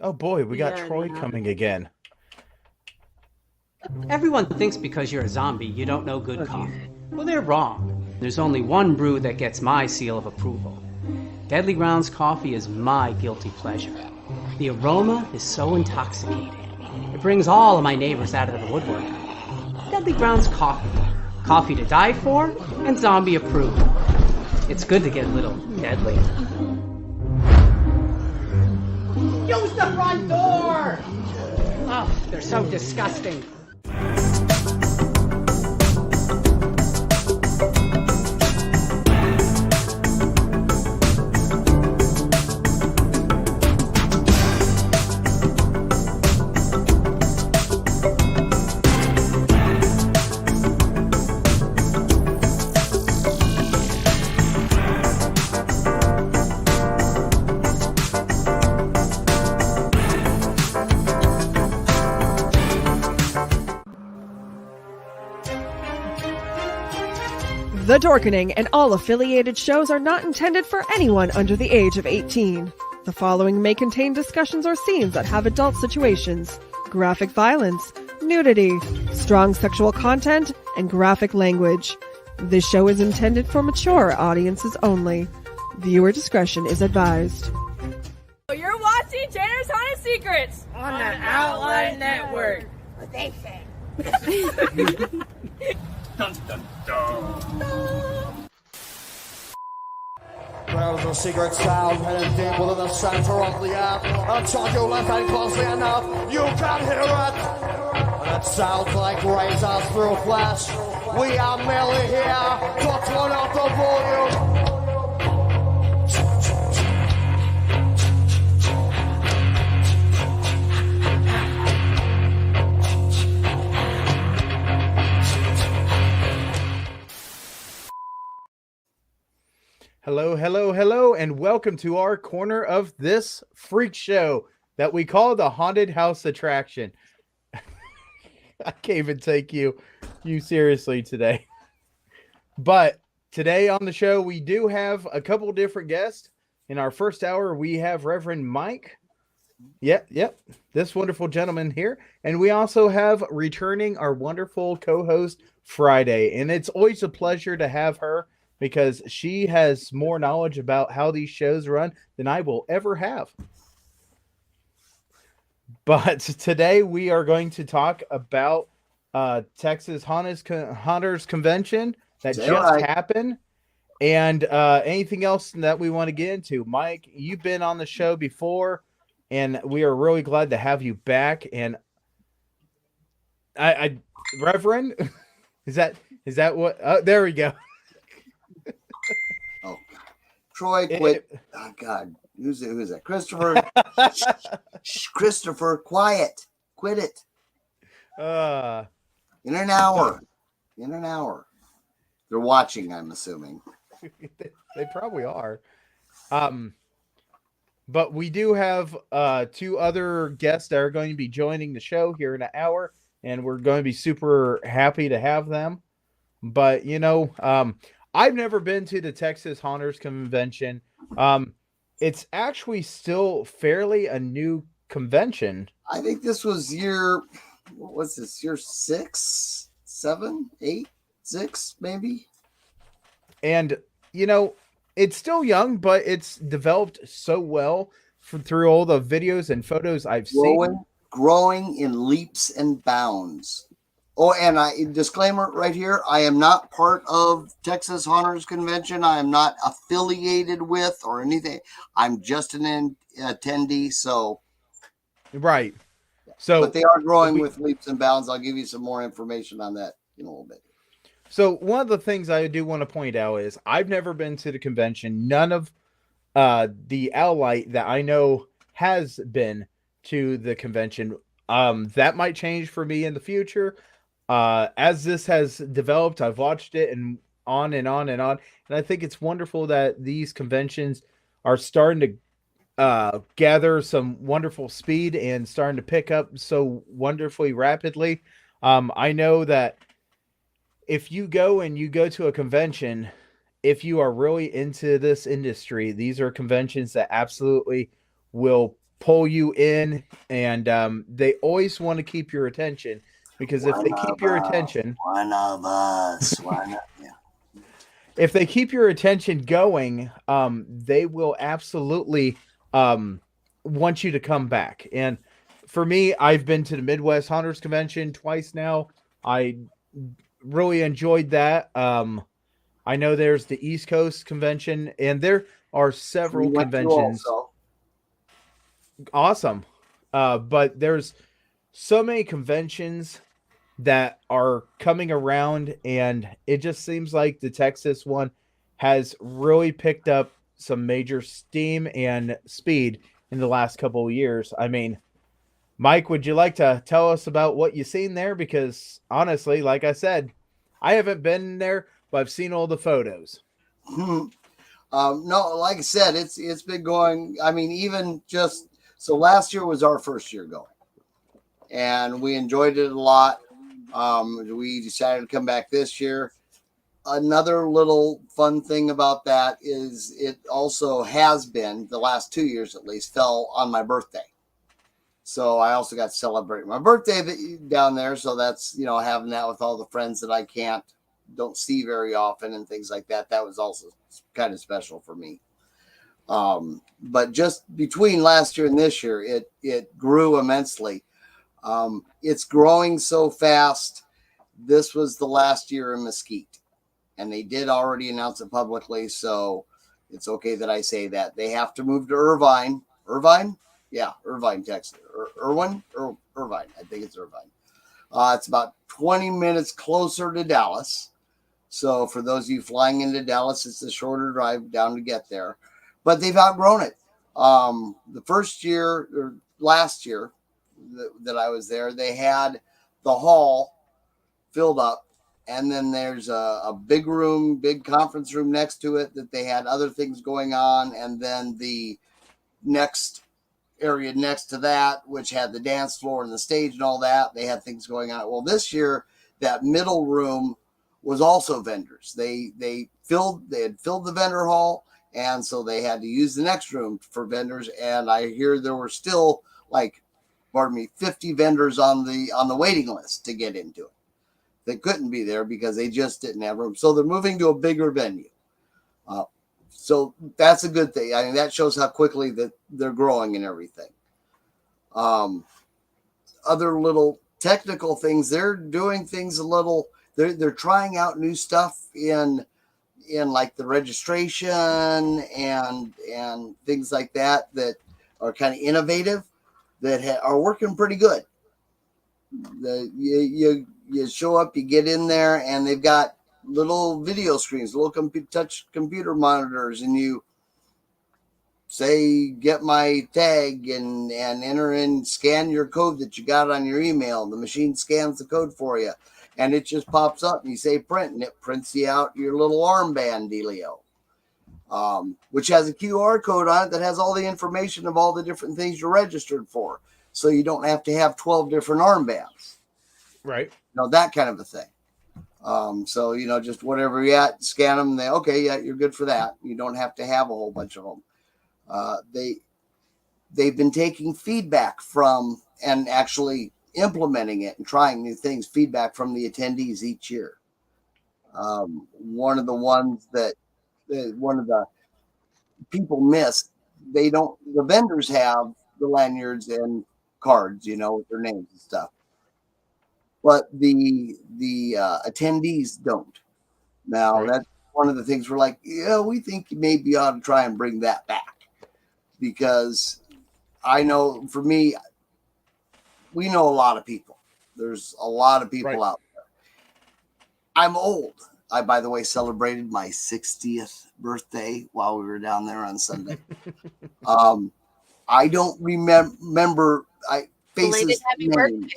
Oh boy, we got Troy coming again. Everyone thinks because you're a zombie, you don't know good coffee. Well, they're wrong. There's only one brew that gets my seal of approval. Deadly Grounds coffee is my guilty pleasure. The aroma is so intoxicating. It brings all of my neighbors out of the woodwork. Deadly Grounds coffee. Coffee to die for and zombie approved. It's good to get a little deadly. Use the front door! Oh, they're so disgusting. The Dorkening and all affiliated shows are not intended for anyone under the age of 18. The following may contain discussions or scenes that have adult situations, graphic violence, nudity, strong sexual content, and graphic language. This show is intended for mature audiences only. Viewer discretion is advised. You're watching Tanner's Haunted Secrets on the Outline Network. What they say. Dun, dun, dun. There's a secret sound hidden deep within the center of the earth. Until you listen closely enough, you can hear it. And it sounds like razors through flesh. We are merely here to turn up the volume. Hello, hello, hello, and welcome to our corner of this freak show that we call the Haunted House Attraction. I can't even take you seriously today. But today on the show, we do have a couple different guests. In our first hour, we have Reverend Mike. Yep, this wonderful gentleman here. And we also have returning our wonderful co-host, Friday. And it's always a pleasure to have her, because she has more knowledge about how these shows run than I will ever have. But today we are going to talk about Texas Haunters Convention that just happened, and anything else that we want to get into. Mike, you've been on the show before, and we are really glad to have you back. And I Reverend, is that what? Oh, there we go. Troy, quit. Oh, God. Who's that? Christopher. Christopher, quiet. Quit it. In an hour. They're watching, I'm assuming. They probably are. But we do have two other guests that are going to be joining the show here in an hour, and we're going to be super happy to have them. But, I've never been to the Texas Haunters Convention. It's actually still fairly a new convention. I think this was year 6, 7, 8, 6, maybe. And, it's still young, but it's developed so well through all the videos and photos I've seen. Growing in leaps and bounds. Oh, and disclaimer right here, I am not part of Texas Haunters Convention. I am not affiliated with or anything. I'm just an attendee, so. Right. But they are growing with leaps and bounds. I'll give you some more information on that in a little bit. So one of the things I do want to point out is I've never been to the convention. None of the Owlite that I know has been to the convention. That might change for me in the future. As this has developed, I've watched it and on and on and on. And I think it's wonderful that these conventions are starting to gather some wonderful speed and starting to pick up so wonderfully rapidly. I know that if you go to a convention, if you are really into this industry, these are conventions that absolutely will pull you in, and they always want to keep your attention, because if they keep your attention, one of us, one of, yeah. if they keep your attention going, they will absolutely want you to come back. And for me, I've been to the Midwest Hunters Convention twice now. I really enjoyed that. I know there's the East Coast Convention, and there are several We went to conventions. also. Awesome. But there's so many conventions that are coming around, and it just seems like the Texas one has really picked up some major steam and speed in the last couple of years. I mean, Mike, would you like to tell us about what you've seen there? Because honestly, like I said, I haven't been there, but I've seen all the photos. No, like I said, it's been going. I mean, even just so last year was our first year going, and we enjoyed it a lot. We decided to come back this year. Another little fun thing about that is it also has been the last 2 years at least fell on my birthday. So I also got to celebrate my birthday down there. So that's, having that with all the friends that I don't see very often and things like that. That was also kind of special for me. But just between last year and this year, it grew immensely. It's growing so fast. This was the last year in Mesquite, and they did already announce it publicly. So it's okay that I say that. They have to move to Irvine. Yeah, Irvine, Texas. Irvine. I think it's Irvine. It's about 20 minutes closer to Dallas. So for those of you flying into Dallas, it's a shorter drive down to get there. But they've outgrown it. The first year, or last year that I was there, they had the hall filled up. And then there's a big conference room next to it that they had other things going on. And then the next area next to that, which had the dance floor and the stage and all that, they had things going on. Well, this year, that middle room was also vendors. They had filled the vendor hall, and so they had to use the next room for vendors. And I hear there were still 50 vendors on the waiting list to get into it. They couldn't be there because they just didn't have room. So they're moving to a bigger venue. So that's a good thing. I mean, that shows how quickly that they're growing and everything. Other little technical things, they're doing things a little. They're trying out new stuff in like the registration and things like that are kind of innovative, that are working pretty good. You show up, you get in there, and they've got little video screens, little touch computer monitors, and you say, get my tag and enter in, scan your code that you got on your email. The machine scans the code for you, and it just pops up, and you say print, and it prints you out your little armband dealio, which has a QR code on it that has all the information of all the different things you're registered for. So you don't have to have 12 different armbands. Right. That kind of a thing. So, just whatever you're at, scan them. Okay, yeah, you're good for that. You don't have to have a whole bunch of them. They've been taking feedback from and actually implementing it and trying new things, feedback from the attendees each year. One of the people missed, the vendors have the lanyards and cards, with their names and stuff. But the attendees don't. Now, right. That's one of the things we're like, we think maybe you ought to try and bring that back. Because I know, for me, we know a lot of people. There's a lot of people out there. I'm old. I, by the way, celebrated my 60th birthday while we were down there on Sunday. I don't remember faces. Happy birthday.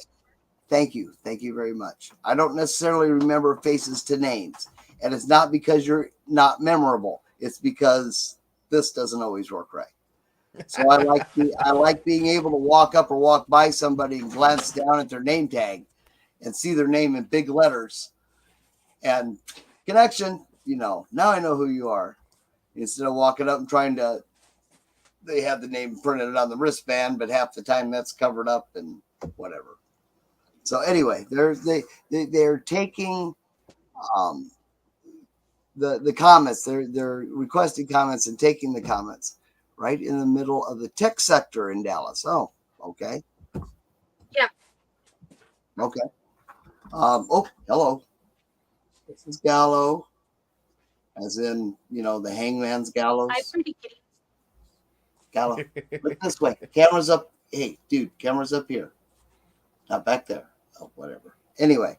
Thank you. Thank you very much. I don't necessarily remember faces to names. And it's not because you're not memorable. It's because this doesn't always work right. So I like being able to walk up or walk by somebody and glance down at their name tag and see their name in big letters and connection, now I know who you are, instead of walking up and trying to they have the name printed on the wristband, but half the time that's covered up and whatever. So anyway, they're taking the comments, they're requesting comments and taking the comments right in the middle of the tech sector in Dallas. Oh, okay. Yeah. Okay. Oh, hello. This is Gallo, as in, the hangman's gallows. I'm pretty kidding. Gallo, look this way. Camera's up. Hey, dude, camera's up here. Not back there. Oh, whatever. Anyway,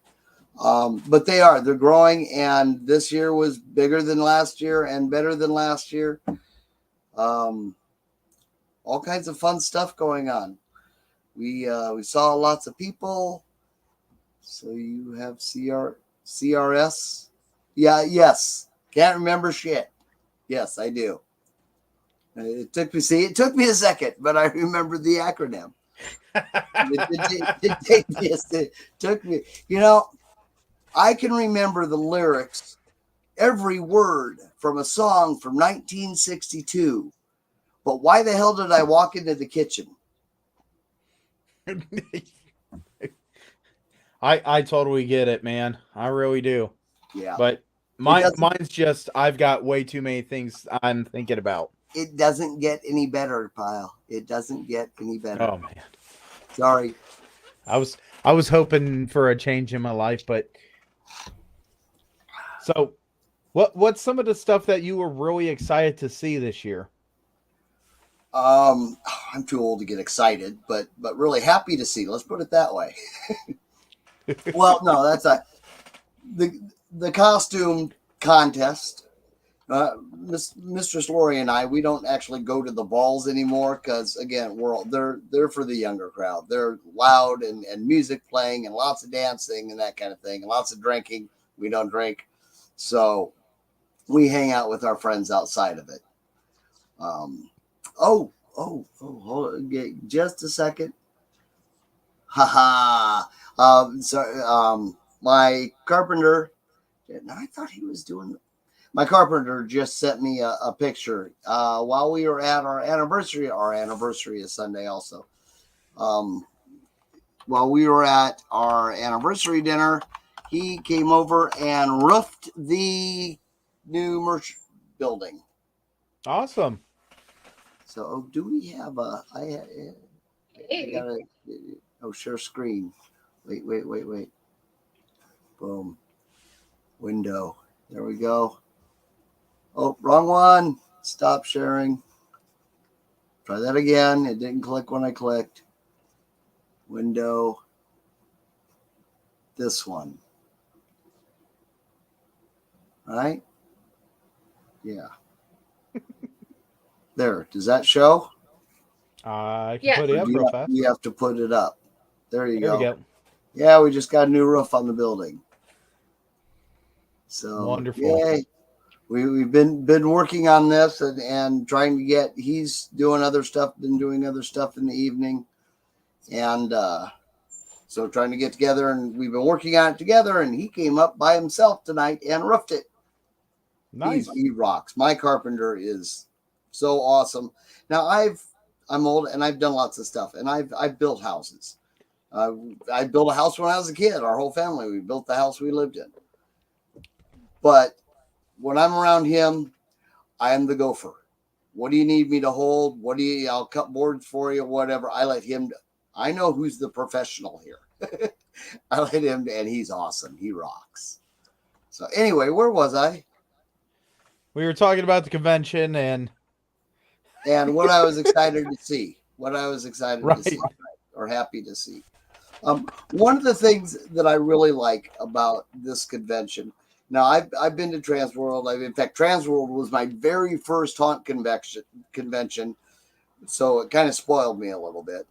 but they're growing, and this year was bigger than last year and better than last year. All kinds of fun stuff going on. We saw lots of people. So you have CRS? Yeah, yes. Can't remember shit. Yes, I do. It took me a second, but I remember the acronym. It took me. I can remember the lyrics, every word from a song from 1962. But why the hell did I walk into the kitchen? I totally get it, man. I really do. Yeah. But mine's just I've got way too many things I'm thinking about. It doesn't get any better, pile. It doesn't get any better. Oh man. Sorry. I was hoping for a change in my life, but so what's some of the stuff that you were really excited to see this year? I'm too old to get excited, but really happy to see. Let's put it that way. Well, no, that's the costume contest. Mistress Lori and I, we don't actually go to the balls anymore because, again, they're for the younger crowd. They're loud and music playing and lots of dancing and that kind of thing and lots of drinking. We don't drink, so we hang out with our friends outside of it. Hold on, just a second. Sorry, my carpenter. I thought he was doing. My carpenter just sent me a picture while we were at our anniversary. Our anniversary is Sunday also. While we were at our anniversary dinner, he came over and roofed the new merch building. Awesome. So, do we have I gotta share screen. Wait. Boom. Window. There we go. Oh, wrong one. Stop sharing. Try that again. It didn't click when I clicked. Window. This one. All right. Yeah. There. Does that show? I can put it up real fast. You have to put it up. There you go. We go. Yeah, we just got a new roof on the building. So wonderful. Yay. We've been working on this and trying to get. He's doing other stuff. Been doing other stuff in the evening, and so trying to get together. And we've been working on it together. And he came up by himself tonight and roofed it. Nice. He rocks. My carpenter is so awesome. Now I'm old and I've done lots of stuff, and I've built houses. I built a house when I was a kid. Our whole family, we built the house we lived in. But when I'm around him, I am the gopher. What do you need me to hold? I'll cut boards for you, whatever. I let him. I know who's the professional here. I let him, and he's awesome. He rocks. So anyway, where was I? We were talking about the convention and what I was excited to see. What I was excited to see, or happy to see. One of the things that I really like about this convention. Now, I've been to Transworld. In fact, Transworld was my very first haunt convention, so it kind of spoiled me a little bit.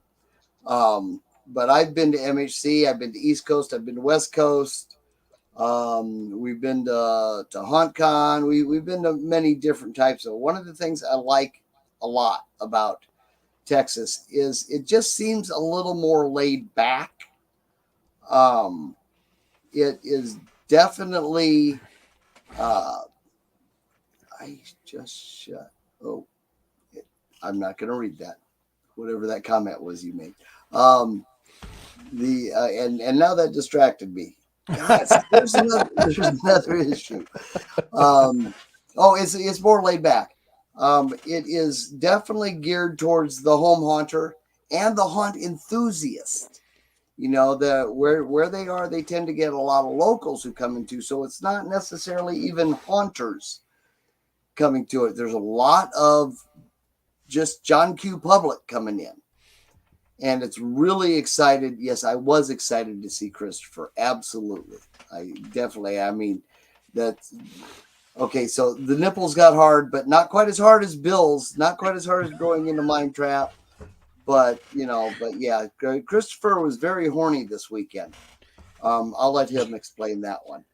But I've been to MHC. I've been to East Coast. I've been to West Coast. We've been to HauntCon. We've been to many different types of. One of the things I like a lot about Texas is it just seems a little more laid back. It is definitely I'm not going to read that. Whatever that comment was you made. And now that distracted me. Guys, there's another issue. It's more laid back. It is definitely geared towards the home haunter and the haunt enthusiast. You know, where they are, they tend to get a lot of locals who come into, so it's not necessarily even haunters coming to it. There's a lot of just John Q public coming in. And it's really excited. Yes, I was excited to see Christopher. Absolutely. I mean, that's okay. So the nipples got hard, but not quite as hard as Bill's, not quite as hard as going into Mind Trap. But yeah, Christopher was very horny this weekend. I'll let him explain that one.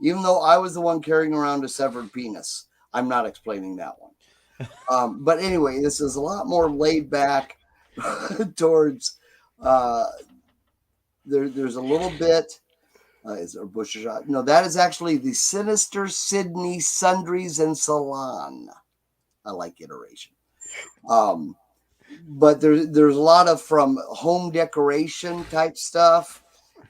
Even though I was the one carrying around a severed penis, I'm not explaining that one. But anyway, this is a lot more laid back towards, there's a little bit, is there a bush shot? No, that is actually the Sinister Sydney Sundries and Salon. I like iteration. But there's a lot of from home decoration type stuff,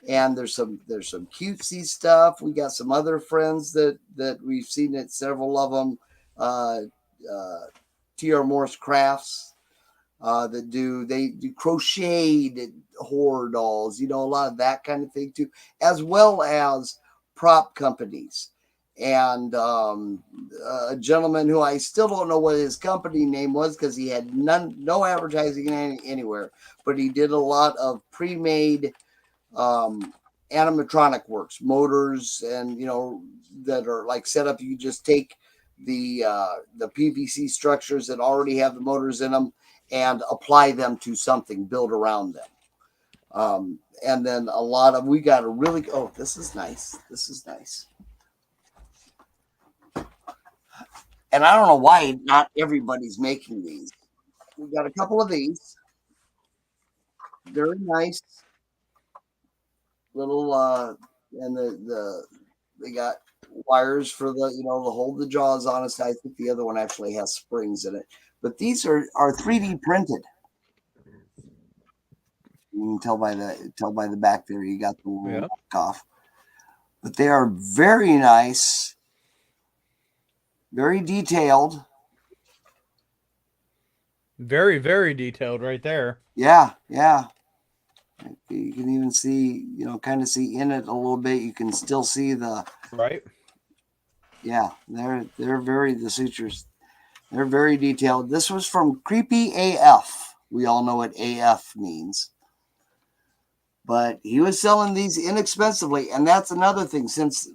and there's some cutesy stuff. We got some other friends that we've seen at several of them. T.R. Morse Crafts that do crocheted horror dolls, a lot of that kind of thing too, as well as prop companies. And a gentleman who I still don't know what his company name was because he had no advertising anywhere, but he did a lot of pre-made animatronic works, motors, and that are like set up. You just take the PVC structures that already have the motors in them and apply them to something, build around them. And then we got a really, this is nice. And I don't know why not everybody's making these. We got a couple of these. Very nice. Little and they got wires for the to hold the jaws on us. I think the other one actually has springs in it. But these are 3D printed. You can tell by the back there you got the little off. But they are very nice. Very detailed. Very, very detailed right there. Yeah. You can even see, kind of see in it a little bit. You can still see the... Right. Yeah, the sutures, they're very detailed. This was from Creepy AF. We all know what AF means. But he was selling these inexpensively. And that's another thing, since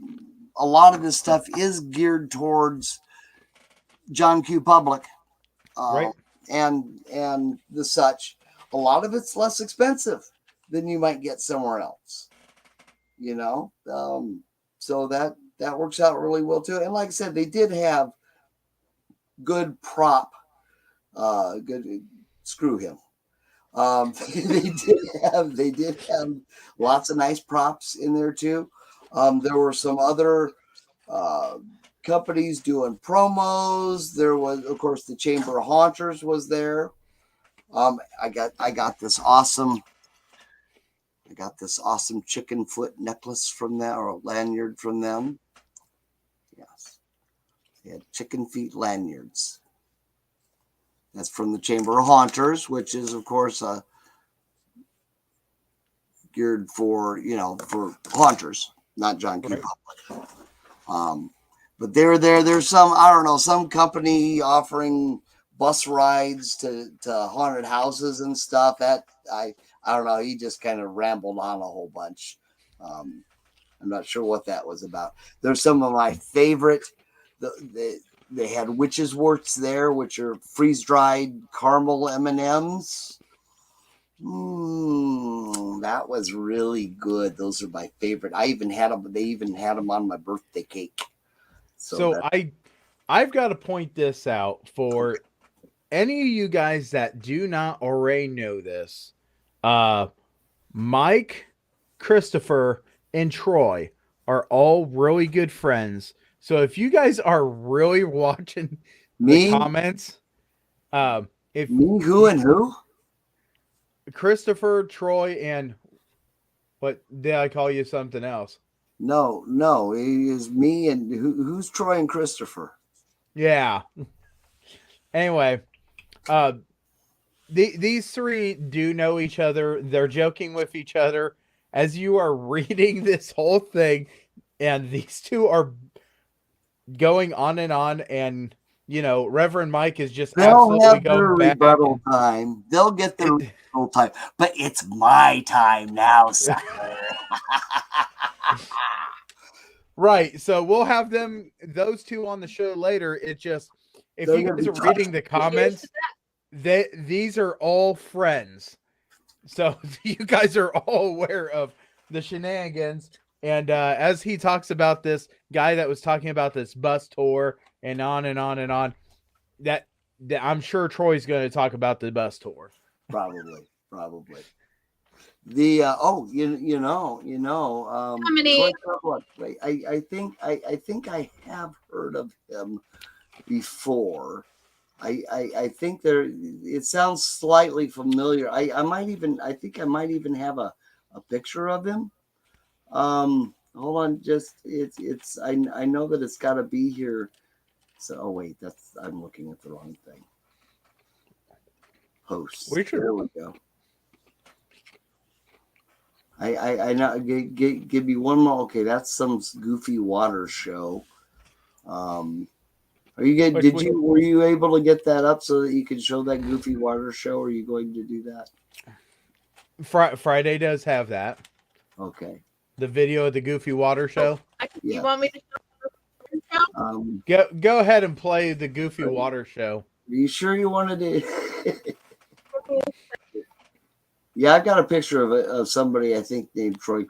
a lot of this stuff is geared towards John Q public, right, and the such. A lot of it's less expensive than you might get somewhere else, so that works out really well too. And like I said, they did have good prop, good screw him. They did have lots of nice props in there too. There were some other companies doing promos. There was, of course, the Chamber of Haunters was there. I got this awesome chicken foot necklace from them, or lanyard from them. Yes, they had chicken feet lanyards. That's from the Chamber of Haunters, which is, of course, geared for for haunters, not John Q. Public. But there's some company offering bus rides to haunted houses and stuff. That I don't know. He just kind of rambled on a whole bunch. I'm not sure what that was about. There's some of my favorite. They had witches' worts there, which are freeze-dried caramel M&Ms. That was really good. Those are my favorite. I even had them. They even had them on my birthday cake. So I've got to point this out for any of you guys that do not already know this. Mike, Christopher, and Troy are all really good friends. So if you guys are really watching the comments, if if Me, who, and who? Christopher, Troy, and what did I call you something else? No, it is me and who's Troy and Christopher? Yeah. Anyway, these three do know each other. They're joking with each other as you are reading this whole thing, and these two are going on, and Reverend Mike is just They'll absolutely have their going back. rebuttal time. They'll get their rebuttal time, but it's my time now, sucker. Right. So we'll have those two on the show later. It just, if They're you gonna guys be are reading the comments, these are all friends. So you guys are all aware of the shenanigans. And as he talks about this guy that was talking about this bus tour and on and on and on, that I'm sure Troy's going to talk about the bus tour. Probably. The Troy Crivellone, I think I have heard of him before. I think it sounds slightly familiar. I think I might even have a picture of him. Hold on, I know that it's got to be here. So wait, I'm looking at the wrong thing. Hosts. There we go. I know. Give me one more. Okay, that's some goofy water show. Are you good? Were you able to get that up so that you could show that goofy water show? Are you going to do that? Friday does have that. Okay. The video of the goofy water show. You want me to go ahead and play the goofy water show. Are you sure you wanted to? Yeah, I've got a picture of somebody I think named Troy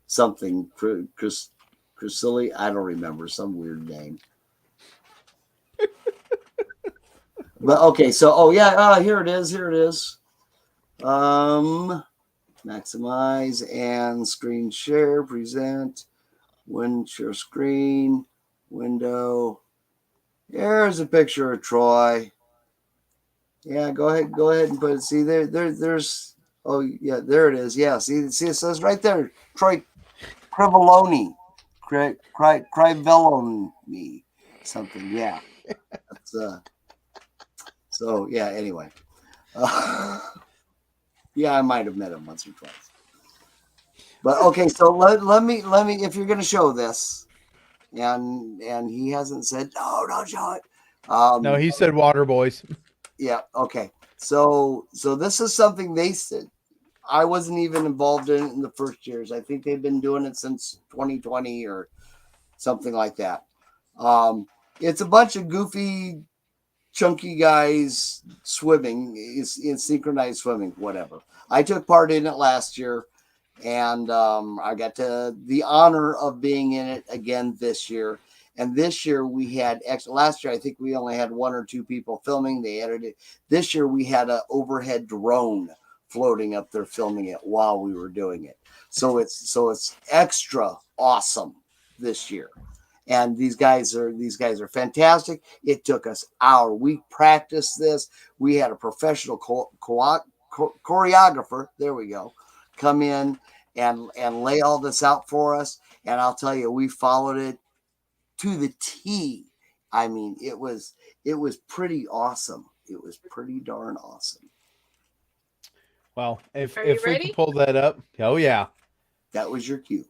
something, Crisilli. I don't remember, some weird name. But okay, so here it is. Maximize and screen share, present, share screen, window. Here's a picture of Troy. Yeah, go ahead and put it. See there's oh yeah, there it is. Yeah, see it says right there, Troy Crivellone. Crivellone something. Yeah. That's so yeah, anyway. Yeah, I might have met him once or twice. But okay, so let me if you're gonna show this, and he hasn't said no, don't show it. No, he said water boys. Yeah. Okay. So this is something they said. I wasn't even involved in the first years. I think they've been doing it since 2020 or something like that. It's a bunch of goofy, chunky guys swimming in synchronized swimming, whatever. I took part in it last year, and I got the honor of being in it again this year. And this year we had last year I think we only had one or two people filming. They edited. This year we had an overhead drone floating up there filming it while we were doing it. So it's extra awesome this year. And these guys are fantastic. It took us hours. We practiced this. We had a professional choreographer. There we go. Come in and lay all this out for us. And I'll tell you, we followed it to the T. I mean, it was pretty awesome. It was pretty darn awesome. Well, if you we ready? can pull that up, oh yeah. That was your cue.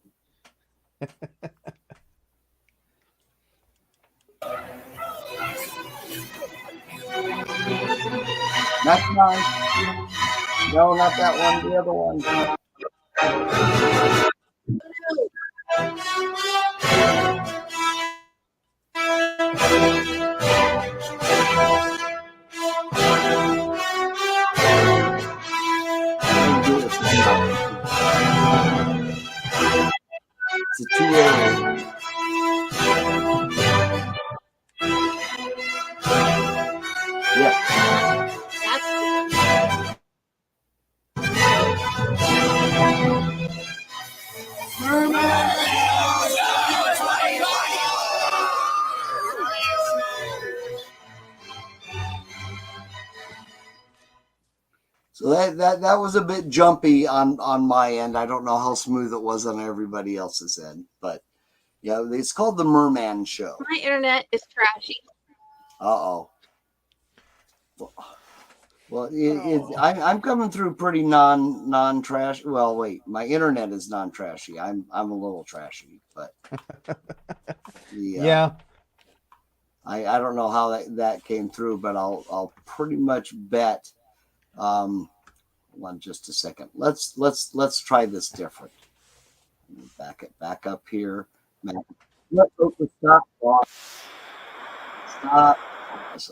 That's mine. No, not that one. The other one. It's a 2-area. Yeah. So that was a bit jumpy on my end. I don't know how smooth it was on everybody else's end, but yeah, it's called the Merman Show. My internet is trashy. Uh-oh. Well, I'm coming through pretty non-trash. Well, wait, my internet is non-trashy. I'm a little trashy, but yeah. I don't know how that came through, but I'll pretty much bet. Hold on just a second. Let's try this different. Back up here. Stop.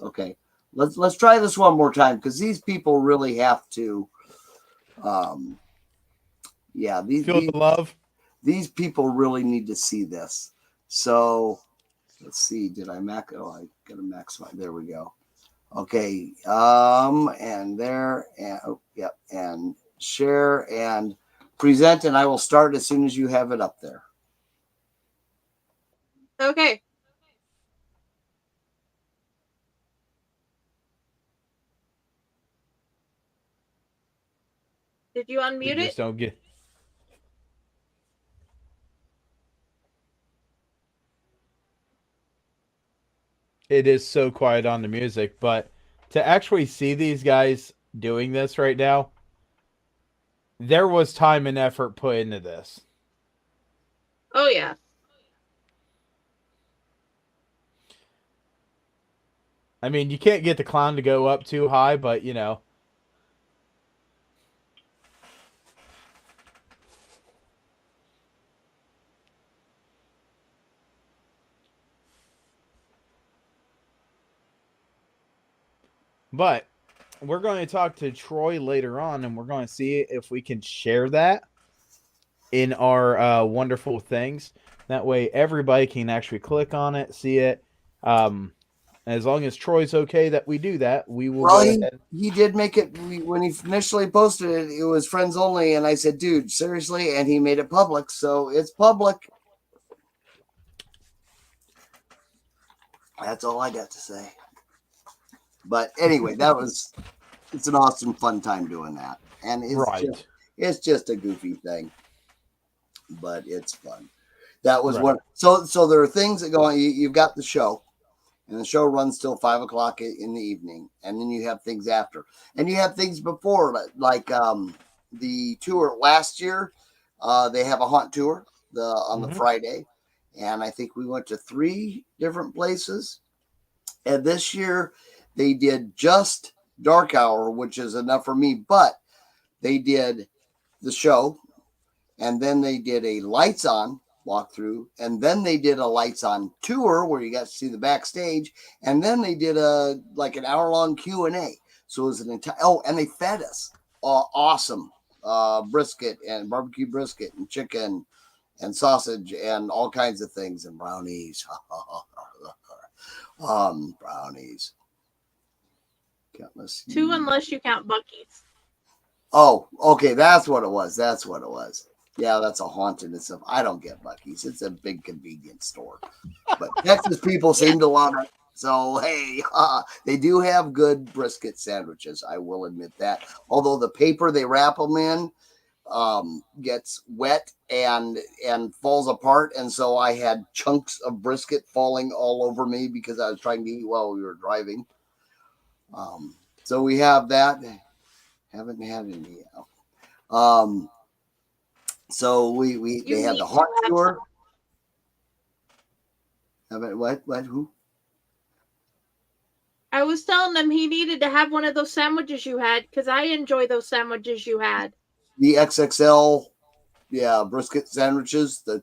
Okay. Let's try this one more time because these people really have to. These Feel the love. These people really need to see this. So let's see. Did I max? Oh, I gotta maximize. There we go. Okay. And there and yep. And share and present, and I will start as soon as you have it up there. Okay. Did you unmute it? Just don't get. It is so quiet on the music, but to actually see these guys doing this right now, there was time and effort put into this. Oh, yeah. I mean, you can't get the clown to go up too high, but, you know. But we're going to talk to Troy later on, and we're going to see if we can share that in our wonderful things. That way everybody can actually click on it, see it. As long as Troy's okay that we do that, we will. Well, he did make it when he initially posted it. It was friends only, and I said, "Dude, seriously?" And he made it public, so it's public. That's all I got to say. But anyway, it's an awesome, fun time doing that, and it's just a goofy thing, but it's fun. That was one. So there are things that go on. You've got the show. And the show runs till 5 o'clock in the evening. And then you have things after. And you have things before, like the tour last year. They have a haunt tour on the Friday. And I think we went to 3 different places. And this year, they did just Dark Hour, which is enough for me. But they did the show. And then they did a lights on walkthrough, and then they did a lights on tour where you got to see the backstage, and then they did an hour-long Q&A. So it was an entire and they fed us awesome brisket and barbecue brisket and chicken and sausage and all kinds of things and brownies. Brownies. Countless. 2 unless you count Buc-ee's. Oh, okay, that's what it was. Yeah, that's a haunted and stuff. I don't get Buc-ee's. It's a big convenience store. But Texas people seem to love it. So, hey, they do have good brisket sandwiches. I will admit that. Although the paper they wrap them in gets wet and falls apart. And so I had chunks of brisket falling all over me because I was trying to eat while we were driving. So we have that. Haven't had any yet. So they had the haunt tour. What? Who? I was telling them he needed to have one of those sandwiches you had because I enjoy those sandwiches you had. The XXL, brisket sandwiches. It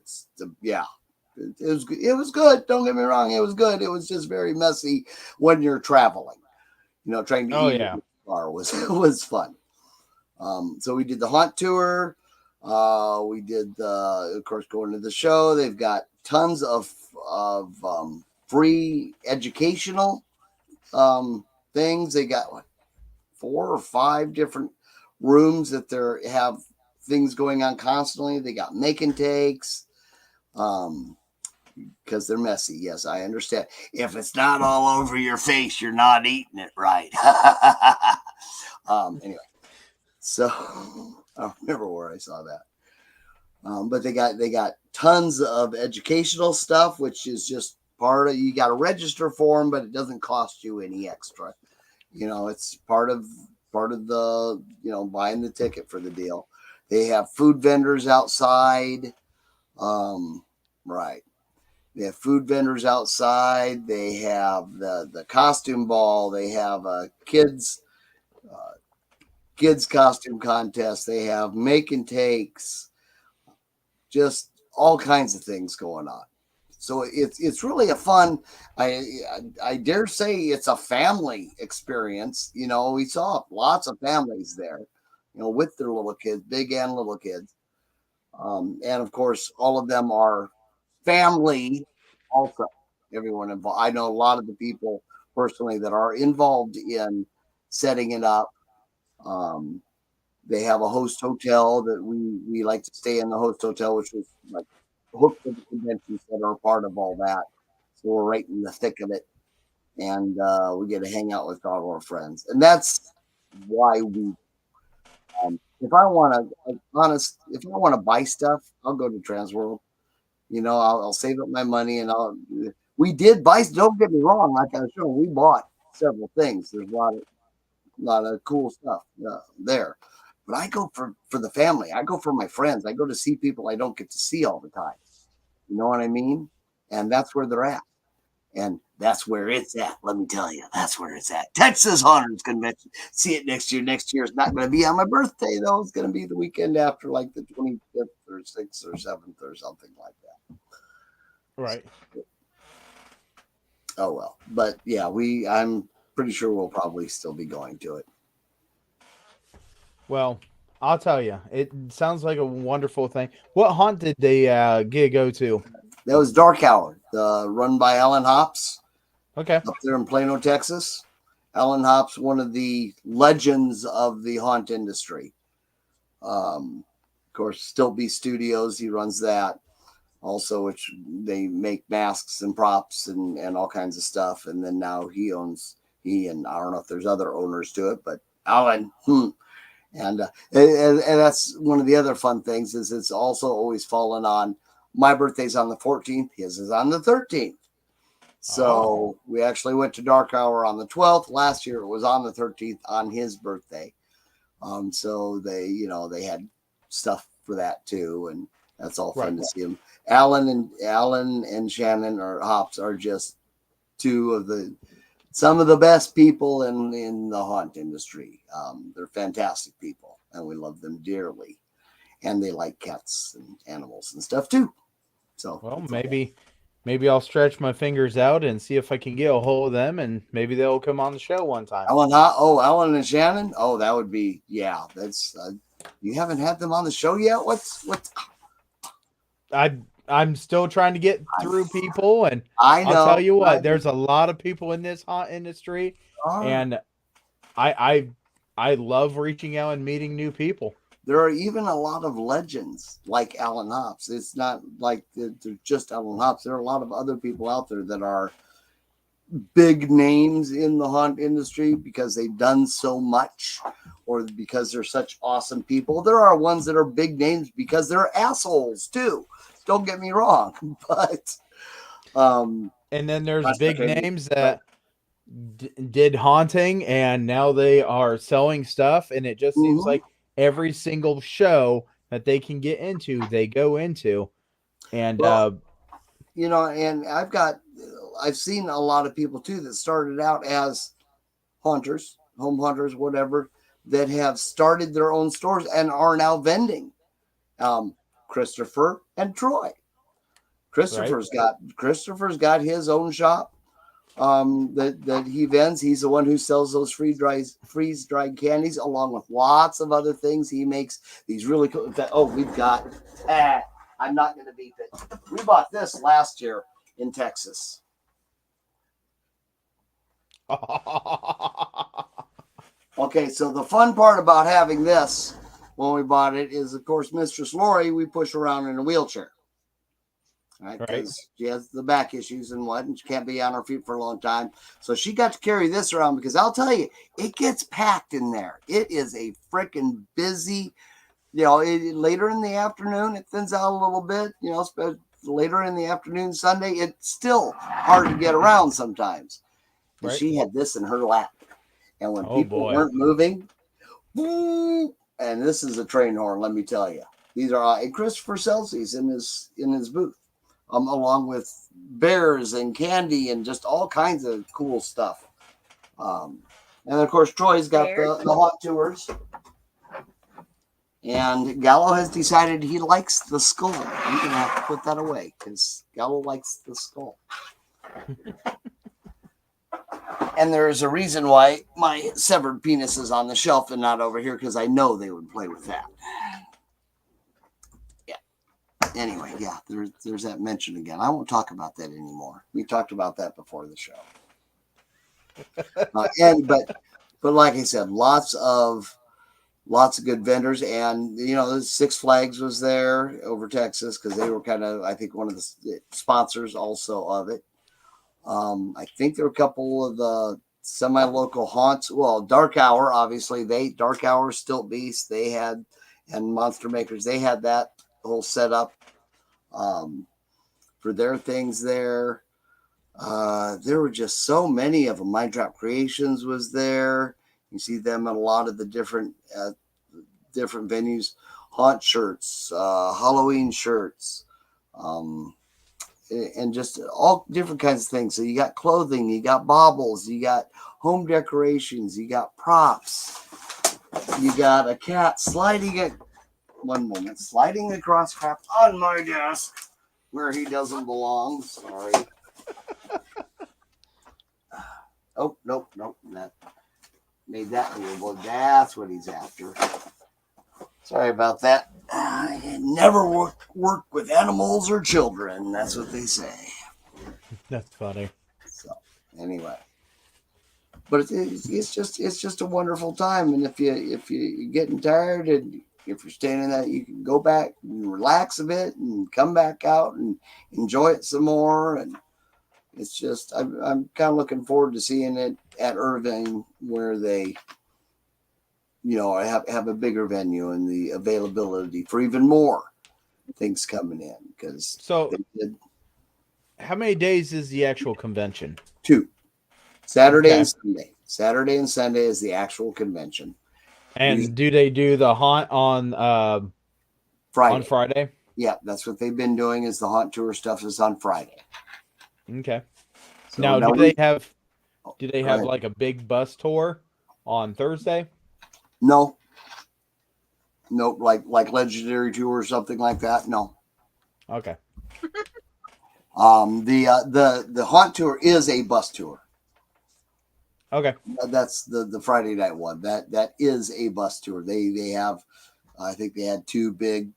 was good. Don't get me wrong, it was good. It was just very messy when you're traveling. Trying to eat in the car was fun. So we did the haunt tour. We did of course, going to the show. They've got tons of free educational things. They got 4 or 5 different rooms that have things going on constantly. They got make and takes because they're messy. Yes, I understand. If it's not all over your face, you're not eating it right. Anyway. So I don't remember where I saw that. But they got tons of educational stuff, which is just part of, you got to register for them, but it doesn't cost you any extra. It's part of the, buying the ticket for the deal. They have food vendors outside. Right. They have food vendors outside. They have the costume ball. They have a kids costume contest. They have make and takes, just all kinds of things going on. So it's really a fun, I dare say it's a family experience. We saw lots of families there, with their little kids, big and little kids. And of course, all of them are family also. Everyone involved. I know a lot of the people personally that are involved in setting it up. They have a host hotel that we like to stay in, the host hotel, which was like hooked to the convention center, part of all that. So we're right in the thick of it. And we get to hang out with all our friends. And that's why we, if I want to buy stuff, I'll go to Transworld. I'll save up my money and we did buy, don't get me wrong, like I was showing, we bought several things. There's a lot of cool stuff there. But I go for the family. I go for my friends. I go to see people I don't get to see all the time. You know what I mean? And that's where they're at. And that's where it's at. Let me tell you, that's where it's at. Texas Haunters Convention. See it next year. Next year is not going to be on my birthday, though. It's going to be the weekend after, like the 25th or 6th or 7th or something like that. Right. Oh, well. But, yeah, I'm pretty sure we'll probably still be going to it. Well, I'll tell you, it sounds like a wonderful thing. What haunt did they go to? That was Dark Hour, run by Alan Hops. Okay. Up there in Plano, Texas. Alan Hops, one of the legends of the haunt industry. Of course, Still Be Studios, he runs that. Also, which they make masks and props and all kinds of stuff. And then now he and I don't know if there's other owners to it, but Alan, And that's one of the other fun things is it's also always fallen on my birthday's on the 14th. His is on the 13th. So we actually went to Dark Hour on the 12th. Last year it was on the 13th on his birthday. So they had stuff for that too. And that's all fun to see him. Alan and Shannon or Hops are just some of the best people in the haunt industry. They're fantastic people, and we love them dearly. And they like cats and animals and stuff too. So, well, maybe I'll stretch my fingers out and see if I can get a hold of them, and maybe they'll come on the show one time. Alan and Shannon. Oh, that would be, yeah. That's you haven't had them on the show yet. What's? I'm still trying to get through people, and I know. I'll tell you what, there's a lot of people in this haunt industry, and I love reaching out and meeting new people. There are even a lot of legends like Alan Hops. It's not like they're just Alan Hops. There are a lot of other people out there that are big names in the haunt industry because they've done so much or because they're such awesome people. There are ones that are big names because they're assholes too. Don't get me wrong, but and then there's big names that did haunting and now they are selling stuff, and it just seems like every single show that they can get into, they go into. And and I've seen a lot of people too that started out as haunters, home hunters, whatever, that have started their own stores and are now vending. Christopher and Troy. Christopher's got his own shop that he vends. He's the one who sells those freeze-dried candies along with lots of other things. He makes these really cool. We've got. I'm not going to beat it. We bought this last year in Texas. Okay, so the fun part about having this when we bought it is, of course, Mistress Lori, we push around in a wheelchair. right? Right. Because she has the back issues and what, and she can't be on her feet for a long time. So she got to carry this around because I'll tell you, it gets packed in there. It is a freaking busy, later in the afternoon, it thins out a little bit, later in the afternoon, Sunday, it's still hard to get around sometimes. And Right. she had this in her lap. And when Oh, people boy. weren't moving, and this is a train horn, let me tell you. These are and Christopher Celsius in his booth, along with bears and candy and just all kinds of cool stuff. And of course, Troy's got the hot tours. And Gallo has decided he likes the skull. I'm going to have to put that away because Gallo likes the skull. And there's a reason why my severed penis is on the shelf and not over here, because I know they would play with that. Yeah. Anyway, yeah, there's that mention again. I won't talk about that anymore. We talked about that before the show. But like I said, lots of good vendors, and the Six Flags was there over Texas because they were kind of, I think, one of the sponsors also of it. I think there were a couple of the semi-local haunts. Well, Dark Hour, obviously, Dark Hour, Stilt Beast, they had, and Monster Makers, they had that whole setup for their things there. There were just so many of them. Mind Trap Creations was there. You see them at a lot of the different venues. Haunt shirts, Halloween shirts, and just all different kinds of things. So you got clothing, you got baubles, you got home decorations, you got props, you got a cat sliding across crap on my desk where he doesn't belong. Sorry. Oh, nope. That made that weird. That's what he's after. Sorry about that. I never work with animals or children. That's what they say. That's funny. So anyway, but it's just a wonderful time. And if you're getting tired and if you're staying in that, you can go back and relax a bit and come back out and enjoy it some more. And it's just I'm kind of looking forward to seeing it at Irving, where they have a bigger venue and the availability for even more things coming in. Because how many days is the actual convention? 2, Saturday and Sunday. Saturday and Sunday is the actual convention. And do they do the haunt on Friday? On Friday? Yeah, that's what they've been doing. Is the haunt tour stuff is on Friday. Okay. So now, do they have like a big bus tour on Thursday? No, like Legendary Tour or something like that. No. Okay. The haunt tour is a bus tour. Okay. That's the Friday night one. That is a bus tour. They have, I think they had 2 big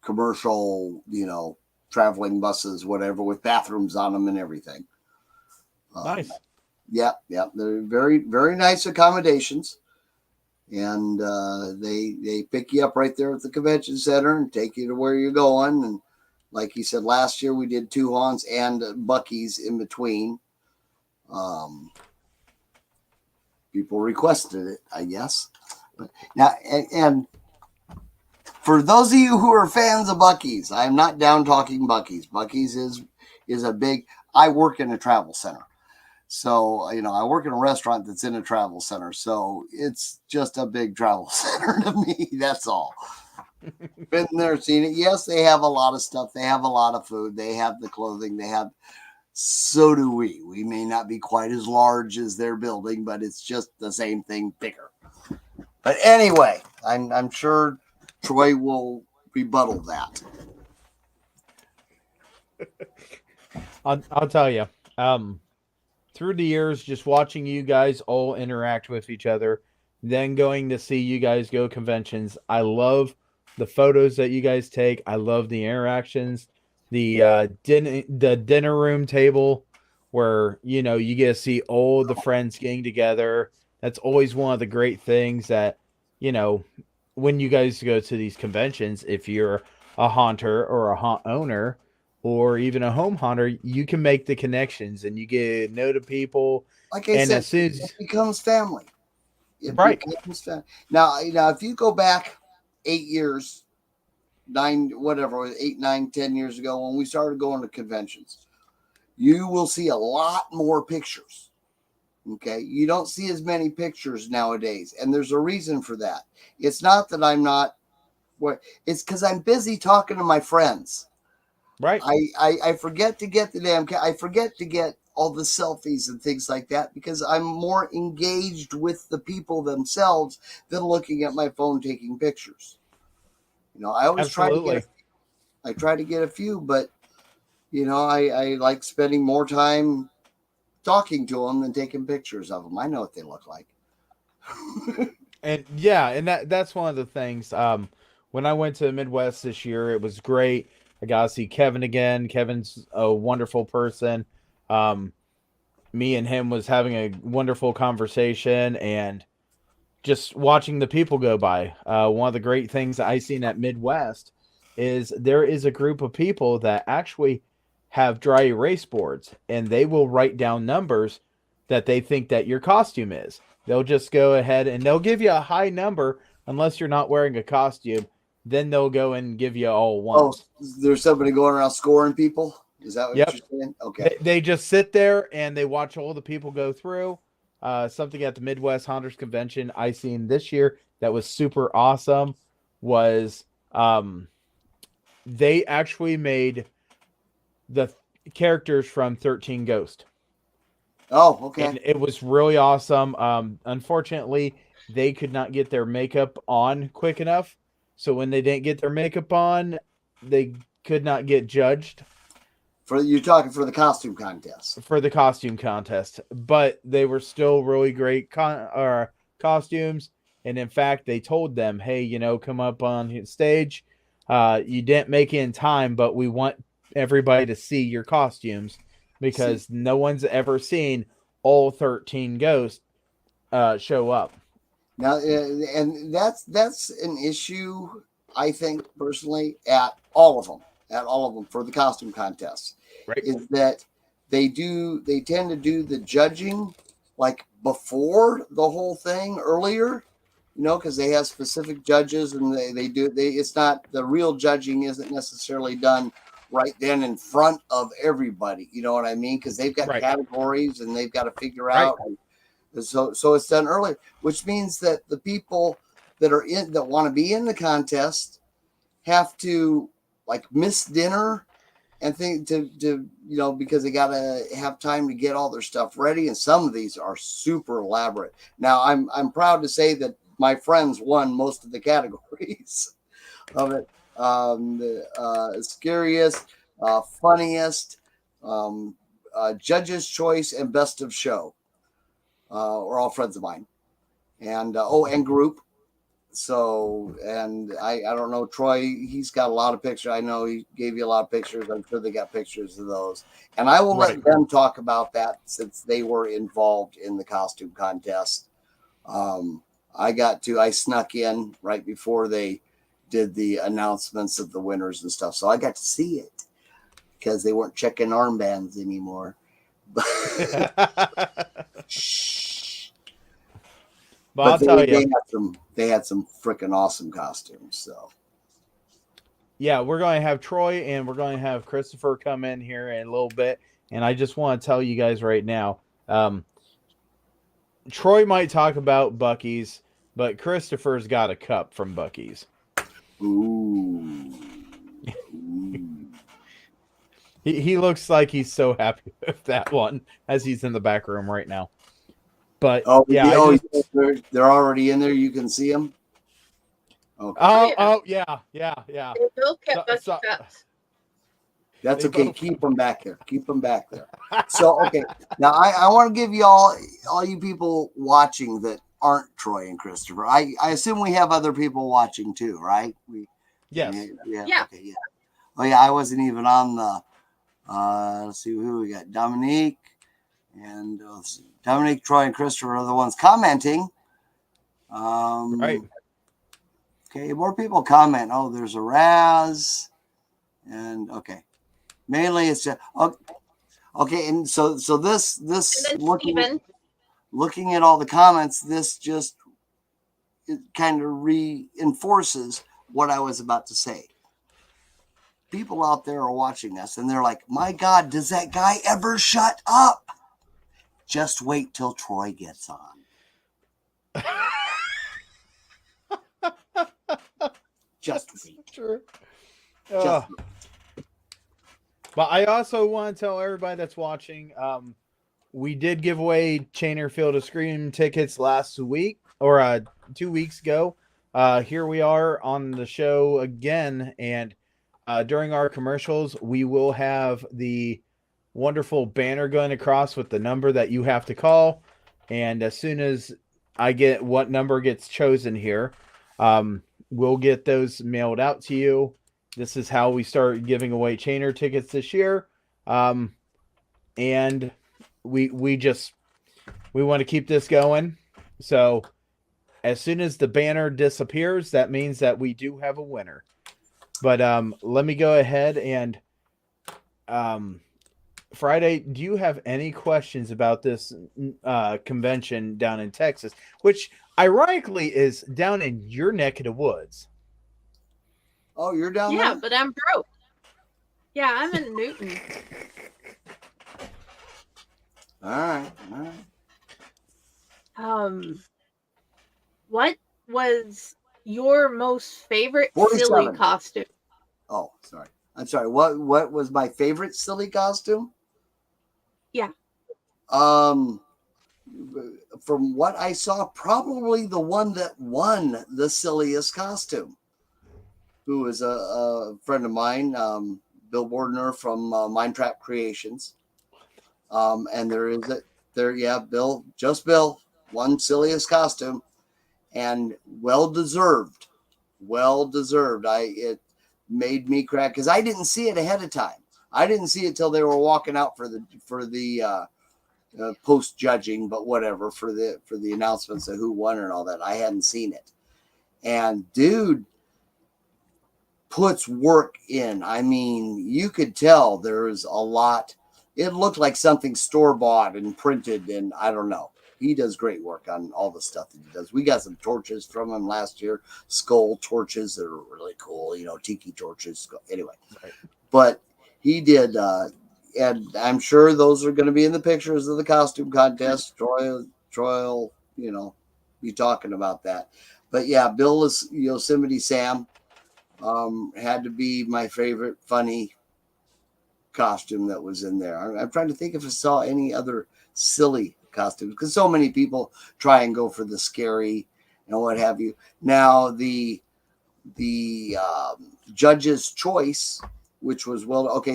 commercial, traveling buses, whatever, with bathrooms on them and everything. Nice. Yeah. They're very, very nice accommodations. And they pick you up right there at the convention center and take you to where you're going. And like he said, last year we did 2 haunts and Buc-ee's in between. People requested it, I guess. But now, and for those of you who are fans of Buc-ee's, I'm not down talking Buc-ee's. Buc-ee's is a big. I work in a travel center. So, I work in a restaurant that's in a travel center. So it's just a big travel center to me. That's all. Been there, seen it. Yes, they have a lot of stuff. They have a lot of food. They have the clothing. So do we. We may not be quite as large as their building, but it's just the same thing, bigger. But anyway, I'm sure Troy will rebuttal that. I'll tell you. Through the years, just watching you guys all interact with each other, then going to see you guys go conventions. I love the photos that you guys take. I love the interactions, the dinner room table where, you get to see all the friends getting together. That's always one of the great things that, when you guys go to these conventions, if you're a haunter or a haunt owner, or even a home haunter, you can make the connections and you get to know the people. Like I and said, as soon as, it becomes family. It right, becomes family. Now, if you go back 8 years, 9, whatever, 8, 9, 10 years ago when we started going to conventions, you will see a lot more pictures. Okay. You don't see as many pictures nowadays. And there's a reason for that. It's not that I'm not, it's because I'm busy talking to my friends. right. I forget to get the I forget to get all the selfies and things like that because I'm more engaged with the people themselves than looking at my phone taking pictures. I always Absolutely. try to get a few, but I like spending more time talking to them than taking pictures of them. I know what they look like. And yeah, and that's one of the things. When I went to the Midwest this year, it was great. I got to see Kevin again. Kevin's a wonderful person. Me and him was having a wonderful conversation and just watching the people go by. One of the great things that I seen at Midwest is there is a group of people that actually have dry erase boards, and they will write down numbers that they think that your costume is. They'll just go ahead and they'll give you a high number unless you're not wearing a costume. Then they'll go and give you all ones. Oh, there's somebody going around scoring people? Is that what Yep. you're saying? Okay. They just sit there and they watch all the people go through. Something at the Midwest Haunters Convention I seen this year that was super awesome was they actually made the characters from 13 Ghost. Oh, okay. And it was really awesome. Unfortunately, they could not get their makeup on quick enough. So when they didn't get their makeup on, they could not get judged. You're talking for the costume contest. For the costume contest. But they were still really great costumes. And in fact, they told them, hey, come up on stage. You didn't make it in time, but we want everybody to see your costumes because no one's ever seen all 13 ghosts show up. Now, and that's an issue, I think, personally, at all of them for the costume contests. Right. Is that they tend to do the judging like before the whole thing earlier, because they have specific judges and it's not, the real judging isn't necessarily done right then in front of everybody. You know what I mean? Because they've got categories and they've got to figure out. So it's done early, which means that the people that want to be in the contest have to like miss dinner and think to because they got to have time to get all their stuff ready. And some of these are super elaborate. Now I'm proud to say that my friends won most of the categories of it. The scariest, funniest, judge's choice, and best of show. Are all friends of mine, and and group. So, and I don't know, Troy, he's got a lot of pictures. I know he gave you a lot of pictures. I'm sure they got pictures of those, and I will let them talk about that since they were involved in the costume contest. I snuck in right before they did the announcements of the winners and stuff, so I got to see it because they weren't checking armbands anymore. But I'll tell you, they had some freaking awesome costumes. So yeah, we're going to have Troy and we're going to have Christopher come in here in a little bit, and I just want to tell you guys right now, Troy might talk about Buc-ee's, but Christopher's got a cup from Buc-ee's. Ooh. He looks like he's so happy with that one as he's in the back room right now. But they're already in there. You can see them. Okay. Yeah. They both kept cups. That's okay. Keep them back there. Keep them back there. So, okay. Now, I want to give you all you people watching that aren't Troy and Christopher. I assume we have other people watching too, right? Yes. Yeah. Okay, yeah. Oh, yeah. I wasn't even on the. Let's see who we got. Dominique and Dominique, Troy, and Christopher are the ones commenting. Right. Okay, more people comment. Oh, there's a Raz. And okay. Mainly, it's just okay. And so this And then Steven. looking at all the comments, this just it kind of reinforces what I was about to say. People out there are watching us, and they're like, "My God, does that guy ever shut up?" Just wait till Troy gets on. Just wait. True. Just But I also want to tell everybody that's watching, we did give away Chainer Field of Scream tickets last week or 2 weeks ago. Here we are on the show again, and during our commercials, we will have the wonderful banner going across with the number that you have to call. And as soon as I get what number gets chosen here, we'll get those mailed out to you. This is how we start giving away Chainer tickets this year. And we want to keep this going. So as soon as the banner disappears, that means that we do have a winner. But let me go ahead and Friday, do you have any questions about this convention down in Texas, which ironically is down in your neck of the woods? Oh, you're down there? Yeah, but I'm broke. Yeah, I'm in Newton. All right. What was your most favorite 47. silly costume? Oh, sorry. I'm sorry. What was my favorite silly costume? Yeah. From what I saw, probably the one that won the silliest costume, who is a friend of mine, Bill Bordner from Mind Trap Creations. And Bill won silliest costume, and well deserved. It made me crack because I didn't see it ahead of time. I didn't see it till they were walking out for the post judging, but whatever, for the announcements of who won and all that. I hadn't seen it, and dude puts work in. I mean, you could tell there was a lot. It looked like something store bought and printed, and I don't know. He does great work on all the stuff that he does. We got some torches from him last year, skull torches that are really cool, tiki torches. Anyway, right. But he did, and I'm sure those are going to be in the pictures of the costume contest. Troy, be talking about that. But yeah, Bill is Yosemite Sam. Had to be my favorite funny costume that was in there. I'm trying to think if I saw any other silly costumes, because so many people try and go for the scary and what have you. Now the judge's choice, which was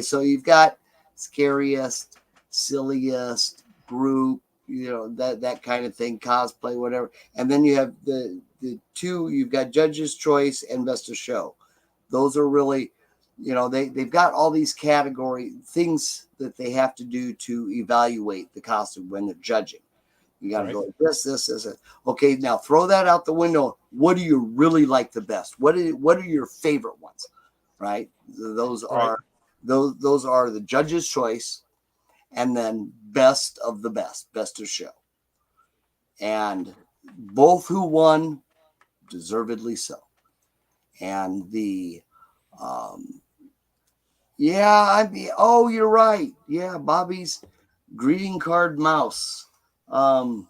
so you've got scariest, silliest, group, that kind of thing, cosplay, whatever, and then you have the two. You've got judge's choice and best of show. Those are really, they've got all these category things that they have to do to evaluate the costume when they're judging. You got to go this. Okay, now throw that out the window. What do you really like the best? What are your favorite ones? Right? Those are the judge's choice, and then best of the best of show. And both who won, deservedly so. And you're right. Yeah, Bobby's greeting card mouse. You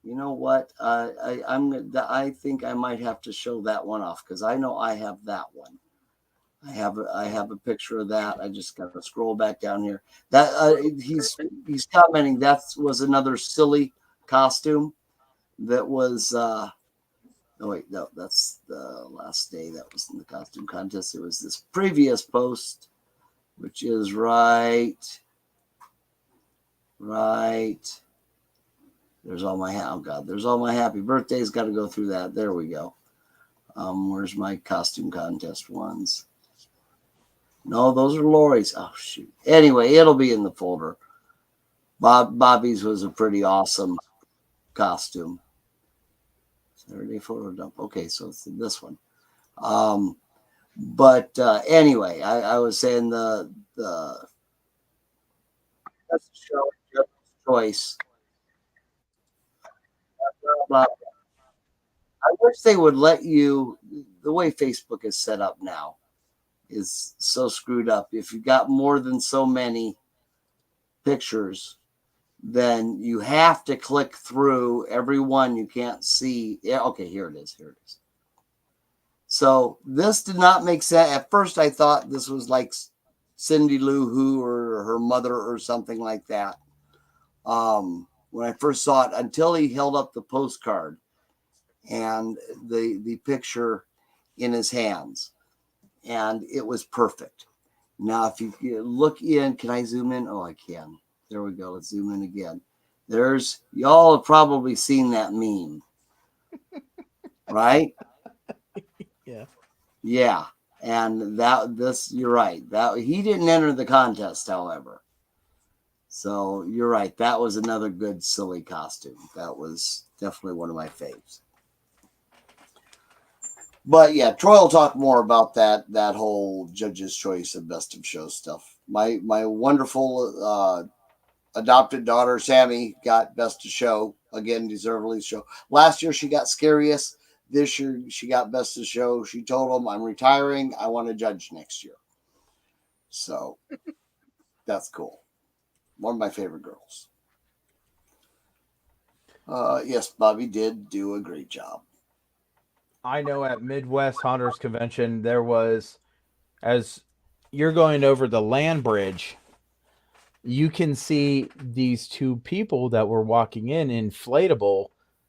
know what? I think I might have to show that one off, because I know I have that one. I have a picture of that. I just got to scroll back down here. That he's commenting that was another silly costume that was. No, that's the last day that was in the costume contest. It was this previous post, which is right. There's all my happy birthdays. Got to go through that. There we go. Where's my costume contest ones? No, those are Lori's. Oh, shoot. Anyway, it'll be in the folder. Bobby's was a pretty awesome costume. Saturday photo dump. Okay, so it's this one. But anyway, I was saying the that's the show, Judge's Choice. Blah, blah. I wish they would let you. The way Facebook is set up now is so screwed up. If you got more than so many pictures, then you have to click through every one you can't see. Yeah, okay, here it is. Here it is. So this did not make sense. At first, I thought this was like Cindy Lou Who or her mother or something like that. When I first saw it, until he held up the postcard and the picture in his hands, and it was perfect. Now, if you look in, can I zoom in? Oh, I can. There we go. Let's zoom in again. Y'all have probably seen that meme, right? Yeah. Yeah. And you're right. That he didn't enter the contest, however. So you're right. That was another good silly costume. That was definitely one of my faves. But yeah, Troy will talk more about that whole Judge's Choice and Best of Show stuff. My wonderful adopted daughter Sammy got Best of Show again, deservedly show. Last year she got Scariest. This year she got Best of Show. She told him, "I'm retiring. I want to judge next year." So that's cool. One of my favorite girls. Yes, Bobby did do a great job. I know at Midwest Hunters Convention, there was, as you're going over the land bridge, you can see these two people that were walking in inflatable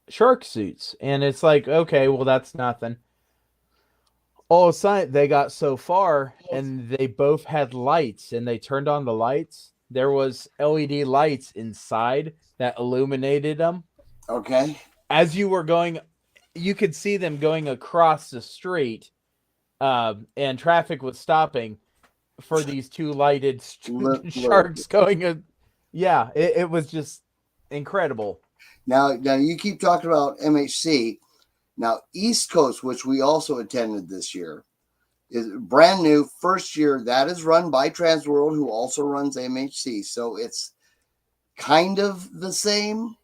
shark suits. And it's like, okay, well, that's nothing. All of a sudden, they got so far and they both had lights and they turned on the lights. There was LED lights inside that illuminated them. Okay. As you were going, you could see them going across the street, and traffic was stopping for these two lighted sharks going. Yeah, it was just incredible. Now you keep talking about MHC. Now, East Coast, which we also attended this year, is brand new, first year. That is run by Transworld, who also runs MHC. So it's kind of the same.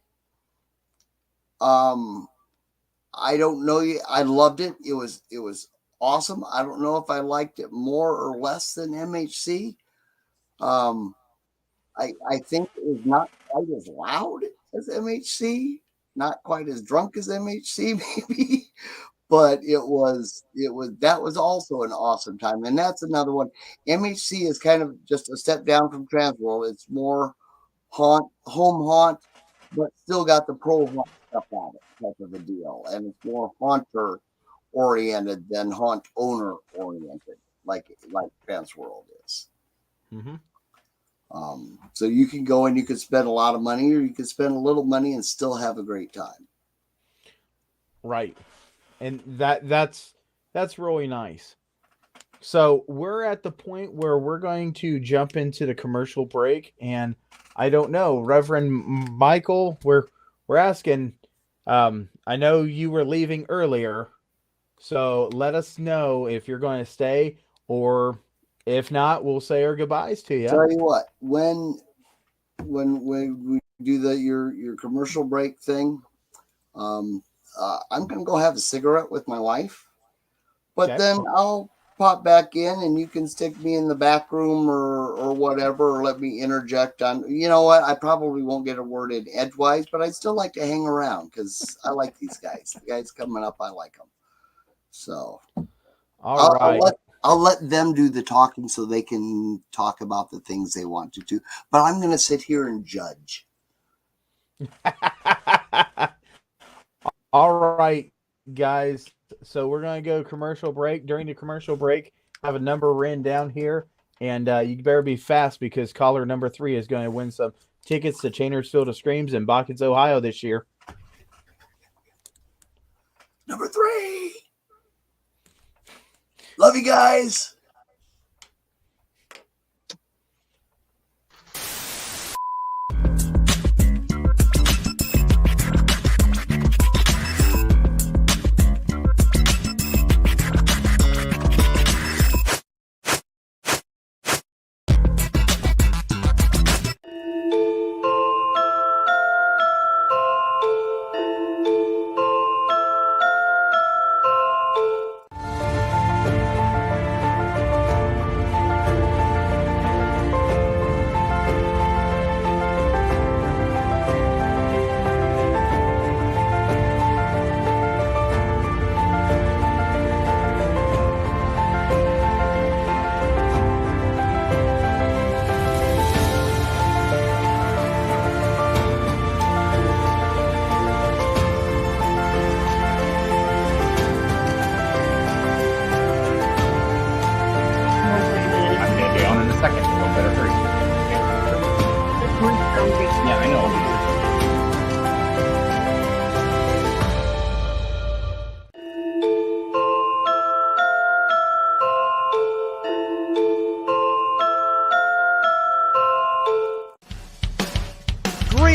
I don't know. I loved it. It was awesome. I don't know if I liked it more or less than MHC. I think it was not quite as loud as MHC, not quite as drunk as MHC, maybe, but that was also an awesome time. And that's another one. MHC is kind of just a step down from Transworld. It's more home haunt, but still got the pro haunt stuff on it, type of a deal. And it's more haunter oriented than haunt owner oriented, like Transworld is. Mm-hmm. So you can go and you can spend a lot of money, or you can spend a little money and still have a great time. Right. And that's really nice. So we're at the point where we're going to jump into the commercial break, and I don't know, Reverend Michael, we're asking, I know you were leaving earlier, so let us know if you're going to stay, or if not, we'll say our goodbyes to you. Tell you what, when we do your commercial break thing, I'm gonna go have a cigarette with my wife, but Okay. then I'll pop back in and you can stick me in the back room or whatever, or let me interject on. You know what? I probably won't get a word in edgewise, but I'd still like to hang around because I like these guys. The guys coming up, I like them. So All right. I'll let them do the talking so they can talk about the things they want to do. But I'm going to sit here and judge. All right, guys. So we're going to go commercial break. During the commercial break, I have a number written down here, and you better be fast because caller number 3 is going to win some tickets to Chainer's Field of Screams in Bockets, Ohio this year. Number 3. Love you guys.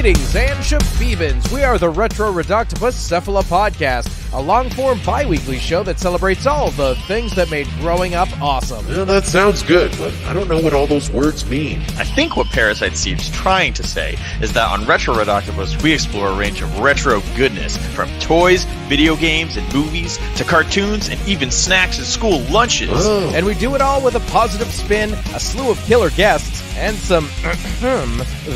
Greetings and shabebans. We are the Retro Redoctopus Cephala Podcast, a long-form bi-weekly show that celebrates all the things that made growing up awesome. Well, that sounds good, but I don't know what all those words mean. I think what Parasite Steve's trying to say is that on Retro Redoctopus, we explore a range of retro goodness, from toys, video games, and movies, to cartoons, and even snacks and school lunches. Oh. And we do it all with a positive spin, a slew of killer guests, and some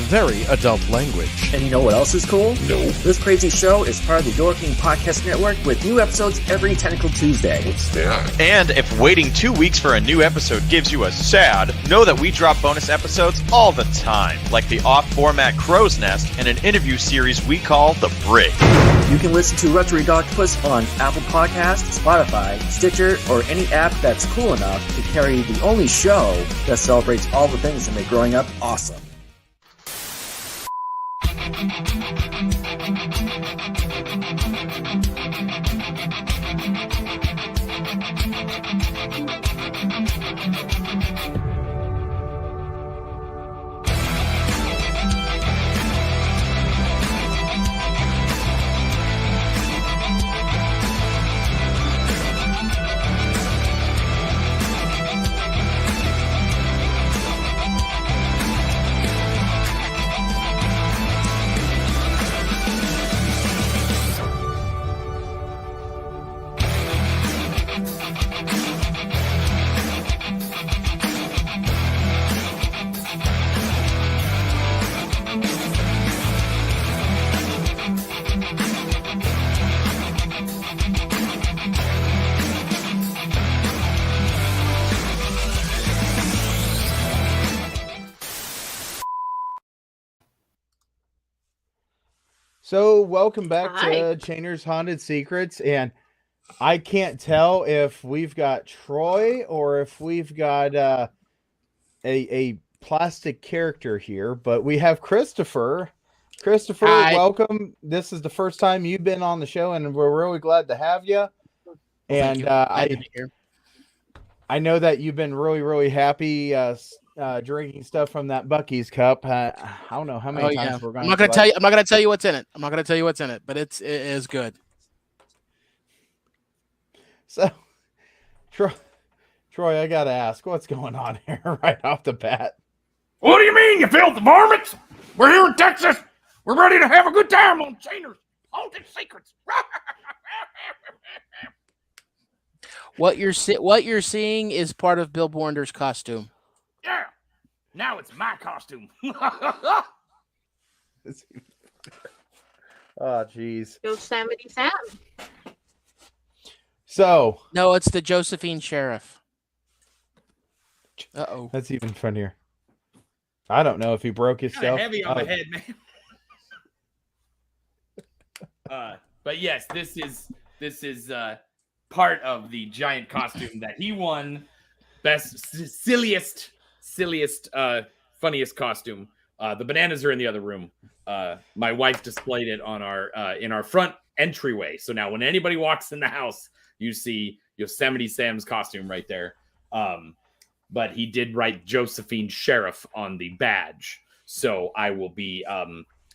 very adult language. And you know what else is cool? No. This crazy show is part of the Door King Podcast Network with new episodes every Tentacle Tuesday. What's that? And if waiting 2 weeks for a new episode gives you a sad, know that we drop bonus episodes all the time, like the off-format Crow's Nest and an interview series we call The Brig. You can listen to Retro Redoctopus on Apple Podcasts, Spotify, Stitcher, or any app that's cool enough to carry the only show that celebrates all the things that make growing up awesome. So, welcome back Hi. to Chainer's Haunted Secrets, and I can't tell if we've got Troy or if we've got a plastic character here, but we have Christopher. Christopher, Hi. welcome. This is the first time you've been on the show, and we're really glad to have you. And Glad to be here. I know that you've been really, really happy drinking stuff from that Bucky's cup. I don't know how many times we're going. I'm not gonna tell you. I'm not gonna tell you what's in it. I'm not gonna tell you what's in it, but it is good. So, Troy, I gotta ask, what's going on here right off the bat? What do you mean, you filthy varmints? We're here in Texas. We're ready to have a good time on Chainer's Haunted Secrets. What you're seeing is part of Bill Bornder's costume. Yeah. Now it's my costume. Oh, jeez. Yosemite Sam. So, No, it's the Josephine Sheriff. Uh-oh. that's even funnier. I don't know if he broke his Kinda stuff. heavy on my head, man. But yes, this is part of the giant costume that he won. Best, silliest, funniest costume. The bananas are in the other room. My wife displayed it on our in our front entryway. So now when anybody walks in the house, you see Yosemite Sam's costume right there. But he did write Josephine Sheriff on the badge. So I will be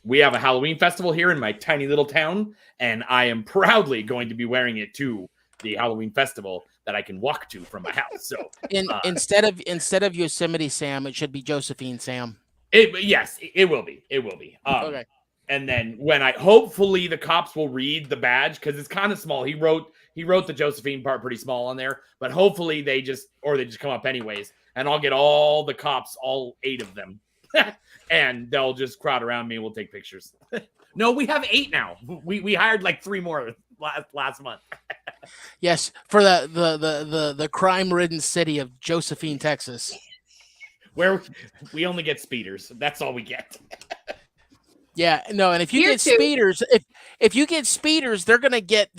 we have a Halloween festival here in my tiny little town, and I am proudly going to be wearing it to the Halloween festival that I can walk to from my house. So Instead of Yosemite Sam, it should be Josephine Sam. Yes, it will be. It will be. Okay. And then when hopefully the cops will read the badge, because it's kind of small. He wrote the Josephine part pretty small on there, but hopefully they just come up anyways, and I'll get all the cops, all 8 of them, and they'll just crowd around me and we'll take pictures. No, we have 8 now. We hired like 3 more last month. Yes, for the crime-ridden city of Josephine, Texas, where we only get speeders. That's all we get. Yeah, no, and if you get speeders, if you get speeders, they're gonna get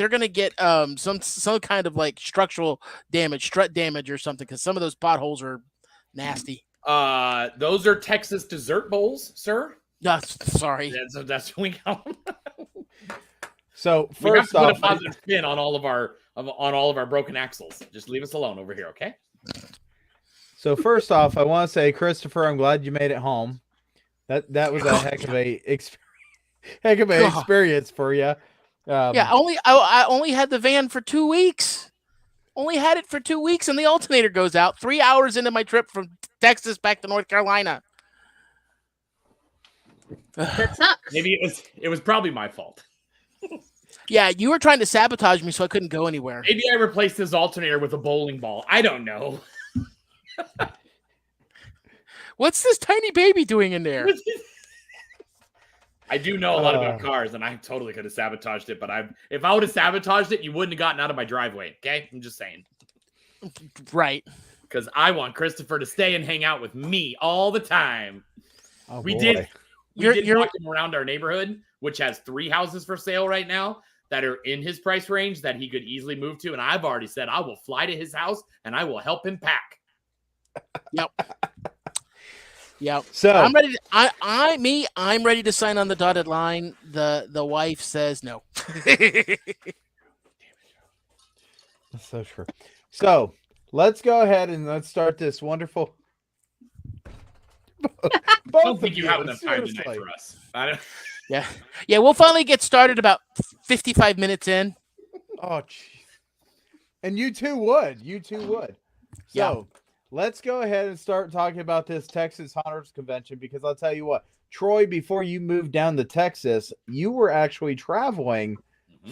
some kind of like structural damage, strut damage or something, because some of those potholes are nasty. Those are Texas dessert bowls, sir. No, sorry. That's what we call them. So we have first to put off, a positive spin on all of our broken axles. Just leave us alone over here, okay? So first off, I want to say, Christopher, I'm glad you made it home. That was a heck of a experience. heck of an God. experience for you. Yeah, I only had the van for 2 weeks. Only had it for 2 weeks, and the alternator goes out 3 hours into my trip from Texas back to North Carolina. That sucks. Maybe it was probably my fault. Yeah, you were trying to sabotage me, so I couldn't go anywhere. Maybe I replaced this alternator with a bowling ball. I don't know. What's this tiny baby doing in there? I do know a lot about cars, and I totally could have sabotaged it. But if I would have sabotaged it, you wouldn't have gotten out of my driveway. Okay, I'm just saying. Right. Because I want Christopher to stay and hang out with me all the time. Oh, we boy. did walk him around our neighborhood, which has 3 houses for sale right now that are in his price range that he could easily move to. And I've already said I will fly to his house and I will help him pack. Yep. Yep. So I'm ready. I'm ready to sign on the dotted line. The wife says no. That's so true. So let's go ahead and let's start this wonderful. I don't think you have enough time tonight for us. I don't... Yeah. We'll finally get started about 55 minutes in. Oh, geez. And you two would. So let's go ahead and start talking about this Texas Hunters Convention, because I'll tell you what, Troy, before you moved down to Texas, you were actually traveling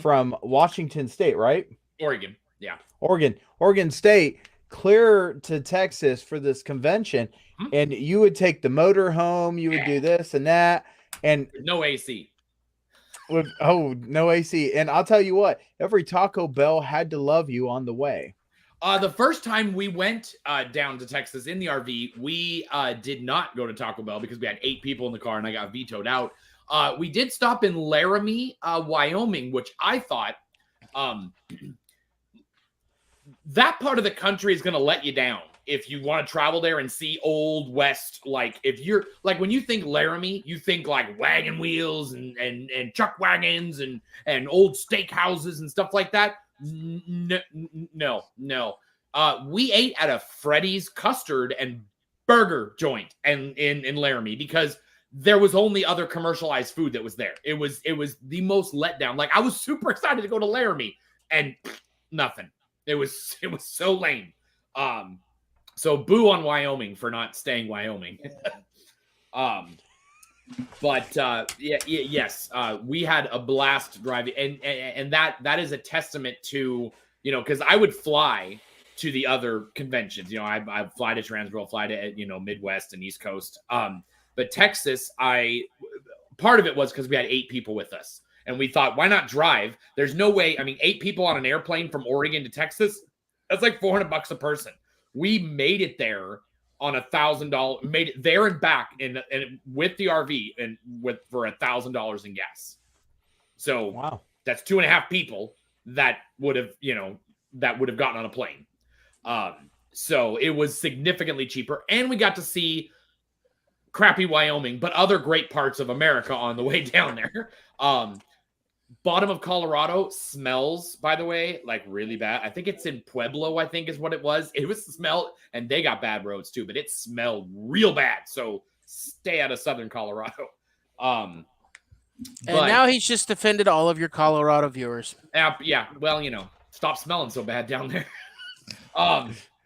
from Washington State, right? Oregon. Yeah. Oregon State, clear to Texas for this convention. And you would take the motor home, you would do this and that, and no AC. No AC. And I'll tell you what, every Taco Bell had to love you on the way. The first time we went down to Texas in the RV, we did not go to Taco Bell because we had 8 people in the car and I got vetoed out. We did stop in Laramie, Wyoming, which I thought that part of the country is going to let you down if you want to travel there and see old West. Like, if you're like, when you think Laramie, you think like wagon wheels and chuck wagons and old steak houses and stuff like that. No. We ate at a Freddy's custard and burger joint and in Laramie because there was only other commercialized food that was there. It was the most letdown. Like, I was super excited to go to Laramie and nothing. It was so lame. So boo on Wyoming for not staying Wyoming. Yes, we had a blast driving, and that is a testament to, because I would fly to the other conventions. I fly to Transworld, fly to Midwest and East Coast. But Texas, part of it was because we had 8 people with us, and we thought, why not drive? There's no way. I mean, 8 people on an airplane from Oregon to Texas, that's like $400 a person. We made it there on $1,000, made it there and back and with the RV and for $1,000 in gas. So wow, that's 2.5 people that would have gotten on a plane. So it was significantly cheaper, and we got to see crappy Wyoming, but other great parts of America on the way down there. Bottom of Colorado smells, by the way, like really bad. I think it's in Pueblo, I think is what it was. It was smell, and they got bad roads too, but it smelled real bad. So stay out of Southern Colorado. And now he's just offended all of your Colorado viewers. Yeah. Well, stop smelling so bad down there.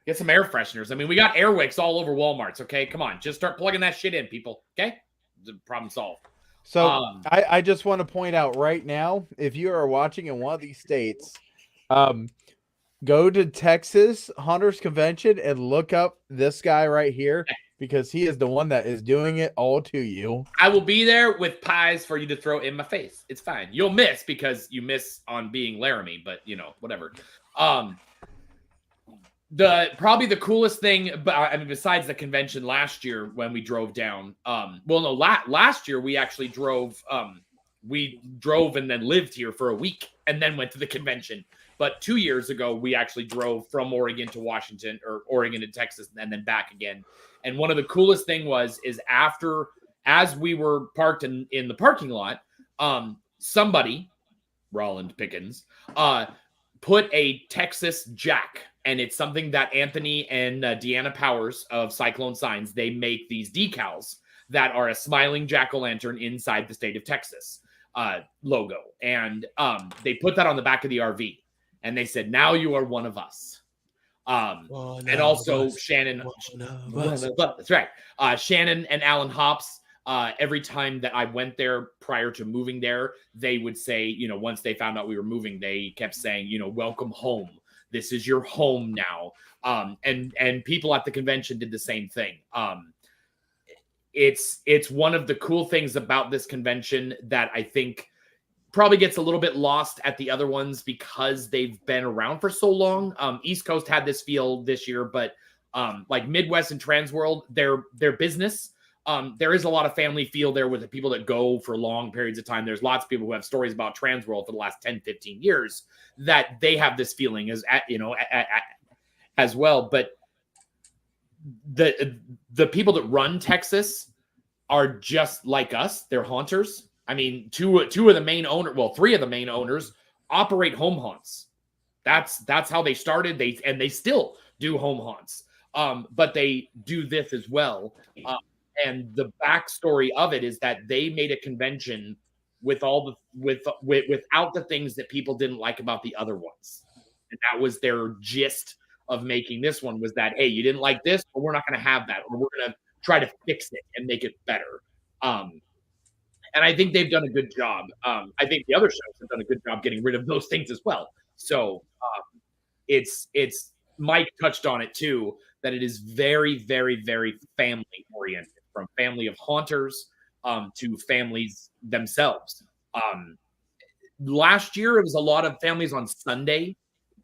Get some air fresheners. I mean, we got air wicks all over Walmarts. Okay, come on, just start plugging that shit in, people. Okay, the problem solved. So I just want to point out right now, if you are watching in one of these states, go to Texas Hunters Convention and look up this guy right here, because he is the one that is doing it all to you. I will be there with pies for you to throw in my face. It's fine. You'll miss because you miss on being Laramie, but whatever. Probably the coolest thing, but I mean, besides the convention last year when we drove down, last year we actually drove, and then lived here for a week and then went to the convention. But 2 years ago, we actually drove from Oregon to Washington, or Oregon to Texas, and then back again. And one of the coolest thing as we were parked in the parking lot, somebody, Roland Pickens, put a Texas Jack. And it's something that Anthony and Deanna Powers of Cyclone Signs, they make these decals that are a smiling jack-o'-lantern inside the state of Texas. logo, and they put that on the back of the RV, and they said, "Now you are one of us." And also Shannon, that's right. Shannon and Alan Hops. Every time that I went there prior to moving there, they would say, you know, once they found out we were moving, they kept saying, you know, welcome home. This is your home now. And people at the convention did the same thing. It's one of the cool things about this convention that I think probably gets a little bit lost at the other ones because they've been around for so long. East Coast had this feel this year, but like Midwest and Trans World, their business, there is a lot of family feel there with the people that go for long periods of time. There's lots of people who have stories about Trans World for the last 10, 15 years that they have this feeling as well. But the people that run Texas are just like us. They're haunters. I mean, three of the main owners operate home haunts. That's how they started. They still do home haunts. But they do this as well. And the backstory of it is that they made a convention without the things that people didn't like about the other ones. And that was their gist of making this one, was that, hey, you didn't like this, but we're not going to have that, or we're going to try to fix it and make it better. And I think they've done a good job. I think the other shows have done a good job getting rid of those things as well. So it's Mike touched on it too, that it is very, very, very family oriented, from family of haunters to families themselves. Last year, it was a lot of families on Sunday.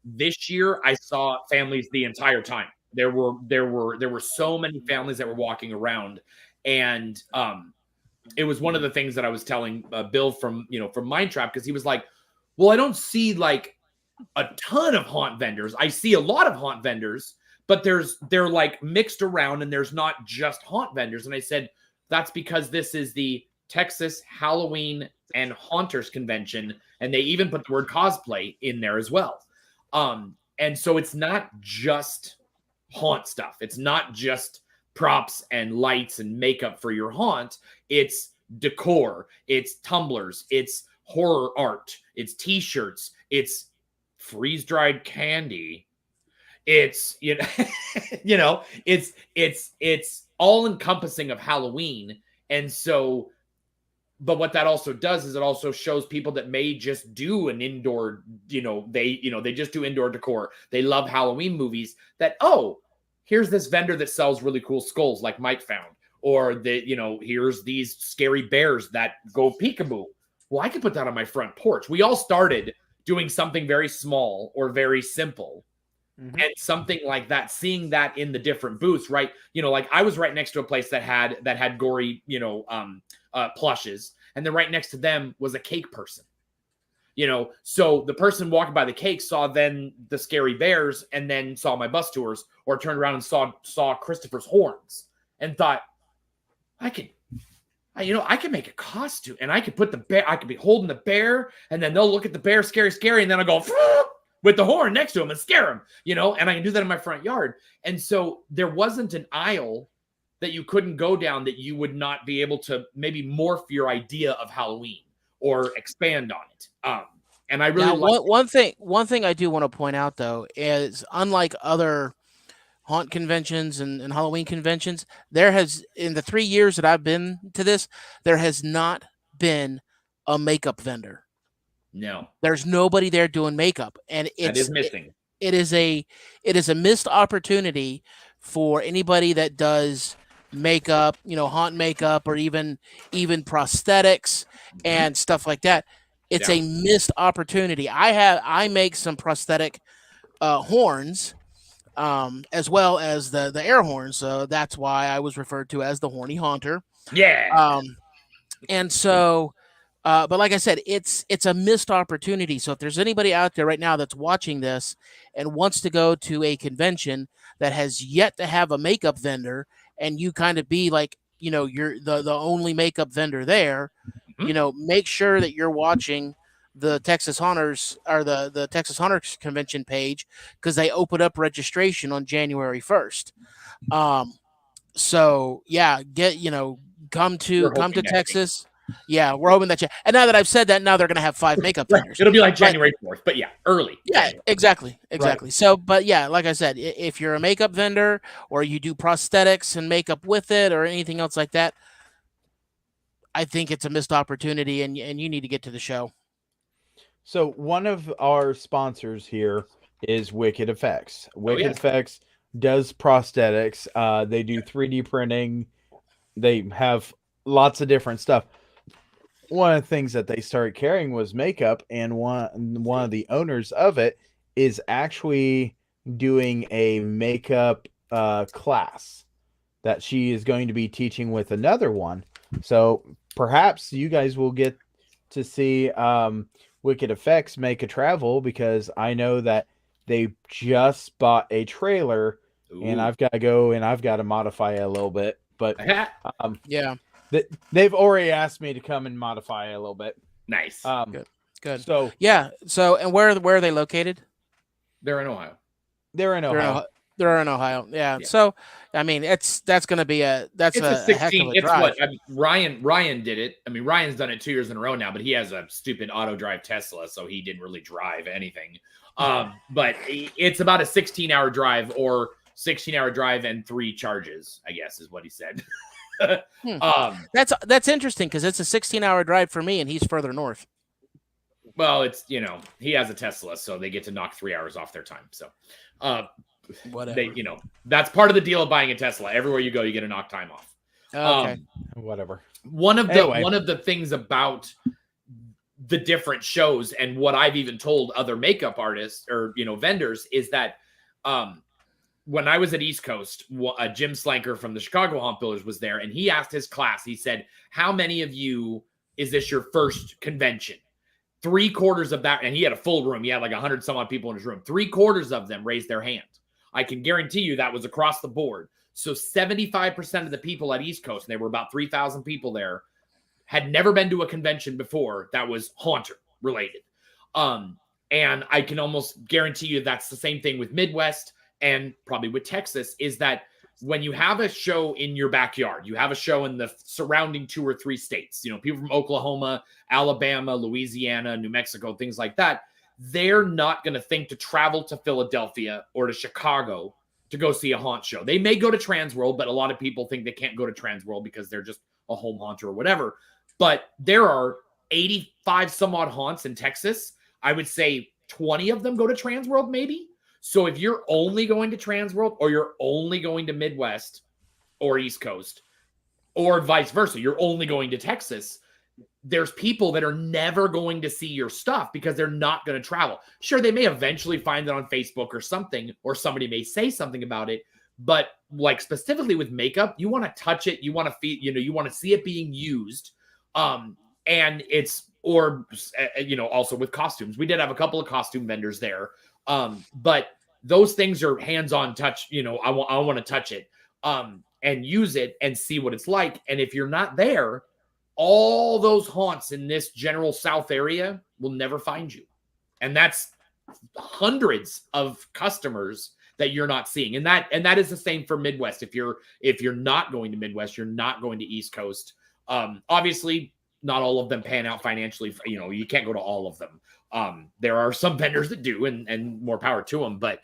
This year, I saw families the entire time. There were so many families that were walking around, and it was one of the things that I was telling Bill from Mindtrap, because he was like, well, I don't see like a ton of haunt vendors. I see a lot of haunt vendors, but they're like mixed around, and there's not just haunt vendors. And I said, that's because this is the Texas Halloween and Haunters Convention, and they even put the word cosplay in there as well. And so it's not just haunt stuff. It's not just props and lights and makeup for your haunt. It's decor, it's tumblers, it's horror art, it's t-shirts, it's freeze-dried candy. It's it's all encompassing of Halloween. And so, but what that also does is it also shows people that may just do an indoor, they just do indoor decor. They love Halloween movies, that, oh, here's this vendor that sells really cool skulls like Mike found, or here's these scary bears that go peekaboo. Well, I could put that on my front porch. We all started doing something very small or very simple. Mm-hmm. And something like that, seeing that in the different booths, right? Like I was right next to a place that had gory, plushes, and then right next to them was a cake person. So the person walking by the cake saw then the scary bears, and then saw my bus tours, or turned around and saw Christopher's horns, and thought, I could make a costume, and I could put the bear, I could be holding the bear, and then they'll look at the bear, scary, and then I'll go with the horn next to him and scare him, and I can do that in my front yard. And so there wasn't an aisle that you couldn't go down that you would not be able to maybe morph your idea of Halloween or expand on it. And I really one thing I do want to point out, though, is unlike other haunt conventions and Halloween conventions, there has, in the 3 years that I've been to this, there has not been a makeup vendor. No, there's nobody there doing makeup, and that is missing. It is a missed opportunity for anybody that does makeup, haunt makeup, or even prosthetics and stuff like that. It's a missed opportunity. I make some prosthetic horns, as well as the air horns. So that's why I was referred to as the horny haunter. Yeah. And so. But like I said, it's a missed opportunity. So if there's anybody out there right now that's watching this and wants to go to a convention that has yet to have a makeup vendor, and you kind of be like, you're the only makeup vendor there, make sure that you're watching the Texas Haunters, or the Texas Haunters Convention page, because they open up registration on January 1st. So yeah, come to Texas. yeah, we're hoping that. And now that I've said that, now they're going to have 5 makeup vendors. It'll be like January 4th, but yeah, early. Yeah, January. exactly. Right. So, but yeah, like I said, if you're a makeup vendor or you do prosthetics and makeup with it or anything else like that, I think it's a missed opportunity, and you need to get to the show. So one of our sponsors here is Wicked Effects. Wicked Effects does prosthetics. They do 3D printing. They have lots of different stuff. One of the things that they started carrying was makeup, and one of the owners of it is actually doing a makeup class that she is going to be teaching with another one. So perhaps you guys will get to see Wicked Effects make a travel, because I know that they just bought a trailer. Ooh. And I've got to go and I've got to modify it a little bit. But yeah, they've already asked me to come and modify it a little bit. Nice. Good. So yeah. So, and where are they located? They're in Ohio. They're in Ohio. Yeah. So, I mean, that's going to be a 16, heck of a drive. Ryan did it. I mean, Ryan's done it 2 years in a row now, but he has a stupid auto drive Tesla, so he didn't really drive anything. But it's about a 16-hour drive, or 16-hour drive and 3 charges, I guess is what he said. That's interesting, because it's a 16-hour drive for me, and he's further north. Well, it's, he has a Tesla, so they get to knock 3 hours off their time. So, whatever. That's part of the deal of buying a Tesla. Everywhere you go, you get a knock time off. Okay. Whatever. One of the things about the different shows, and what I've even told other makeup artists or vendors, is that when I was at East Coast, Jim Slanker from the Chicago Haunt Builders was there, and he asked his class, he said, how many of you, is this your first convention? 3/4 of that, and he had a full room. He had like 100 some odd people in his room. 3/4 of them raised their hand. I can guarantee you that was across the board. So 75% of the people at East Coast, and there were about 3,000 people there, had never been to a convention before that was Haunter related. And I can almost guarantee you that's the same thing with Midwest, and probably with Texas, is that when you have a show in your backyard, you have a show in the surrounding 2 or 3 states, people from Oklahoma, Alabama, Louisiana, New Mexico, things like that, they're not going to think to travel to Philadelphia or to Chicago to go see a haunt show. They may go to Transworld, but a lot of people think they can't go to Transworld because they're just a home haunter or whatever. But there are 85 some odd haunts in Texas. I would say 20 of them go to Transworld, maybe. So if you're only going to Transworld, or you're only going to Midwest or East Coast, or vice versa, you're only going to Texas, there's people that are never going to see your stuff because they're not going to travel. Sure, they may eventually find it on Facebook or something, or somebody may say something about it, but like specifically with makeup, you want to touch it, you want to feel, you want to see it being used. And it's, or, also with costumes. We did have a couple of costume vendors there. But those things are hands-on touch. I want to touch it, and use it and see what it's like. And if you're not there, all those haunts in this general South area will never find you. And that's hundreds of customers that you're not seeing. And that is the same for Midwest. If you're not going to Midwest, you're not going to East Coast. Obviously not all of them pan out financially. You can't go to all of them. There are some vendors that do, and more power to them. But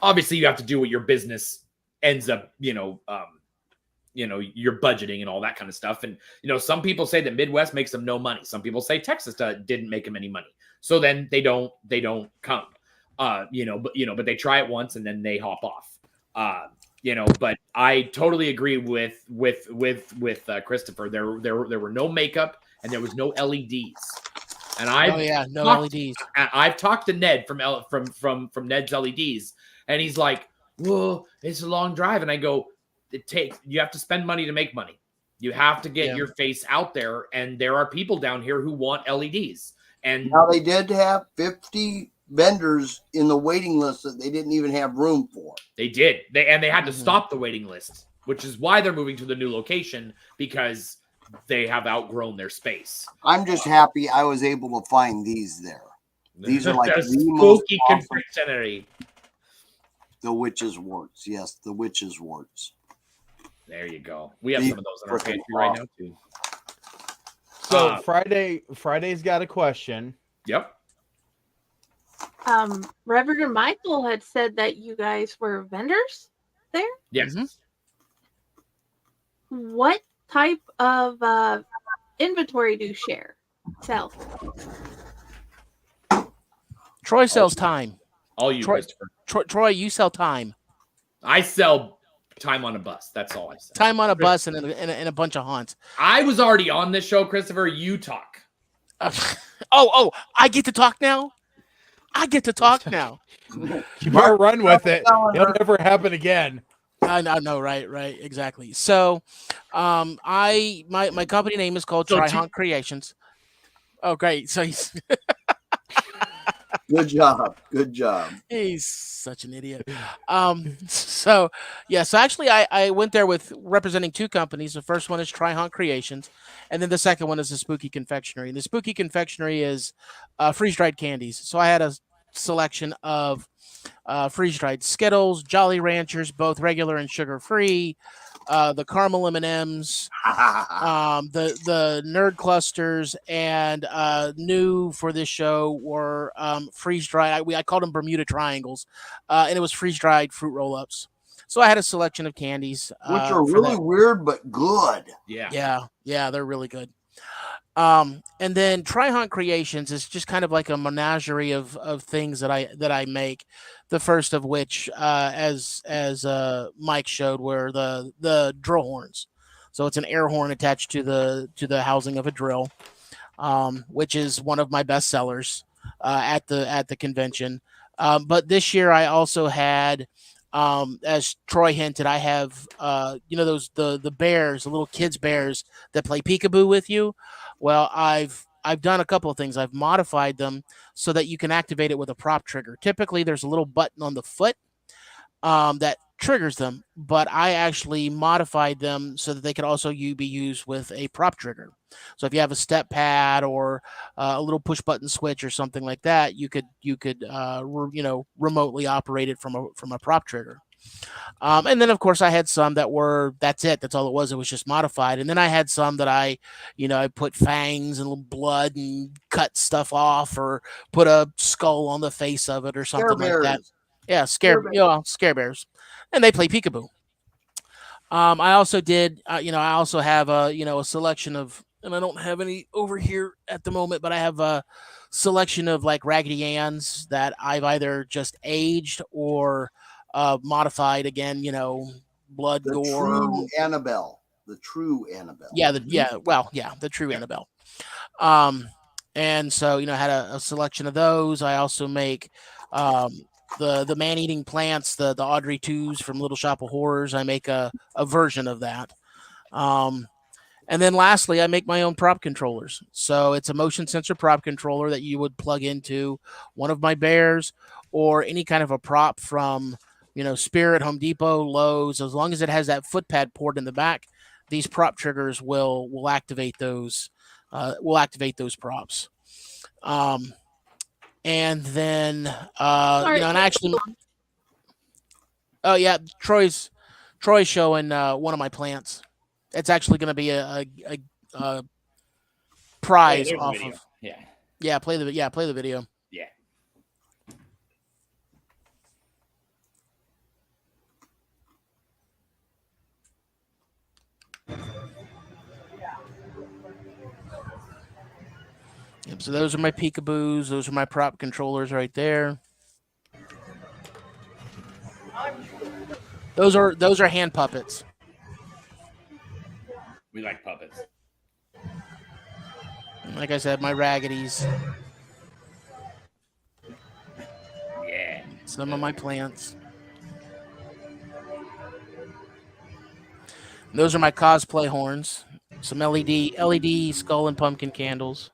obviously you have to do what your business ends up, your budgeting and all that kind of stuff. And, some people say that Midwest makes them no money. Some people say Texas didn't make them any money. So then they don't come, but they try it once and then they hop off, but I totally agree with Christopher. There were no makeup and there was no LEDs. And LEDs. I've talked to Ned from Ned's LEDs, and he's like, "Whoa, it's a long drive." And I go, you have to spend money to make money. You have to get your face out there, and there are people down here who want LEDs. And now they did have 50 vendors in the waiting list that they didn't even have room for. They did. They had to stop the waiting list, which is why they're moving to the new location, because they have outgrown their space. I'm just happy I was able to find these there. These are like the spooky confectionery. The witch's warts. Yes, the witch's warts. There you go. We have some of those in our pantry right now too. So Friday's got a question. Yep. Reverend Michael had said that you guys were vendors there. Yes. What type of inventory do you sell? Troy sells time. All you, Troy, Christopher. Troy, you sell time. I sell time on a bus. That's all I sell. Time on a bus and a bunch of haunts. I was already on this show, Christopher. You talk. I get to talk now? I get to talk now. You better run with it. It'll never happen again. I know, right, exactly. So, my company name is called Tri-Hunt Creations. Oh, great! So he's good job. He's such an idiot. So actually, I went there with representing two companies. The first one is Tri-Hunt Creations, and then the second one is the Spooky Confectionery. And the Spooky Confectionery is freeze-dried candies. So I had a selection of freeze-dried Skittles, Jolly Ranchers, both regular and sugar-free, the caramel M&Ms, the Nerd Clusters, and new for this show were freeze-dried. I called them Bermuda Triangles, and it was freeze-dried fruit roll-ups. So I had a selection of candies, which are really weird but good. Yeah, they're really good. And then Tri-Hunt Creations is just kind of like a menagerie of things that I make. The first of which, as Mike showed, were the drill horns. So it's an air horn attached to the housing of a drill, which is one of my best sellers at the convention. But this year I also had, as Troy hinted, I have those the bears, the little kids bears that play peekaboo with you. Well, I've done a couple of things. I've modified them so that you can activate it with a prop trigger. Typically, there's a little button on the foot that triggers them, but I actually modified them so that they could also be used with a prop trigger. So if you have a step pad or a little push button switch or something like that, you could remotely operate it from a prop trigger. And then of course I had some that were, that's all it was. It was just modified. And then I had some that I put fangs and blood and cut stuff off or put a skull on the face of it or something like that. Yeah. Scare bears. And they play peekaboo. I also did, I also have a selection of, and I don't have any over here at the moment, but I have a selection of like Raggedy Anns that I've either just aged or modified again, blood, gore. True Annabelle. The true Annabelle. The true Annabelle. And so, I had a selection of those. I also make the man-eating plants, the Audrey 2s from Little Shop of Horrors. I make a version of that. And then lastly, I make my own prop controllers. So it's a motion sensor prop controller that you would plug into one of my bears or any kind of a prop from, Spirit, Home Depot, Lowe's. As long as it has that footpad port in the back, these prop triggers will activate those. Props. And then and actually, Troy's showing one of my plants. It's actually going to be a prize off of. Play the video. Yeah. Yep, so those are my peekaboos. Those are my prop controllers right there. Those are hand puppets. We like puppets. Like I said, my Raggedy's. Yeah. Some of my plants. Those are my cosplay horns. Some LED skull and pumpkin candles.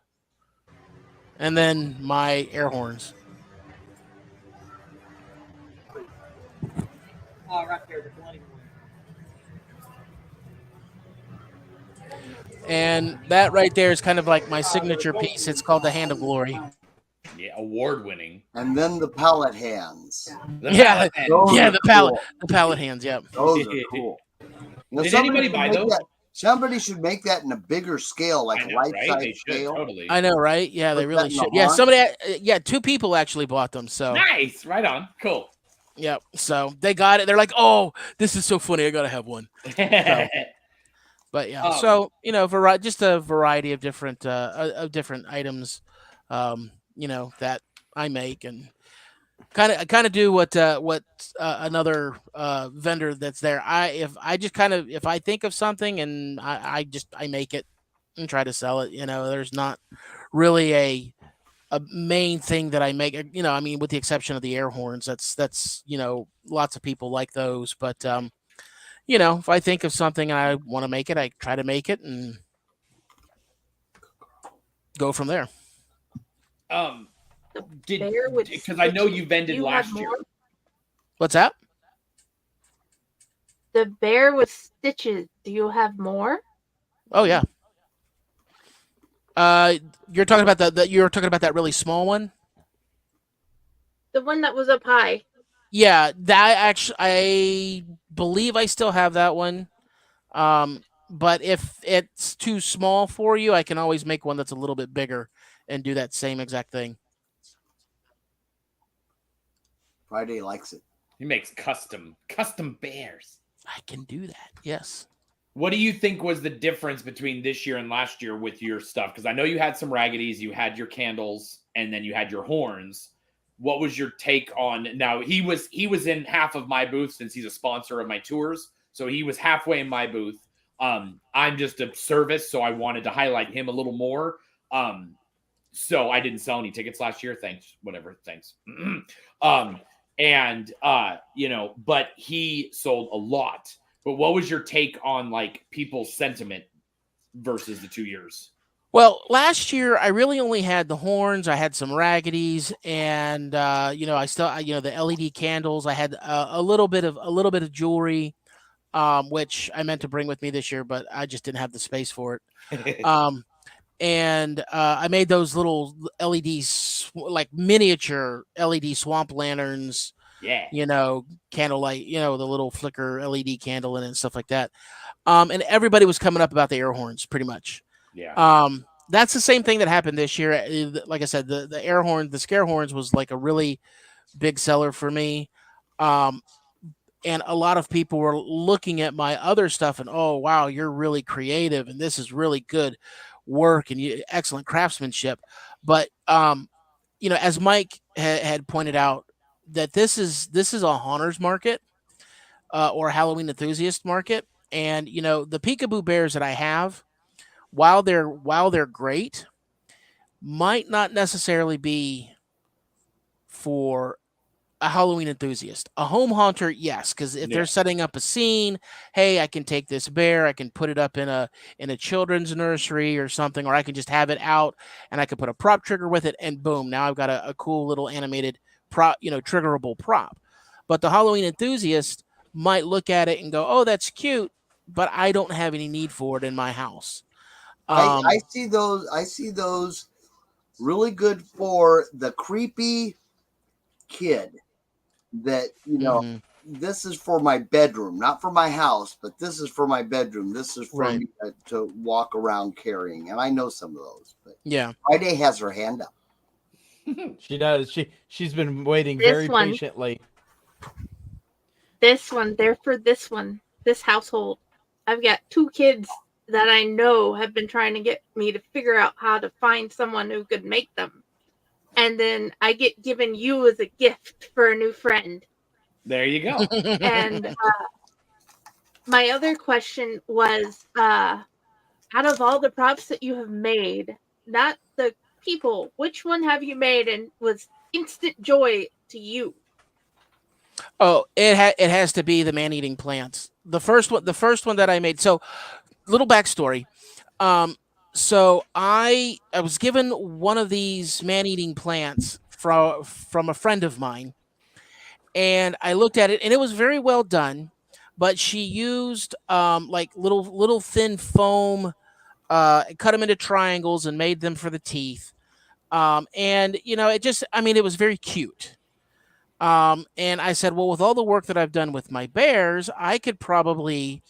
And then my air horns. Right there, and that right there is kind of like my signature piece. It's called the Hand of Glory. Yeah, award-winning. And then the pallet hands. The pallet hands. Yep. Those are cool. Did anybody buy those? Somebody should make that in a bigger scale, like a life-size They should, scale. totally. I know, right? Yeah, they Put really that in the should. Yeah, lawn. somebody. 2 people actually bought them. So Nice, right on, cool. Yep. So they got it. They're like, "Oh, this is so funny. I gotta have one." So, but yeah, so just a variety of different items, that I make, and kind of do what another vendor that's there. If I think of something and I make it and try to sell it. There's not really a main thing that I make. I mean, with the exception of the air horns, that's lots of people like those, but if I think of something and I want to make it, I try to make it and go from there. Because I know you vended last year. What's that? The bear with stitches. Do you have more? Oh yeah. You're talking about that really small one? The one that was up high. Yeah, I believe I still have that one. But if it's too small for you, I can always make one that's a little bit bigger and do that same exact thing. Friday likes it. He makes custom bears. I can do that. Yes. What do you think was the difference between this year and last year with your stuff? Because I know you had some raggities, you had your candles, and then you had your horns. What was your take on? Now he was in half of my booth since he's a sponsor of my tours, so he was halfway in my booth. I'm just a service, so I wanted to highlight him a little more. So I didn't sell any tickets last year. Thanks. But he sold a lot. But what was your take on like people's sentiment versus the 2 years? Well, last year I really only had the horns. I had some raggities, and I still, the LED candles. I had a little bit of jewelry, which I meant to bring with me this year, but I just didn't have the space for it. And I made those little LEDs, like miniature LED swamp lanterns. Yeah. Candlelight, the little flicker LED candle in it and stuff like that. And everybody was coming up about the air horns pretty much. Yeah. That's the same thing that happened this year. Like I said, the air horn, the scare horns was like a really big seller for me. And a lot of people were looking at my other stuff and, oh, wow, you're really creative and this is really good work and excellent craftsmanship. But, as Mike had pointed out, that this is a haunters market or Halloween enthusiast market. And, the peekaboo bears that I have, while they're great, might not necessarily be for a Halloween enthusiast. A home haunter, yes, because if they're setting up a scene, hey, I can take this bear, I can put it up in a children's nursery or something, or I can just have it out and I can put a prop trigger with it, and boom, now I've got a cool little animated prop, triggerable prop. But the Halloween enthusiast might look at it and go, oh, that's cute, but I don't have any need for it in my house. I see those really good for the creepy kid that, this is for my bedroom, not for my house, but this is for my bedroom. This is for me to walk around carrying. And I know some of those, but yeah, Friday has her hand up. She does. She's been waiting very patiently. This one, they're for this one, this household. I've got 2 kids that I know have been trying to get me to figure out how to find someone who could make them. And then I get given you as a gift for a new friend. There you go. And my other question was, out of all the props that you have made, not the people, which one have you made and was instant joy to you? Oh, it has to be the man-eating plants. The first one that I made. So, little backstory. So I was given one of these man-eating plants from a friend of mine, and I looked at it, and it was very well done. But she used like little thin foam, cut them into triangles, and made them for the teeth. And it was very cute. And I said, well, with all the work that I've done with my bears, I could probably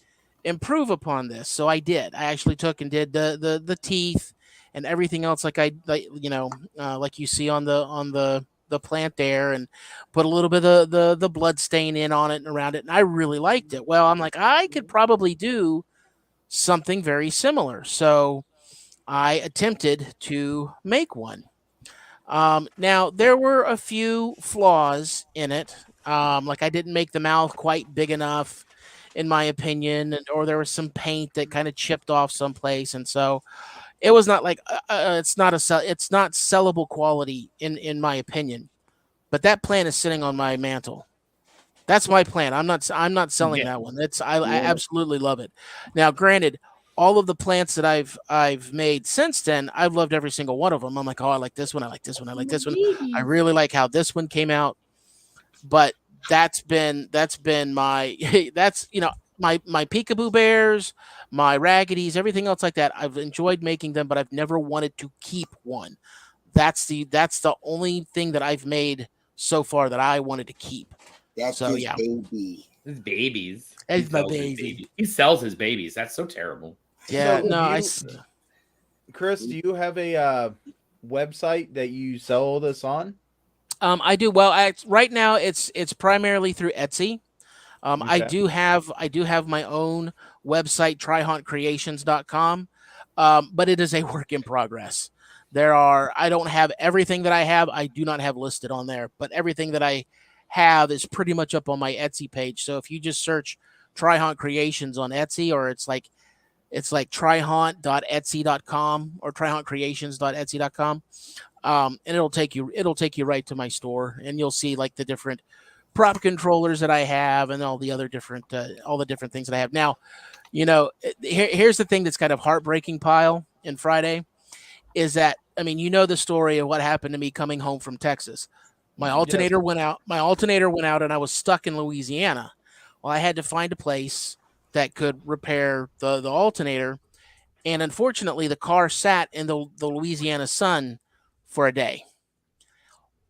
improve upon this. So I did. I actually took and did the teeth and everything else like like you see on the plant there, and put a little bit of the blood stain in on it and around it, and I really liked it. Well, I'm like, I could probably do something very similar. So I attempted to make one. Now there were a few flaws in it. Like I didn't make the mouth quite big enough, in my opinion, or there was some paint that kind of chipped off someplace, and so it was not like it's not sellable quality in my opinion. But that plant is sitting on my mantle. That's my plant. I'm not selling that one. I absolutely love it. Now, granted, all of the plants that I've made since then, I've loved every single one of them. I'm like, oh, I like this one. I like this one. I like this one. I really like how this one came out. But that's been my my peekaboo bears, my raggities, everything else like that. I've enjoyed making them, but I've never wanted to keep one. That's the only thing that I've made so far that I wanted to keep. That's his baby. His babies. It's my baby. He sells his babies. That's so terrible. Yeah, Chris, do you have a website that you sell this on? I do. Well, right now it's primarily through Etsy. Okay. I do have my own website, tryhauntcreations.com, but it is a work in progress. I don't have everything that I have. I do not have listed on there, but everything that I have is pretty much up on my Etsy page. So if you just search Tryhaunt Creations on Etsy, or it's like tryhaunt.etsy.com or tryhauntcreations.etsy.com, and it'll take you right to my store, and you'll see like the different prop controllers that I have and all the different things that I have. Now, here's the thing that's kind of heartbreaking, Pile, in Friday, is that, I mean, the story of what happened to me coming home from Texas. My alternator went out and I was stuck in Louisiana. Well, I had to find a place that could repair the alternator. And unfortunately, the car sat in the Louisiana sun for a day.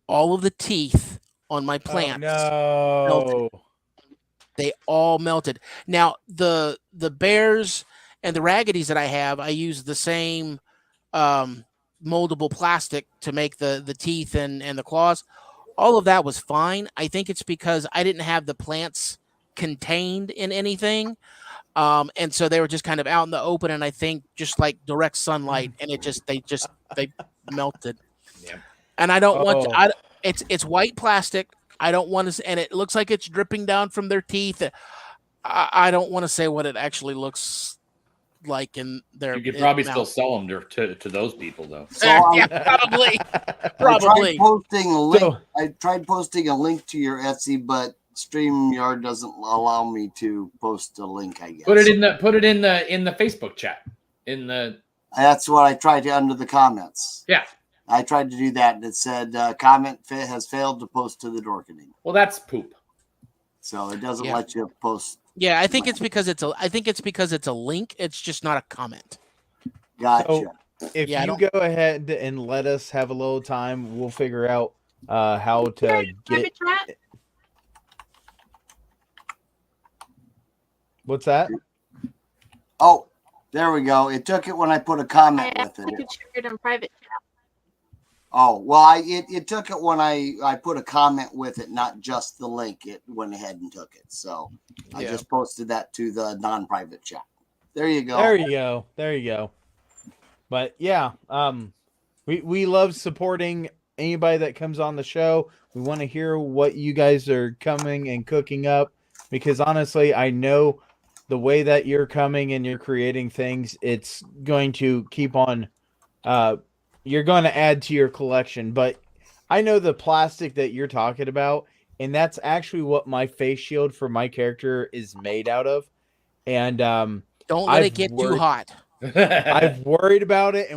All of the teeth on my plants melted. They all melted. Now, the bears and the raggities that I have, I use the same moldable plastic to make the teeth and the claws. All of that was fine. I think it's because I didn't have the plants contained in anything. And so they were just kind of out in the open, and I think just like direct sunlight, and they melted. Yeah. And I don't want to, it's white plastic. I don't want to, and it looks like it's dripping down from their teeth. I don't want to say what it actually looks like in their. You could probably still sell them to those people, though. So yeah, probably. I tried posting a link to your Etsy, but StreamYard doesn't allow me to post a link. I guess put it in the Facebook chat. That's what I tried to under the comments. Yeah, I tried to do that, and it said comment has failed to post to the Dorkening. Well, that's poop. So it doesn't let you post. Yeah, I think it's because it's a link. It's just not a comment. Gotcha. So if you go ahead and let us have a little time, we'll figure out how to get. What's that? Oh, there we go. It took it when I put a comment with it. I could share it in private chat. Oh, well, it took it when I put a comment with it, not just the link. It went ahead and took it. So I just posted that to the non-private chat. There you go. There you go. But yeah, we love supporting anybody that comes on the show. We want to hear what you guys are coming and cooking up, because honestly, I know the way that you're coming and you're creating things, it's going to keep on. You're going to add to your collection, but I know the plastic that you're talking about, and that's actually what my face shield for my character is made out of. And don't let it get too hot. I've worried about it,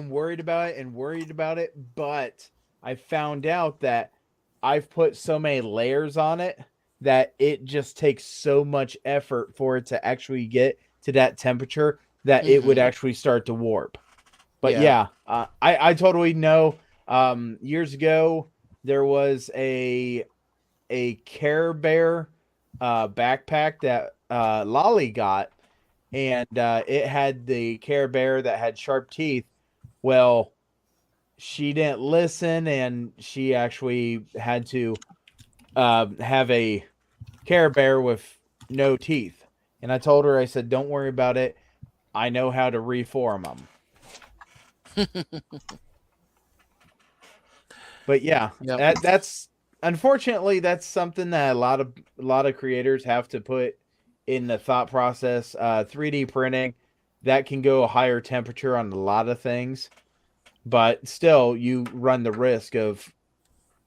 but I found out that I've put so many layers on it that it just takes so much effort for it to actually get to that temperature that it would actually start to warp. But I totally know. Years ago, there was a Care Bear backpack that Lolly got, and it had the Care Bear that had sharp teeth. Well, she didn't listen, and she actually had to have a Care Bear with no teeth. And I told her, I said, don't worry about it. I know how to reform them. But yeah, that's unfortunately that's something that a lot of creators have to put in the thought process. 3D printing, that can go a higher temperature on a lot of things, but still you run the risk of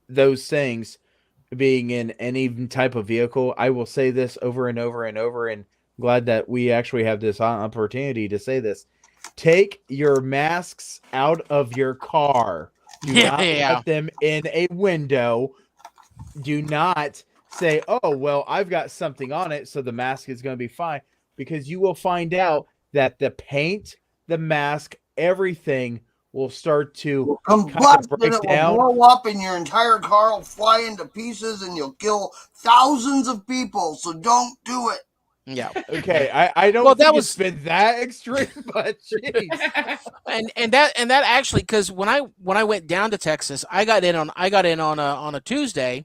those things being in any type of vehicle. I will say this over and over and over, and glad that we actually have this opportunity to say this. Take your masks out of your car. Do not let them in a window. Do not say, oh, well, I've got something on it, so the mask is going to be fine. Because you will find out that the paint, the mask, everything will start to combust, and it will blow up, and your entire car will fly into pieces, and you'll kill thousands of people. So don't do it. Yeah. Okay. I don't think it's been that extreme, but jeez. and that actually, because when I went down to Texas, I got in on a Tuesday,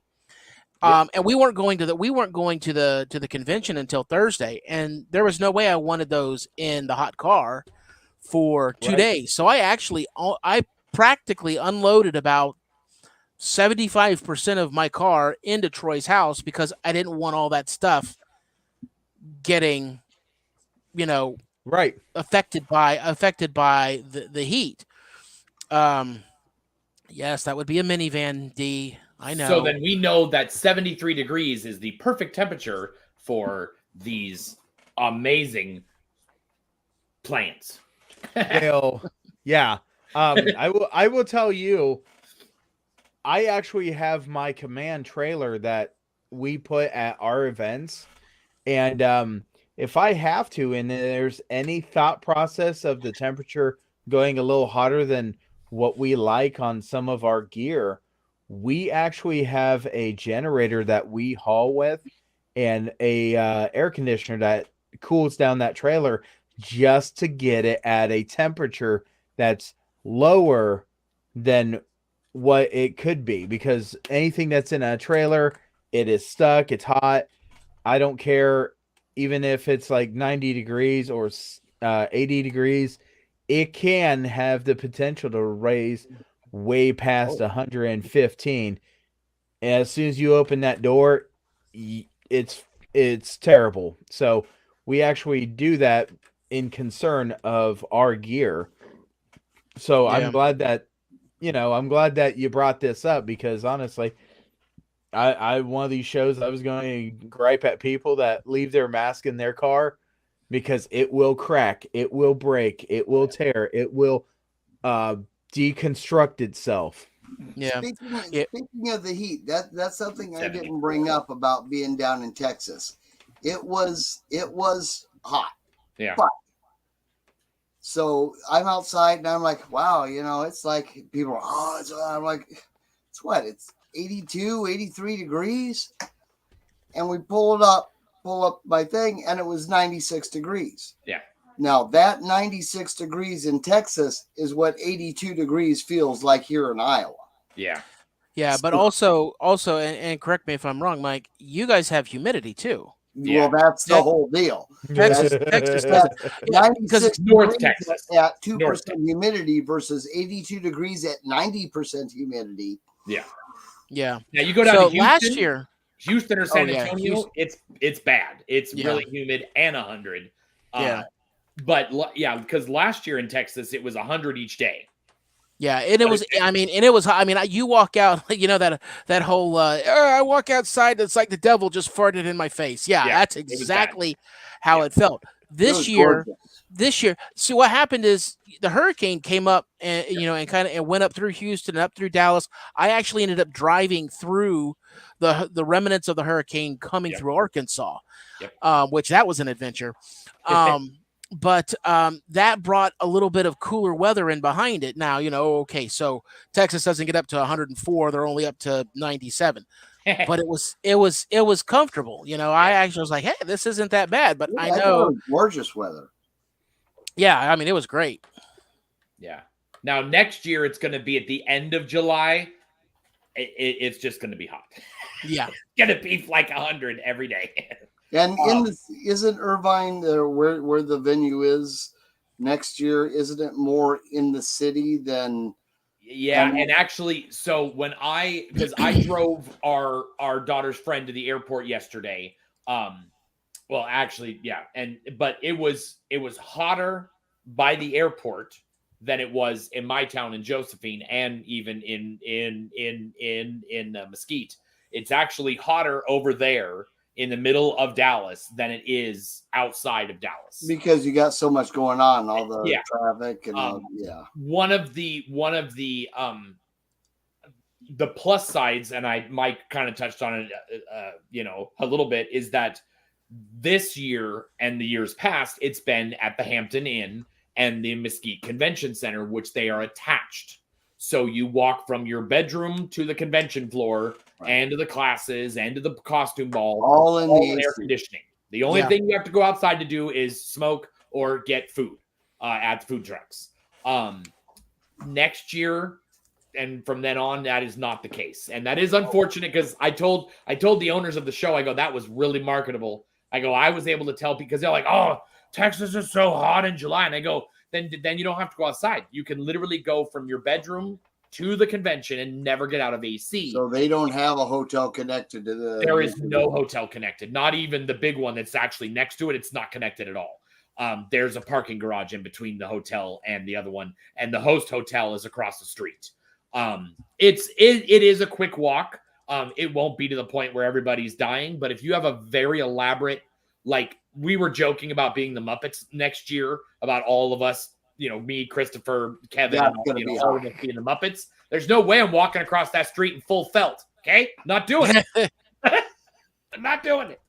and we weren't going to the convention until Thursday, and there was no way I wanted those in the hot car for 2 days. So I practically unloaded about 75% of my car into Troy's house because I didn't want all that stuff getting, affected by the heat. Yes, that would be a minivan, D. I know. So then we know that 73 degrees is the perfect temperature for these amazing plants. Well, yeah. I will tell you, I actually have my command trailer that we put at our events. And if I have to, and there's any thought process of the temperature going a little hotter than what we like on some of our gear, we actually have a generator that we haul with and a air conditioner that cools down that trailer just to get it at a temperature that's lower than what it could be. Because anything that's in a trailer, it is stuck, it's hot. I don't care, even if it's like 90 degrees or 80 degrees, it can have the potential to raise way past 115. And as soon as you open that door, it's terrible. So we actually do that in concern of our gear. So I'm glad that you brought this up, because honestly, I one of these shows I was going to gripe at people that leave their mask in their car, because it will crack, it will break, it will tear, it will deconstruct itself. Yeah. Speaking of the heat, that's something I didn't bring up about being down in Texas. It was hot. Yeah. But, so I'm outside and I'm like, wow, it's like people are, I'm like, it's what? It's 82, 83 degrees. And we pull up my thing, and it was 96 degrees. Yeah. Now that 96 degrees in Texas is what 82 degrees feels like here in Iowa. Yeah. Yeah, but also, and correct me if I'm wrong, Mike, you guys have humidity too. Well, that's the whole deal. Texas does it. 96 North degrees Texas at 2% humidity versus 82 degrees at 90% humidity. Yeah. Yeah. Now you go down to Houston, last year, Houston or San Antonio, Houston. it's bad. It's really humid and 100. But yeah, because last year in Texas it was 100 each day. Yeah, and it was. You walk out, that whole. I walk outside, it's like the devil just farted in my face. Yeah, that's exactly how it felt. This year, see what happened is the hurricane came up and and went up through Houston and up through Dallas. I actually ended up driving through the remnants of the hurricane coming through Arkansas, which that was an adventure. But that brought a little bit of cooler weather in behind it. Now, so Texas doesn't get up to 104. They're only up to 97. but it was comfortable. I actually was like, hey, this isn't that bad. But I thought it know was gorgeous weather. Yeah, I mean, it was great. Yeah. Now next year it's going to be at the end of July. It's just going to be hot. Yeah, it's going to be like 100 every day. And isn't Irvine where the venue is next year? Isn't it more in the city than? Yeah, and actually, so because I drove our daughter's friend to the airport yesterday. Well, actually, yeah, but it was hotter by the airport than it was in my town in Josephine, and even in Mesquite. It's actually hotter over there in the middle of Dallas than it is outside of Dallas, because you got so much going on, all the traffic and one of the plus sides, and Mike kind of touched on it a little bit, is that this year and the years past it's been at the Hampton Inn and the Mesquite Convention Center, which they are attached. So you walk from your bedroom to the convention floor, and to the classes, and to the costume ball, all in the air conditioning. The only thing you have to go outside to do is smoke or get food at the food trucks. Next year, and from then on, that is not the case, and that is unfortunate, because I told the owners of the show, I go, that was really marketable. I go, I was able to tell, because they're like, oh, Texas is so hot in July, and I go, then you don't have to go outside. You can literally go from your bedroom to the convention and never get out of AC. So they don't have a hotel connected to the. There is no hotel connected. Not even the big one that's actually next to it. It's not connected at all. There's a parking garage in between the hotel and the other one, and the host hotel is across the street. It is a quick walk. It won't be to the point where everybody's dying, but if you have a very elaborate, like we were joking about being the Muppets next year, about all of us, me, Christopher, Kevin, all of us being the Muppets. There's no way I'm walking across that street in full felt. Okay, not doing it. I'm not doing it.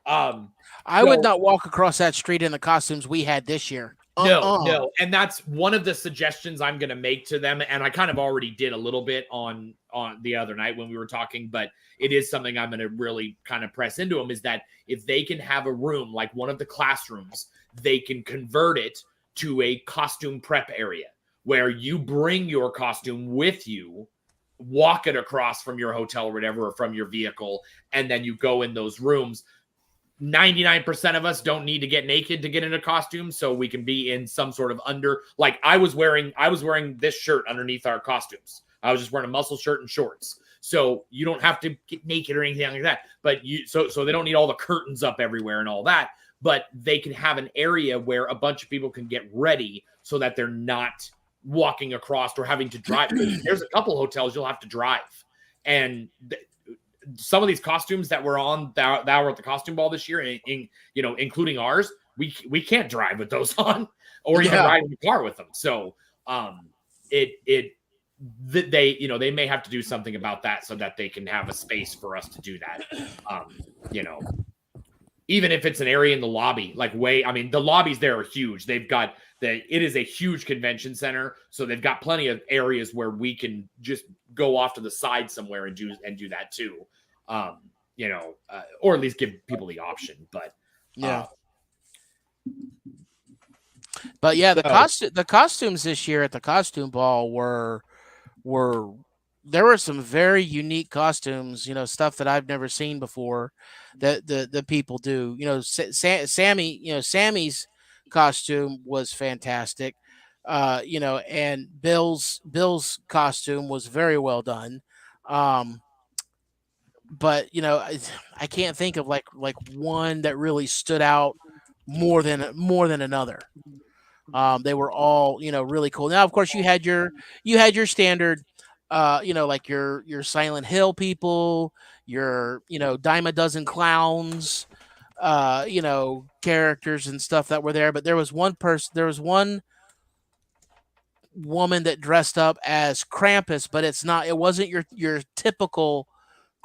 I would not walk across that street in the costumes we had this year. No. And that's one of the suggestions I'm going to make to them. And I kind of already did a little bit on the other night when we were talking, but it is something I'm going to really kind of press into them, is that if they can have a room, like one of the classrooms, they can convert it to a costume prep area where you bring your costume with you, walk it across from your hotel or whatever, or from your vehicle, and then you go in those rooms. 99% of us don't need to get naked to get in a costume, so we can be in some sort of like I was wearing this shirt underneath our costumes. I was just wearing a muscle shirt and shorts. So you don't have to get naked or anything like that. But so they don't need all the curtains up everywhere and all that. But they can have an area where a bunch of people can get ready so that they're not walking across or having to drive. There's a couple hotels you'll have to drive. And some of these costumes that were on that were at the costume ball this year, including ours, we can't drive with those on, or even ride in the car with them. So they may have to do something about that so that they can have a space for us to do that. Even if it's an area in the lobby, the lobbies there are huge. It is a huge convention center, so they've got plenty of areas where we can just go off to the side somewhere and do that too. Or at least give people the option. But the costumes this year at the costume ball were there were some very unique costumes, stuff that I've never seen before that the people do. Sammy's costume was fantastic. And Bill's costume was very well done. But I can't think of like one that really stood out more than another. They were all really cool. Now, of course, you had your standard, like your Silent Hill people, your dime a dozen clowns, characters and stuff that were there. But there was one woman that dressed up as Krampus, but it wasn't your typical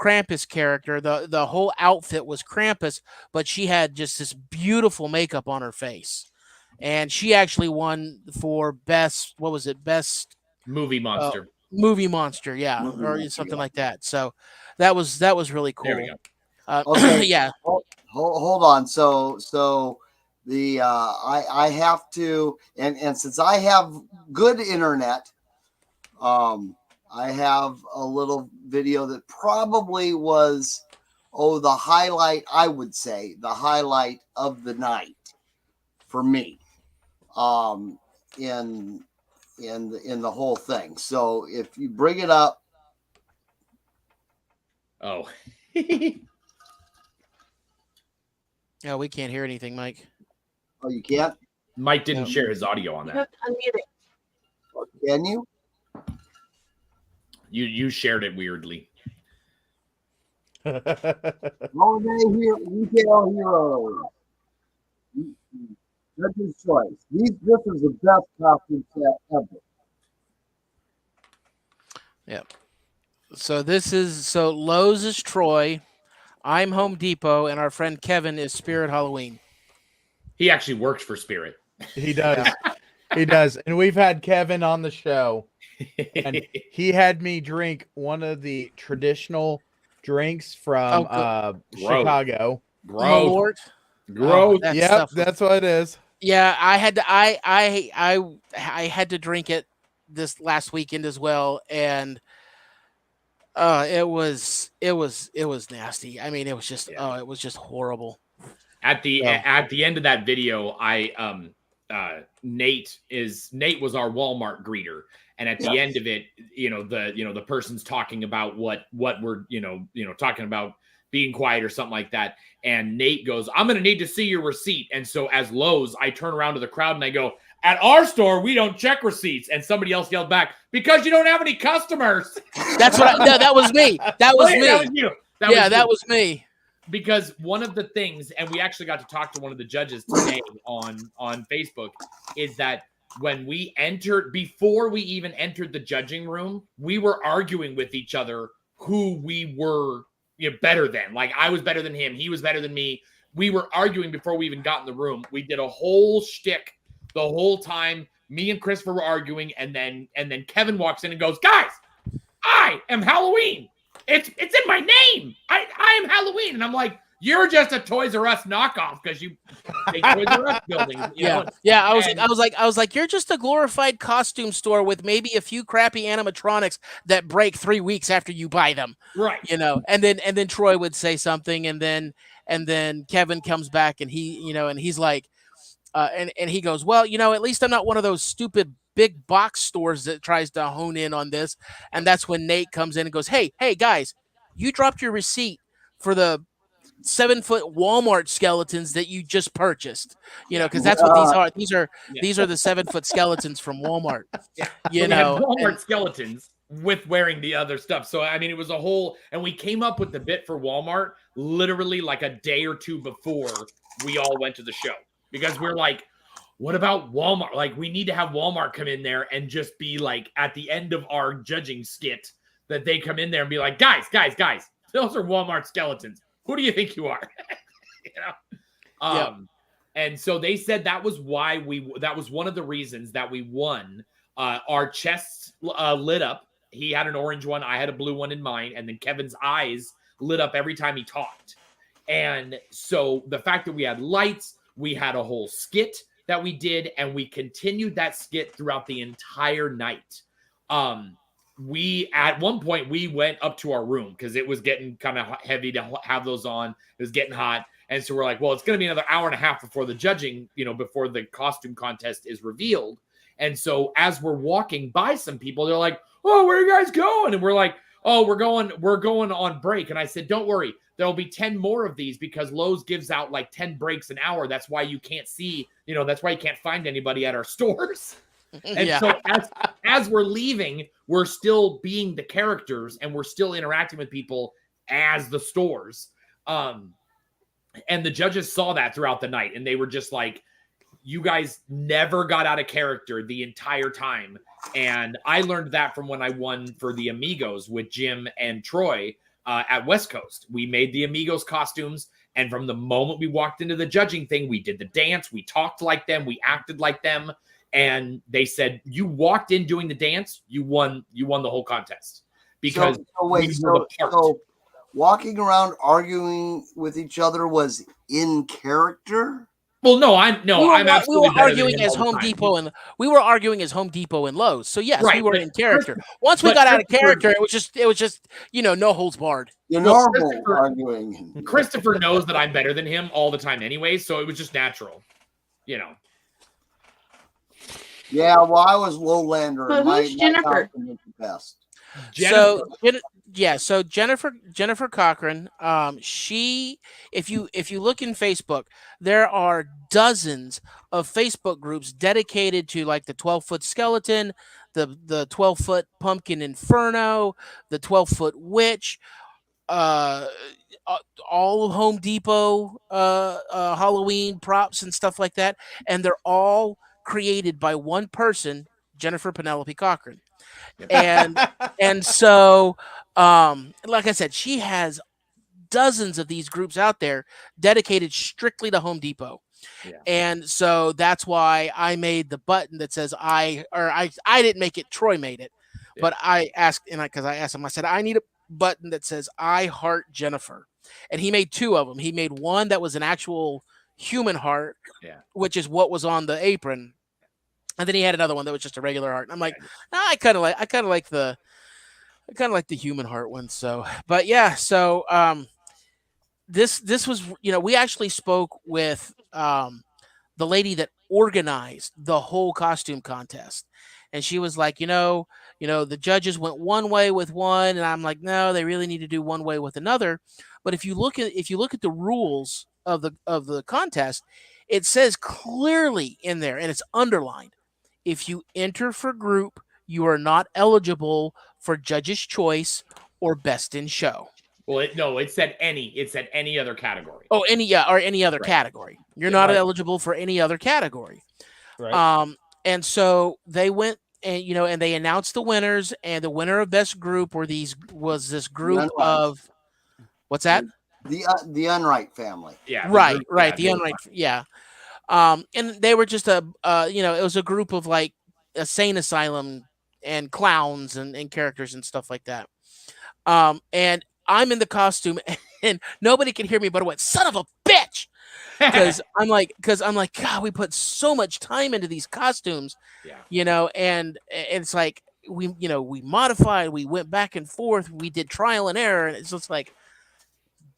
Krampus character. The whole outfit was Krampus, but she had just this beautiful makeup on her face, and she actually won for best movie monster. Movie monster, or something like that. So that was really cool. There we go. Okay. Yeah. Hold on. So the I have to, and since I have good internet, I have a little video that probably was the highlight. I would say the highlight of the night for me, in the whole thing. So if you bring it up. Oh. Yeah, we can't hear anything, Mike. Oh, you can't? Mike didn't share his audio on You that. have to unmute it. Can you? You shared it weirdly. Holiday Retail Heroes. Judge's choice. This is the best costume set ever. Yep. So Lowe's is Troy, I'm Home Depot, and our friend Kevin is Spirit Halloween. He actually works for Spirit. He does. He does. And we've had Kevin on the show. And he had me drink one of the traditional drinks from Chicago. Malort. Gross. Yep, that's what it is. Yeah, I had to drink it this last weekend as well, and it was nasty. I mean, it was just it was just horrible. At the end of that video, Nate was our Walmart greeter, and at the end of it, the person's talking about what we're talking about being quiet or something like that, and Nate goes, "I'm going to need to see your receipt." And so as Lowe's, I turn around to the crowd and I go, "At our store, we don't check receipts." And somebody else yelled back, "Because you don't have any customers." That's what. That was me. That was me. That was you. That was me. Because one of the things, and we actually got to talk to one of the judges today on Facebook, is that when before we even entered the judging room, we were arguing with each other who we were better than. Like, I was better than him. He was better than me. We were arguing before we even got in the room. We did a whole shtick the whole time. Me and Christopher were arguing, and then Kevin walks in and goes, "Guys, I am Halloween. It's in my name. I am Halloween." And I'm like, "You're just a Toys R Us knockoff because you make Toys R Us buildings." Yeah. I was like, "You're just a glorified costume store with maybe a few crappy animatronics that break 3 weeks after you buy them." Right. And then Troy would say something, and then Kevin comes back and he's like, and he goes, "Well, at least I'm not one of those stupid big box stores that tries to hone in on this." And that's when Nate comes in and goes, hey guys, you dropped your receipt for the 7-foot Walmart skeletons that you just purchased, because that's what these are. These are the 7-foot skeletons from Walmart. Yeah. Walmart skeletons with wearing the other stuff. So I mean, it was a whole, and we came up with the bit for Walmart literally like a day or two before we all went to the show, because we're like, what about Walmart? Like, we need to have Walmart come in there and just be like, at the end of our judging skit, that they come in there and be like, guys, those are Walmart skeletons. Who do you think you are? And so they said that was why that was one of the reasons that we won. Our chests lit up. He had an orange one. I had a blue one in mine. And then Kevin's eyes lit up every time he talked. And so the fact that we had lights, we had a whole skit that we did, and we continued that skit throughout the entire night. At one point we went up to our room because it was getting kind of heavy to have those on. It was getting hot. And so we're like, well, it's going to be another hour and a half before the judging, before the costume contest is revealed. And so as we're walking by some people, they're like, "Oh, where are you guys going?" And we're like, "Oh, we're going on break." And I said, "Don't worry. There'll be 10 more of these because Lowe's gives out like 10 breaks an hour. That's why you can't see, that's why you can't find anybody at our stores." And so as we're leaving, we're still being the characters and we're still interacting with people as the stores. And the judges saw that throughout the night, and they were just like, "You guys never got out of character the entire time." And I learned that from when I won for the Amigos with Jim and Troy at West Coast. We made the Amigos costumes, and from the moment we walked into the judging thing, we did the dance, we talked like them, we acted like them, and they said, "You walked in doing the dance, you won the whole contest." Because walking around arguing with each other was in character? Well, I'm we were absolutely arguing as Home Depot and we were arguing as Home Depot and Lowe's. So yes, we were in character. Once we got out of character, it was just no holds barred. Normal arguing. Christopher knows that I'm better than him all the time anyway, so it was just natural. Yeah, well, I was Lowlander. So who's Jennifer? Best. So Jennifer Cochran, if you look in Facebook, there are dozens of Facebook groups dedicated to like the 12-foot skeleton, the 12-foot pumpkin inferno, the 12-foot witch, all Home Depot Halloween props and stuff like that, and they're all created by one person, Jennifer Penelope Cochran. And so like I said, she has dozens of these groups out there dedicated strictly to Home Depot. And so that's why I made the button that says I didn't make it, Troy made it. But I asked, because I asked him, I said, I need a button that says I heart Jennifer. And he made two of them. He made one that was an actual human heart, which is what was on the apron. And then he had another one that was just a regular heart. And I'm like, I kind of like the human heart one. So, but yeah, so this was, we actually spoke with the lady that organized the whole costume contest. And she was like, the judges went one way with one, and I'm like, no, they really need to do one way with another. But if you look at the rules of the contest, it says clearly in there, and it's underlined, if you enter for group, you are not eligible for Judge's Choice or Best in Show. Well, it said any. It said any other category. Oh, any other category. You're not eligible for any other category. Right. And so they went and they announced the winners, and the winner of Best Group was this group of what's that? The Unright family. Yeah. Right. The Unright. Yeah. And they were just it was a group of like a sane asylum and clowns and characters and stuff like that. And I'm in the costume and nobody can hear me, but I went, son of a bitch. Because I'm like, God, we put so much time into these costumes, and it's like, we modified, we went back and forth, we did trial and error. And it's just like,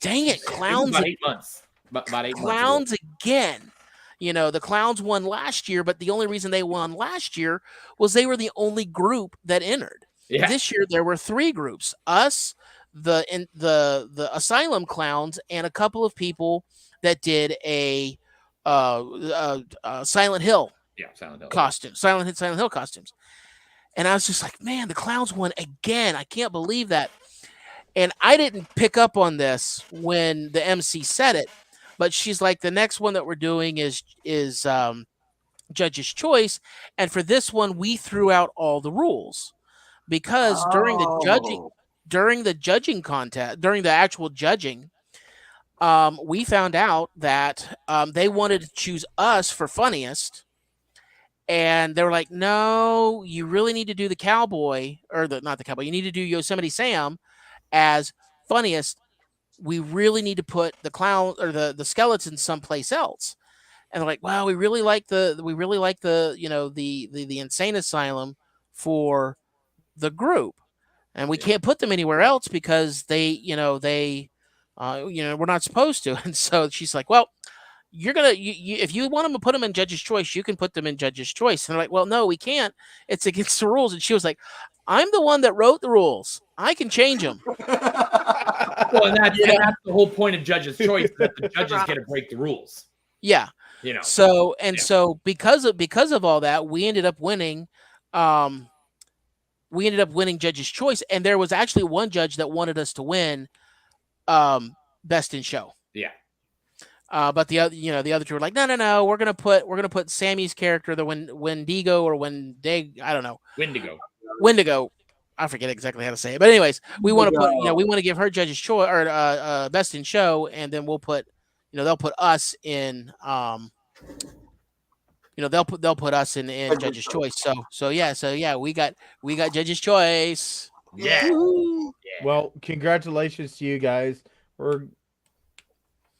dang it, clowns. About 8 months. About 8 clowns months. Again. The clowns won last year, but the only reason they won last year was they were the only group that entered. Yeah. This year there were three groups: us, the asylum clowns, and a couple of people that did a Silent Hill. Yeah, Silent Hill costume, Silent Hill costumes. And I was just like, man, the clowns won again. I can't believe that. And I didn't pick up on this when the MC said it. But she's like, the next one that we're doing is Judge's Choice, and for this one we threw out all the rules because during the judging contest, during the actual judging, we found out that they wanted to choose us for funniest, and they were like, no, you really need to do the cowboy, or not the cowboy. You need to do Yosemite Sam as funniest. We really need to put the clown or the skeleton someplace else. And they're like, wow, we really like the insane asylum for the group, and we can't put them anywhere else because we're not supposed to. And so she's like, well, if you want them to put them in Judge's Choice, you can put them in Judge's Choice. And they're like, well, no, we can't. It's against the rules. And she was like, I'm the one that wrote the rules. I can change them. Well, and that's the whole point of Judge's Choice, that the judges get to break the rules. Yeah. So because of all that, we ended up winning. Judge's Choice, and there was actually one judge that wanted us to win Best in Show. Yeah. But the other two were like, no, we're gonna put Sammy's character, the Wendigo or I don't know. Wendigo. I forget exactly how to say it, but anyways, we want to give her Judge's Choice or Best in Show, and then we'll put, they'll put us in, they'll put us in Judge's Choice. So yeah, we got Judge's Choice. Yeah. Well, congratulations to you guys.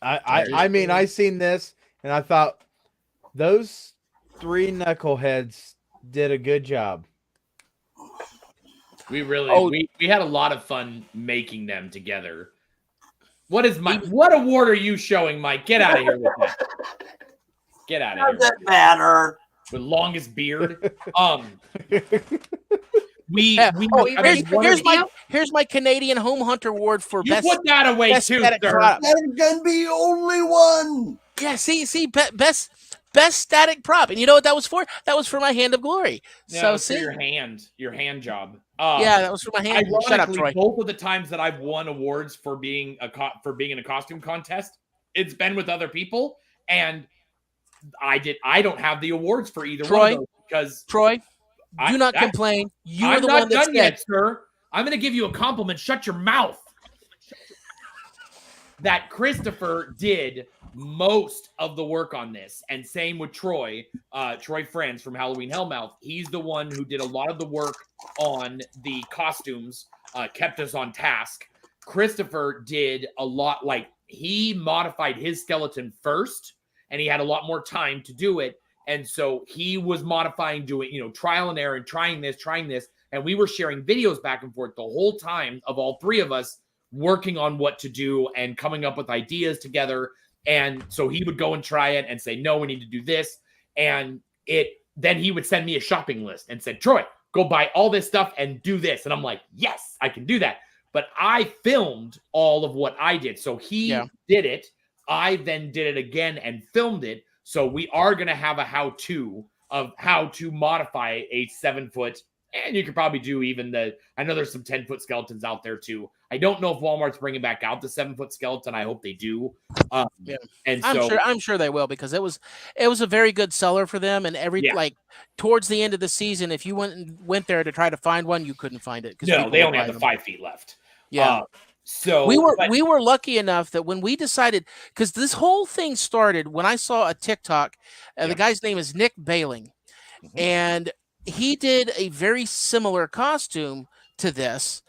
I mean, I seen this and I thought those 3 knuckleheads did a good job. We really we had a lot of fun making them together. What award are you showing, Mike? Get out of here with that. Get out of here. Doesn't matter. With longest beard. Here's my Canadian Home Hunter Award for you best. Put that away too, sir. That can be only one. Yeah, see, best static prop, and you know what that was for? That was for my Hand of Glory. No, so for your hand job. Yeah, that was for my hand. Shut up, Troy. Both of the times that I've won awards for being in a costume contest, it's been with other people, and I don't have the awards for either one of those because Troy, do not complain. You are the one that's done yet, sir. I'm going to give you a compliment. Shut your mouth. That Christopher did most of the work on this, and same with Troy. Troy Friends from Halloween Hellmouth. He's the one who did a lot of the work on the costumes, kept us on task. Christopher did a lot, like he modified his skeleton first, and he had a lot more time to do it. And so he was modifying, doing, trial and error and trying this. And we were sharing videos back and forth the whole time of all 3 of us working on what to do and coming up with ideas together. And so he would go and try it and say, no, we need to do this. And then he would send me a shopping list and said, Troy, go buy all this stuff and do this. And I'm like, yes, I can do that. But I filmed all of what I did. So he did it. I then did it again and filmed it. So we are going to have a how-to of how to modify a 7-foot. And you could probably do I know there's some 10-foot skeletons out there too. I don't know if Walmart's bringing back out the 7-foot skeleton. I hope they do. And I'm sure they will, because it was a very good seller for them. And towards the end of the season, if you went there to try to find one, you couldn't find it. No, they only have the 5 feet left. Yeah. So we were lucky enough that when we decided, because this whole thing started when I saw a TikTok, the guy's name is Nick Bailing, and he did a very similar costume to this.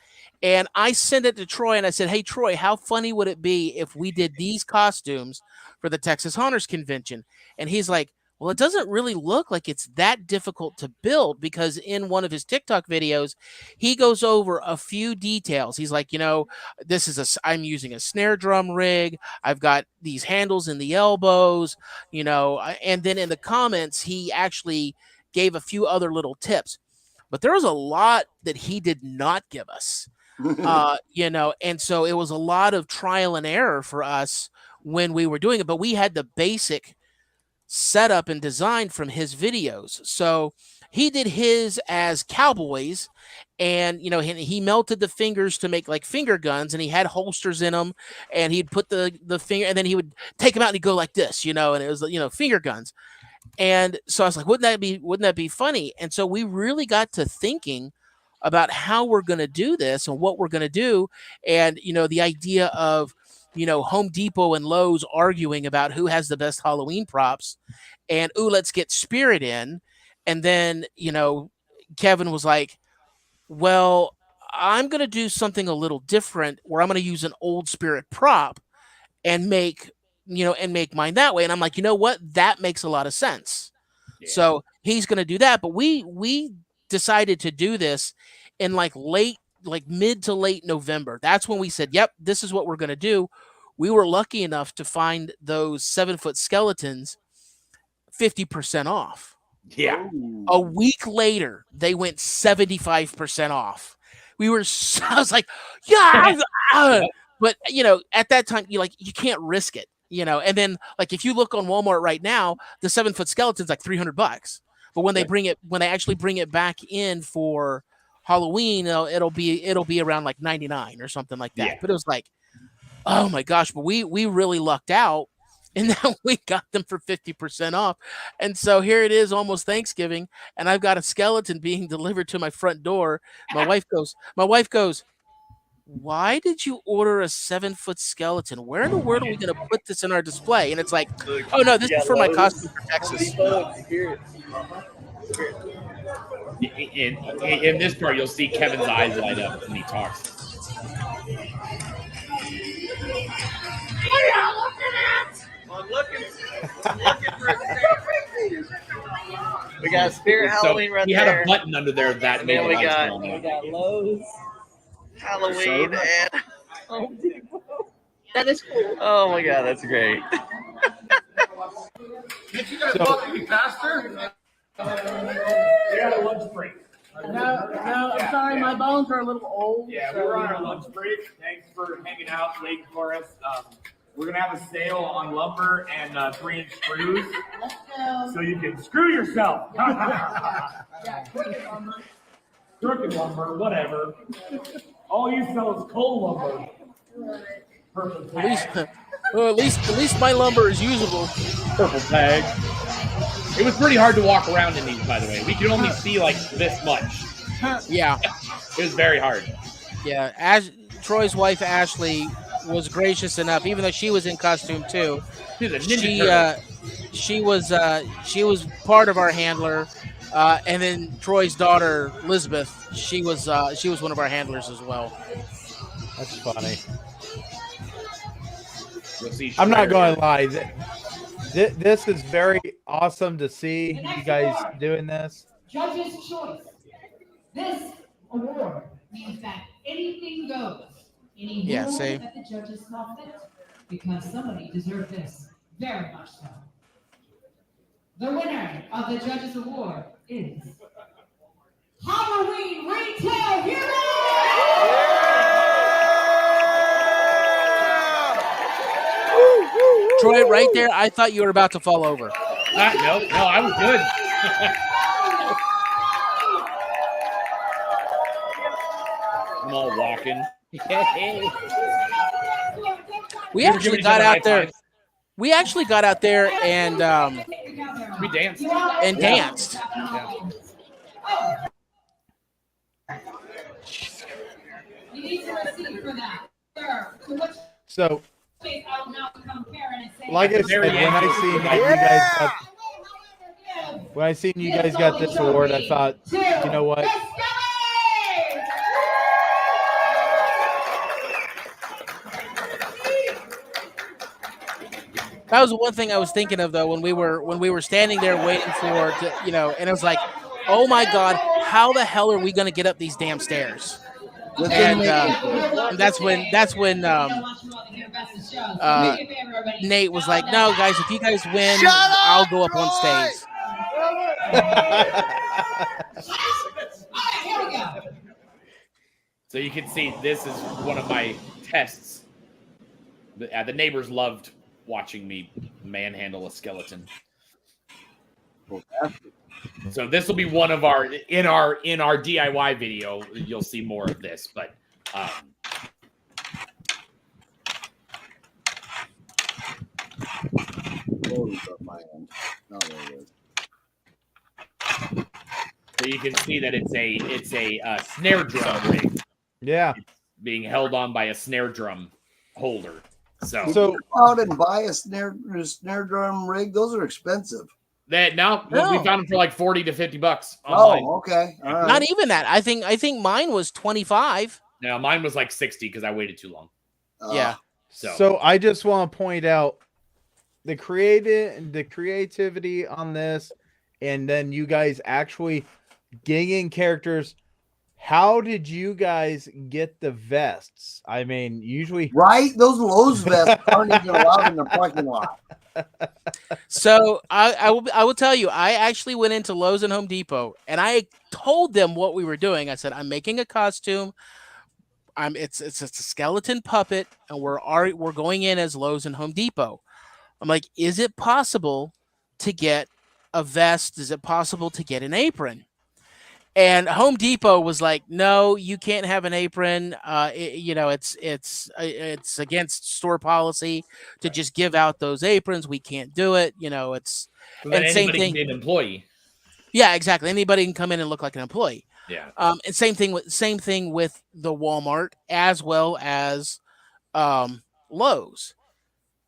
And I sent it to Troy and I said, hey, Troy, how funny would it be if we did these costumes for the Texas Hunters Convention? And he's like, well, it doesn't really look like it's that difficult to build, because in one of his TikTok videos, he goes over a few details. He's like, I'm using a snare drum rig. I've got these handles in the elbows, and then in the comments, he actually gave a few other little tips. But there was a lot that he did not give us, and so it was a lot of trial and error for us when we were doing it. But we had the basic setup and design from his videos. So he did his as cowboys, and he melted the fingers to make like finger guns, and he had holsters in them, and he'd put the finger, and then he would take them out and he'd go like this, and it was finger guns. And so I was like, wouldn't that be funny? And so we really got to thinking about how we're going to do this and what we're going to do. And, the idea of, Home Depot and Lowe's arguing about who has the best Halloween props, and, let's get Spirit in. And then, Kevin was like, well, I'm going to do something a little different, where I'm going to use an old Spirit prop and make mine that way. And I'm like, you know what? That makes a lot of sense. Yeah. So he's going to do that. But we decided to do this in mid to late November. That's when we said, yep, this is what we're going to do. We were lucky enough to find those 7-foot skeletons 50% off. Yeah. A week later, they went 75% off. I was like, yeah. But, at that time, you can't risk it. And then if you look on Walmart right now, the 7-foot skeleton's like $300. But when they actually bring it back in for Halloween, it'll be around like $99 or something like that. Yeah. But it was like, oh my gosh! But we really lucked out, and then we got them for 50% off. And so here it is, almost Thanksgiving, and I've got a skeleton being delivered to my front door. My wife goes, why did you order a 7-foot skeleton? Where in the world are we going to put this in our display? And it's like, oh no, this is for my costume for Texas. in this part, you'll see Kevin's eyes light up when he talks. I'm looking for We got Spirit Halloween right he there. He had a button under there that and made then we got Lowe's, Halloween, and Home Depot. That is cool. Oh my god, that's great. Can't you guys walk me faster? Yeah, lunch break. No, I'm sorry, my bones are a little old. Yeah, we were on our lunch break. Thanks for hanging out, waiting for us. We're gonna have a sale on lumber and 3-inch screws, so you can screw yourself. Crooked lumber, whatever. All you sell is coal lumber. Purple tag. At least my lumber is usable. Purple tag. It was pretty hard to walk around in these, by the way. We could only see like this much. Yeah, it was very hard. Yeah, Troy's wife Ashley was gracious enough, even though she was in costume too. She was part of our handler, and then Troy's daughter Elizabeth, she was one of our handlers as well. That's funny. I'm not going to lie. This is very awesome to see you guys doing this. Judge's choice. This award means that anything goes. Any rule that the judges saw fit, because somebody deserved this very much so. The winner of the Judges Award is Halloween Retail Hero! Troy, right there, I thought you were about to fall over. No, I was good. I'm all walking. We actually got out there. We actually got out there and we danced. And danced. Yeah. You need to receive for that. So, like I said, when I seen you guys got this award, I thought, you know what? That was the one thing I was thinking of though when we were standing there waiting for and it was like, oh my god, how the hell are we going to get up these damn stairs? And that's when Nate was like, no guys, if you guys win, I'll go up on stage. So you can see this is one of my tests. The neighbors loved watching me manhandle a skeleton. So this will be one of our in our DIY video. You'll see more of this, but so you can see that it's a snare drum rig. Yeah, it's being held on by a snare drum holder. So go out and buy a snare drum rig. Those are expensive. We found them for like $40 to $50 online. Oh, okay. All right. Not even that. I think mine was 25. No, mine was like 60 because I waited too long. Yeah. So I just want to point out the creativity on this, and then you guys actually getting characters. How did you guys get the vests? I mean, usually those Lowe's vests aren't even allowed in the parking lot. So I will tell you, I actually went into Lowe's and Home Depot and I told them what we were doing. I said, I'm making a costume. It's a skeleton puppet, and we're going in as Lowe's and Home Depot. I'm like, is it possible to get a vest? Is it possible to get an apron? And Home Depot was like, no, you can't have an apron. It's against store policy to just give out those aprons. We can't do it. It's so and same thing. Can be an employee. Yeah, exactly. Anybody can come in and look like an employee. Yeah. And same thing with the Walmart as well as Lowe's.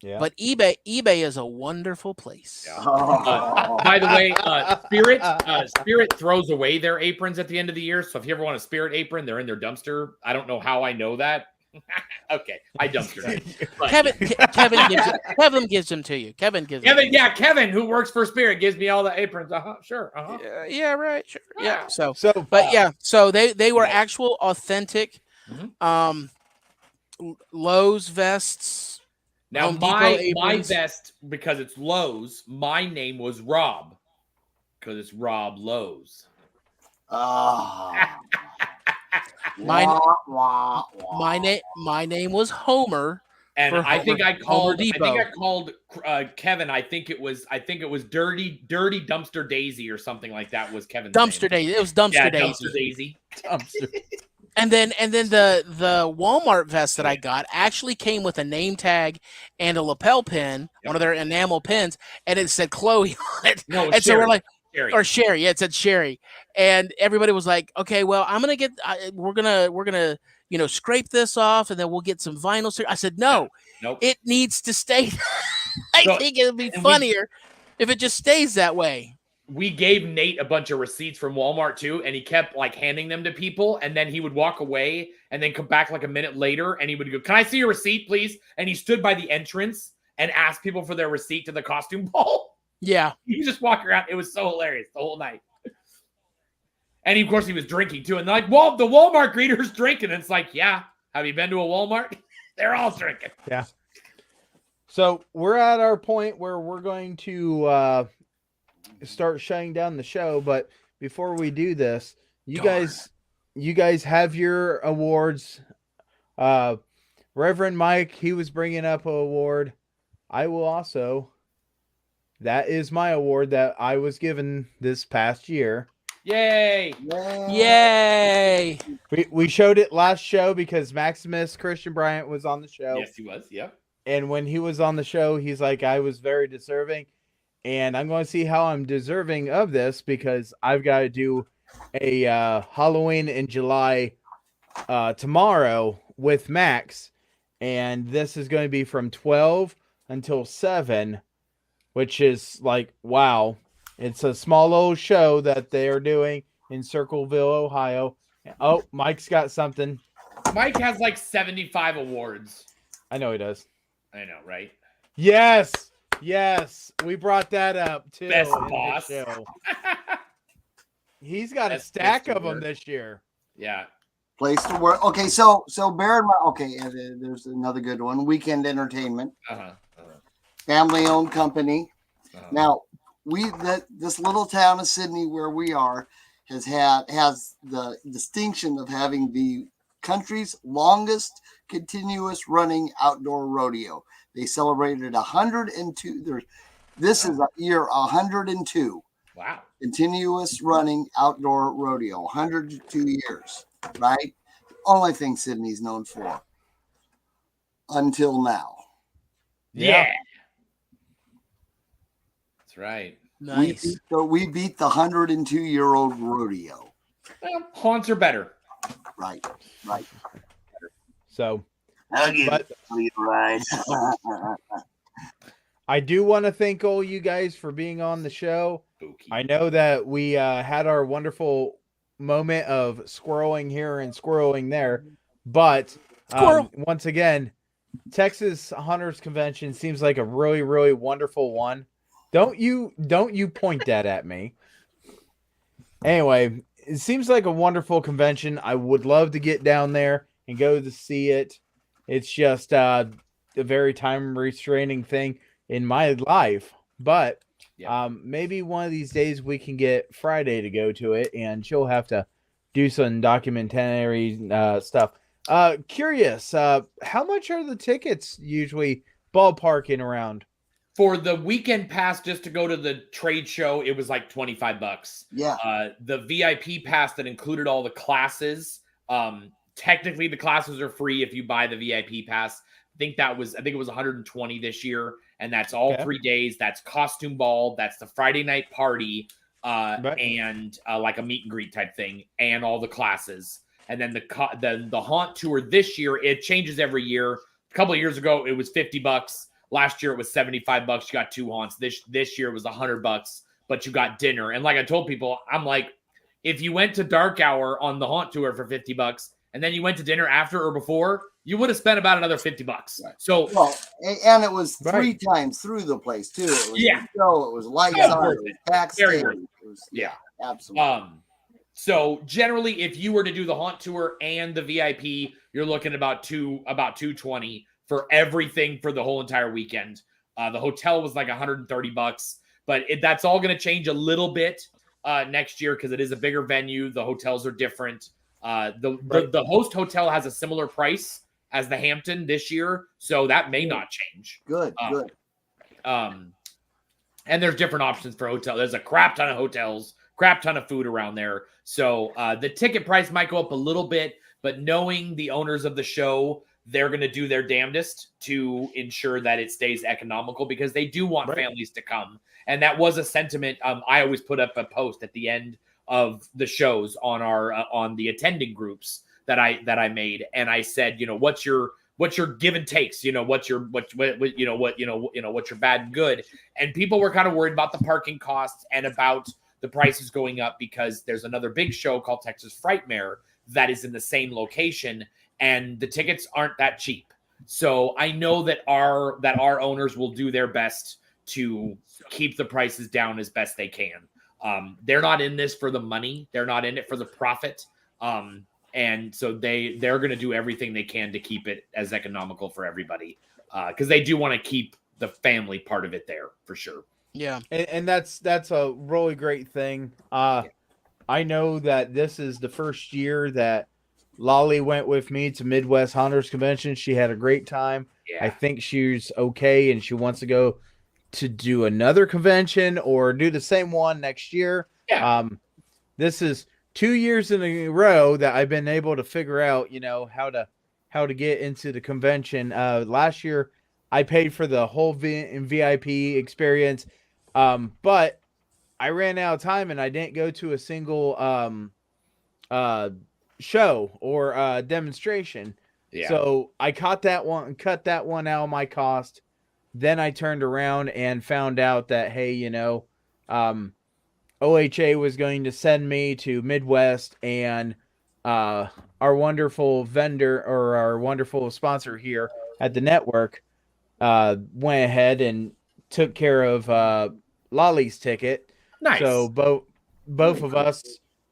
Yeah. But eBay is a wonderful place. By the way, Spirit throws away their aprons at the end of the year. So if you ever want a Spirit apron, they're in their dumpster. I don't know how I know that. Okay, I dumpstered it. But... Kevin gives them to you. Kevin, who works for Spirit, gives me all the aprons. Sure. Yeah, right. Sure. Yeah. So they were actual authentic Lowe's vests. Now my vest, because it's Lowe's, my name was Rob, because it's Rob Lowe's. My name was Homer, and I think I called Kevin. I think it was Dirty Dumpster Daisy or something like that was Kevin's Dumpster name. Daisy. It was Dumpster Daisy. And then the Walmart vest that I got actually came with a name tag and a lapel pin, one of their enamel pins, and it said Chloe on it. No, and Sherry. So we're like, Sherry. Or Sherry. Yeah, it said Sherry. And everybody was like, okay, well, we're gonna scrape this off, and then we'll get some vinyl. I said, no, nope. It needs to stay. I think it would be funnier if it just stays that way. We gave Nate a bunch of receipts from Walmart too, and he kept handing them to people, and then he would walk away and then come back a minute later, and he would go, "Can I see your receipt, please?" And he stood by the entrance and asked people for their receipt to the costume ball. Yeah, he just walked around. It was so hilarious the whole night. And of course, he was drinking too. And they're like, "Well, the Walmart greeter's drinking." And it's like, "Yeah, have you been to a Walmart? They're all drinking." Yeah. So we're at our point where we're going to start shutting down the show, but before we do this, you guys have your awards. Reverend Mike, he was bringing up an award. I will also. That is my award that I was given this past year. Yay! Yay! We showed it last show because Maximus Christian Bryant was on the show. Yes, he was. Yep. And when he was on the show, he's like, I was very deserving. And I'm going to see how I'm deserving of this because I've got to do a Halloween in July tomorrow with Max. And this is going to be from 12 until 7, which is like, wow. It's a small little show that they are doing in Circleville, Ohio. Oh, Mike's got something. Mike has 75 awards. I know he does. I know, right? Yes. We brought that up too. Best boss. He's got a stack of them this year. Yeah. Place to work. Okay, so bear in mind. Okay, there's another good one. Weekend Entertainment. Family-owned company. Now, this little town of Sydney where we are has the distinction of having the country's longest continuous running outdoor rodeo. They celebrated 102. This is year 102. Wow. Continuous running outdoor rodeo, 102 years, right? Only thing Sydney's known for until now. Yeah. That's right. Nice. We beat the 102-year-old rodeo. Well, haunts are better. Right. So, I'll give it right. I do want to thank all you guys for being on the show. Spooky. I know that we had our wonderful moment of squirreling here and squirreling there, but once again, Texas Hunters Convention seems like a really, really wonderful one. Don't you point that at me. Anyway, it seems like a wonderful convention. I would love to get down there and go to see it. It's just a very time restraining thing in my life, but maybe one of these days we can get Friday to go to it, and she'll have to do some documentary stuff. Curious, how much are the tickets usually ballparking around? For the weekend pass just to go to the trade show, it was like $25. Yeah. The VIP pass that included all the classes, technically the classes are free if you buy the VIP pass. I think it was $120 this year, and that's all 3 days. That's costume ball, that's the Friday night party, and like a meet and greet type thing, and all the classes. And then the haunt tour this year, it changes every year. A couple of years ago, it was $50. Last year it was $75. You got 2 haunts. This year it was $100, but you got dinner. And like I told people, I'm like, if you went to dark hour on the haunt tour for $50 and then you went to dinner after or before, you would have spent about another $50. Right. So, and it was 3 times through the place too. It was it was lights on, it was backstage. Absolutely. So generally, if you were to do the haunt tour and the VIP, you're looking at about $220 for everything for the whole entire weekend. The hotel was like $130, but that's all going to change a little bit next year because it is a bigger venue. The hotels are different. The host hotel has a similar price as the Hampton this year, so that may not change. Good. And there's different options for hotel. There's a crap ton of hotels, crap ton of food around there. So the ticket price might go up a little bit, but knowing the owners of the show, they're going to do their damnedest to ensure that it stays economical because they do want families to come. And that was a sentiment. I always put up a post at the end of the shows on our on the attending groups that I made, and I said, what's your give and takes, what's your bad and good, and people were kind of worried about the parking costs and about the prices going up because there's another big show called Texas Frightmare that is in the same location, and the tickets aren't that cheap. So I know that our owners will do their best to keep the prices down as best they can. They're not in this for the money. They're not in it for the profit. And so they're going to do everything they can to keep it as economical for everybody. Because they do want to keep the family part of it there for sure. Yeah. And that's a really great thing. I know that this is the first year that Lolly went with me to Midwest Hunters Convention. She had a great time. Yeah. I think she's okay, and she wants to go to do another convention or do the same one next year. Yeah. This is 2 years in a row that I've been able to figure out, how to get into the convention. Last year I paid for the whole VIP experience. But I ran out of time and I didn't go to a single show or demonstration. Yeah. So I cut that one out of my cost. Then I turned around and found out that, hey, OHA was going to send me to Midwest, and our wonderful vendor or our wonderful sponsor here at the network went ahead and took care of Lolly's ticket. Nice. So both of us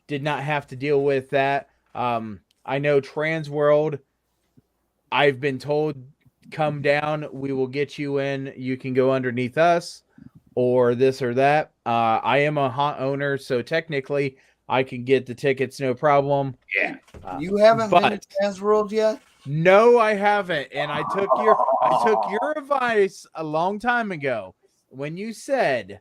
did not have to deal with that. I know Transworld, I've been told, come down, we will get you in. You can go underneath us or this or that. I am a haunt owner, so technically I can get the tickets, no problem. Yeah. You haven't been to Transworld yet? No, I haven't. And I took your advice a long time ago when you said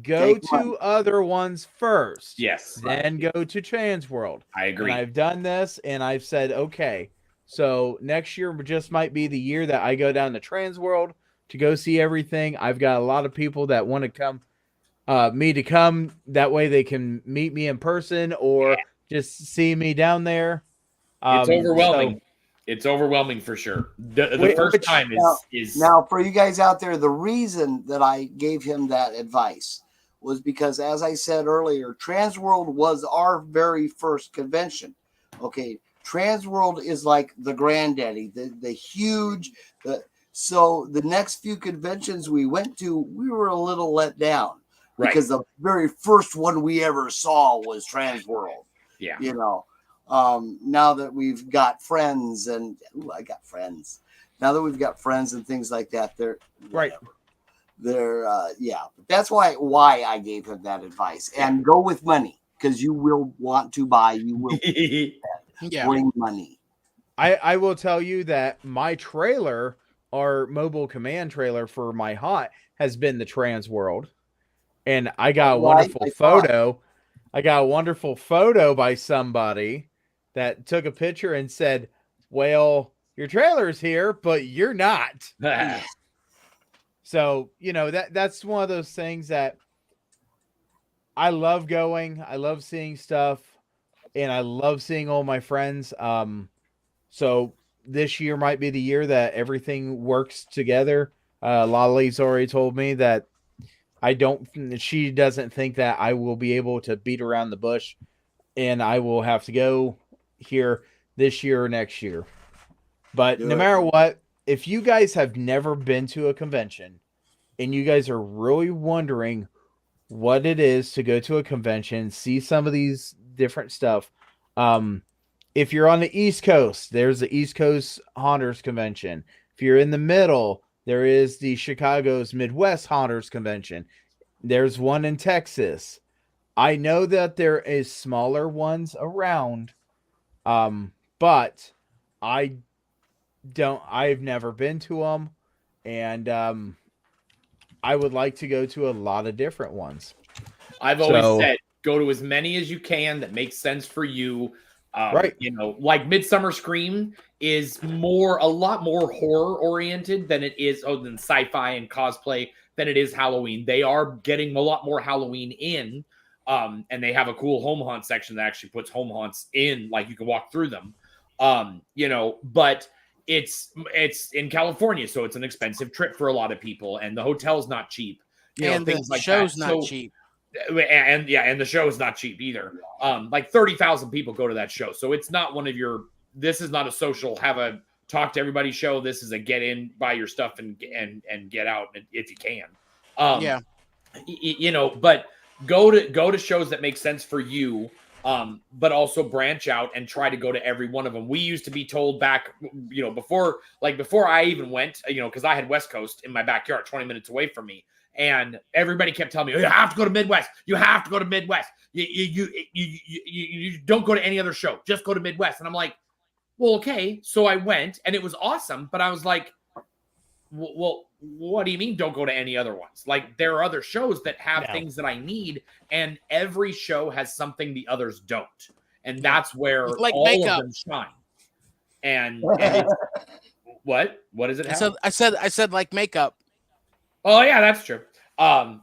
go to other ones first. Yes. Then go to Transworld. I agree. And I've done this and I've said, okay, so next year just might be the year that I go down to Transworld to go see everything. I've got a lot of people that want to come, me to come. That way they can meet me in person or just see me down there. It's overwhelming. It's overwhelming for sure. The first time is now for you guys out there. The reason that I gave him that advice was because, as I said earlier, Transworld was our very first convention. Okay, Transworld is like the granddaddy, the huge. So the next few conventions we went to, we were a little let down because the very first one we ever saw was Transworld. Yeah, now that we've got friends and I got friends. Now that we've got friends and things like that, they're that's why I gave him that advice. And go with money, because you will want to buy. You will bring money. I will tell you that my trailer, our mobile command trailer for my haunt, has been the Transworld, and I got a wonderful photo. I got a wonderful photo by somebody that took a picture and said, well, your trailer's here, but you're not. So, that's one of those things that I love going. I love seeing stuff, and I love seeing all my friends. So this year might be the year that everything works together. Lolly's already told me that she doesn't think that I will be able to beat around the bush, and I will have to go here this year or next year. But no matter what, if you guys have never been to a convention and you guys are really wondering what it is to go to a convention, see some of these different stuff. If you're on the East Coast, there's the East Coast Haunters Convention. If you're in the middle, there is the Chicago's Midwest Haunters Convention. There's one in Texas. I know that there is smaller ones around, but I've never been to them, and I would like to go to a lot of different ones. I've always said, go to as many as you can that makes sense for you. Right. You know, like Midsummer Scream is a lot more horror oriented than it is than sci-fi and cosplay than it is Halloween. They are getting a lot more Halloween in, and they have a cool home haunt section that actually puts home haunts in, like you can walk through them. You know, but it's in California, so it's an expensive trip for a lot of people, and the hotel's not cheap. And the show's not cheap. And the show is not cheap either. Like 30,000 people go to that show, so it's not one of your. This is not a social talk to everybody show. This is a get in, buy your stuff, and get out if you can. You know, but go to shows that make sense for you. But also branch out and try to go to every one of them. We used to be told back, you know, before I even went, you know, because I had West Coast in my backyard, 20 minutes away from me. And everybody kept telling me, you have to go to Midwest. You have to go to Midwest. You don't go to any other show. Just go to Midwest. And I'm like, well, okay. So I went, and it was awesome. But I was like, well, what do you mean don't go to any other ones? Like, there are other shows that have things that I need, and every show has something the others don't. And that's where like all makeup. of them shine. And it's, what does it have? I said like makeup. Oh yeah, that's true.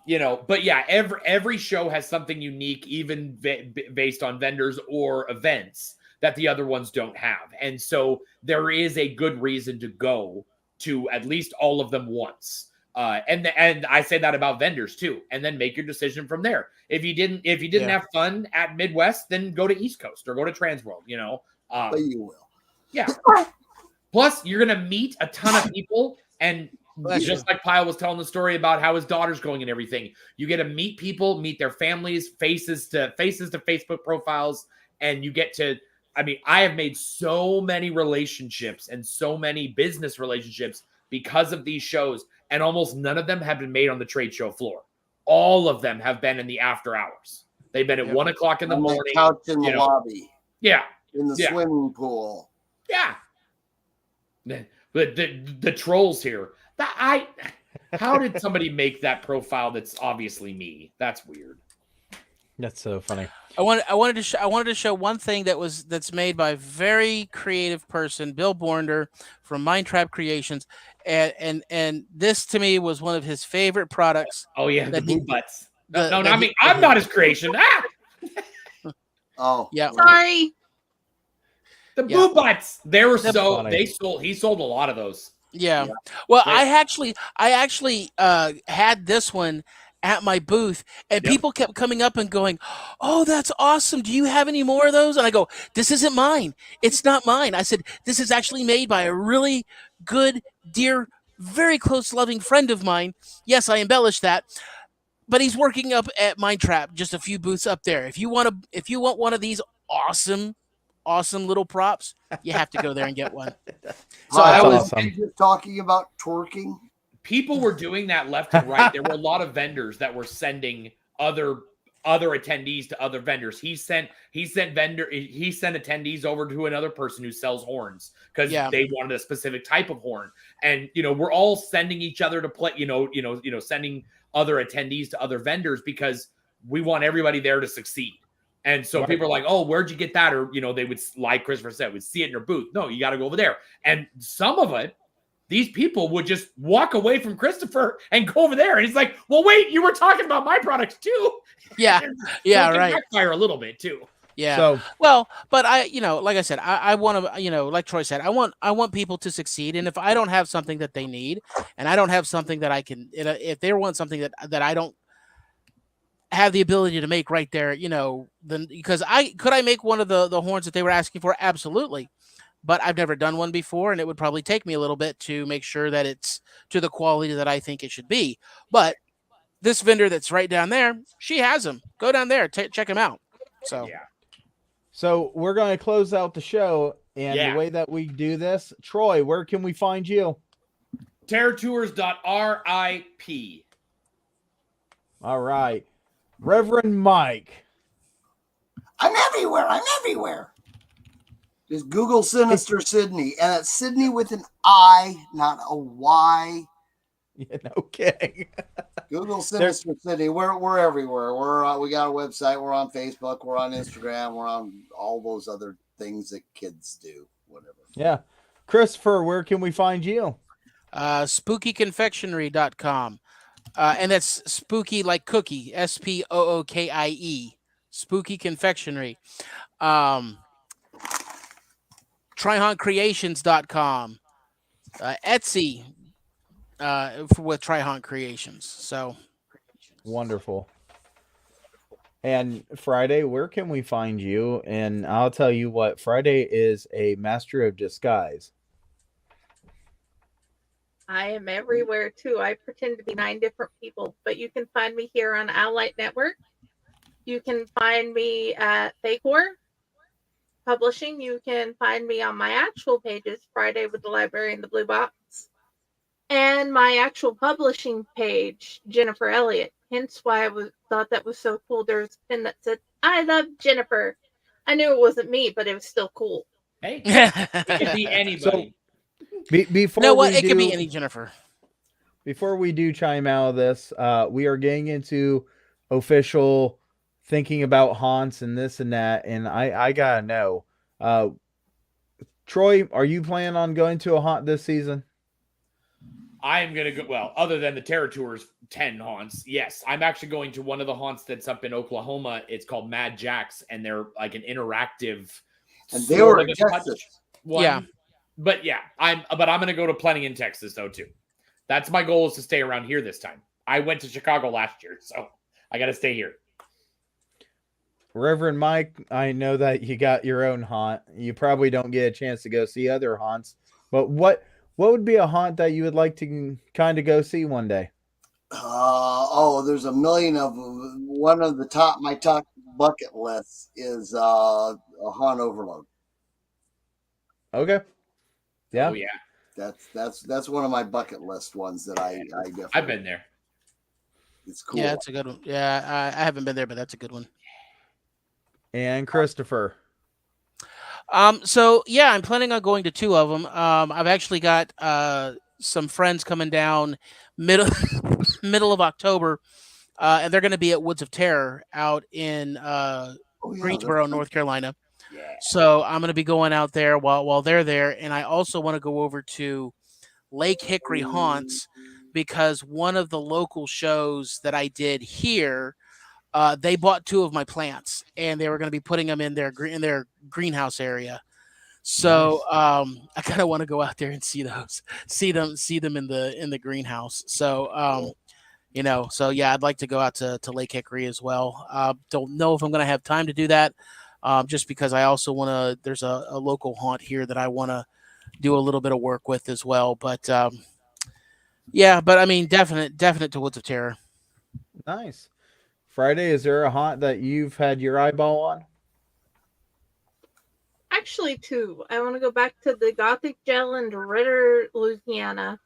You know, but yeah, every show has something unique, even based on vendors or events that the other ones don't have. And so there is a good reason to go to at least all of them once. And I say that about vendors too. And then make your decision from there. If you didn't have fun at Midwest, then go to East Coast or go to Transworld, you know. But you will. Yeah. Plus, you're gonna meet a ton of people, and just like Pyle was telling the story about how his daughter's going and everything, you get to meet people, meet their families, faces to Facebook profiles, and you get to. I mean, I have made so many relationships and so many business relationships because of these shows, and almost none of them have been made on the trade show floor. All of them have been in the after hours. They've been at 1 o'clock in the morning. The couch in the lobby. Yeah. In the swimming pool. Yeah. The trolls here. How did somebody make that profile that's obviously me? That's weird. That's so funny. I wanted to show one thing that's made by a very creative person, Bill Bornder from Mindtrap Creations, and this to me was one of his favorite products. Oh yeah, the boob butts. Not me. I'm not his creation. Oh yeah. Sorry. The boob butts. They were he sold a lot of those. Yeah. Well, I actually had this one at my booth, and people kept coming up and going, "Oh, that's awesome. Do you have any more of those?" And I go, "This isn't mine. It's not mine." I said, "This is actually made by a really good, dear, very close, loving friend of mine." Yes, I embellished that, but he's working up at Mindtrap, just a few booths up there. If you want one of these awesome little props, you have to go there and get one. So I was talking about twerking. People were doing that left and right. There were a lot of vendors that were sending other attendees to other vendors. He sent attendees over to another person who sells horns because they wanted a specific type of horn. And we're all sending each other to play. Sending other attendees to other vendors because we want everybody there to succeed. And so people are like, "Oh, where'd you get that?" Or they would, like Christopher said, would see it in their booth. No, you got to go over there. And some of it, these people would just walk away from Christopher and go over there. And he's like, "Well, wait, you were talking about my products too." Yeah. Yeah. So it can right. backfire a little bit too. Yeah. So, well, but like I said, I want to, like Troy said, I want people to succeed. And if I don't have something that they need, and I don't have something that I can, if they want something that I don't have the ability to make right there, then because I make one of the horns that they were asking for? Absolutely. But I've never done one before, and it would probably take me a little bit to make sure that it's to the quality that I think it should be. But this vendor that's right down there, she has them. Go down there, check them out. So yeah. So we're going to close out the show, and the way that we do this, Troy, where can we find you? Terrortours.rip. All right. Reverend Mike. I'm everywhere. Just Google Sinister Sydney, and it's Sydney with an I, not a Y. Yeah, no kidding. Google Sinister Sydney. We're everywhere. We got a website. We're on Facebook. We're on Instagram. We're on all those other things that kids do. Whatever. Yeah. Christopher, where can we find you? Spookyconfectionery.com. And that's spooky like cookie, SPOOKIE. Spooky Confectionery. TryHauntCreations.com. Etsy with Tryhaunt Creations. So wonderful. And Friday, where can we find you? And I'll tell you what, Friday is a master of disguise. I am everywhere too. I pretend to be 9 different people, but you can find me here on Owlite Network. You can find me at Fakor Publishing. You can find me on my actual pages, Friday with the Library and the Blue Box, and my actual publishing page, Jennifer Elliott. Hence why I thought that was so cool. There's a pin that said, "I love Jennifer." I knew it wasn't me, but it was still cool. Hey, it could be anybody. Before it could be any Jennifer. Before we do chime out of this, we are getting into official thinking about haunts and this and that, and I gotta know, Troy, are you planning on going to a haunt this season? I am going to go, well, other than the Terror Tours 10 haunts, yes. I'm actually going to one of the haunts that's up in Oklahoma. It's called Mad Jack's, and they're like an interactive. And they were in Texas. Yeah. But yeah, I'm going to go to plenty in Texas, though, too. That's my goal, is to stay around here this time. I went to Chicago last year, so I got to stay here. Reverend Mike, I know that you got your own haunt. You probably don't get a chance to go see other haunts, but what would be a haunt that you would like to kind of go see one day? There's a million of them. One of my top bucket lists is a haunt overload. Okay. Yeah. Oh, yeah. That's one of my bucket list ones that I definitely. I've been there. It's cool. Yeah, it's a good one. Yeah, I haven't been there, but that's a good one. And Christopher. So yeah, I'm planning on going to 2 of them. I've actually got some friends coming down middle of October, and they're going to be at Woods of Terror out in Greensboro, North Carolina. Yeah. So I'm going to be going out there while they're there, and I also want to go over to Lake Hickory Haunts, because one of the local shows that I did here, they bought 2 of my plants, and they were going to be putting them in their greenhouse area. So I kind of want to go out there and see them in the greenhouse. So so yeah, I'd like to go out to Lake Hickory as well. Don't know if I'm going to have time to do that, just because I also want to. There's a local haunt here that I want to do a little bit of work with as well. But yeah, but I mean, definite to Woods of Terror. Nice. Friday, is there a haunt that you've had your eyeball on? Actually, 2. I want to go back to the Gothic Gel in Ritter, Louisiana,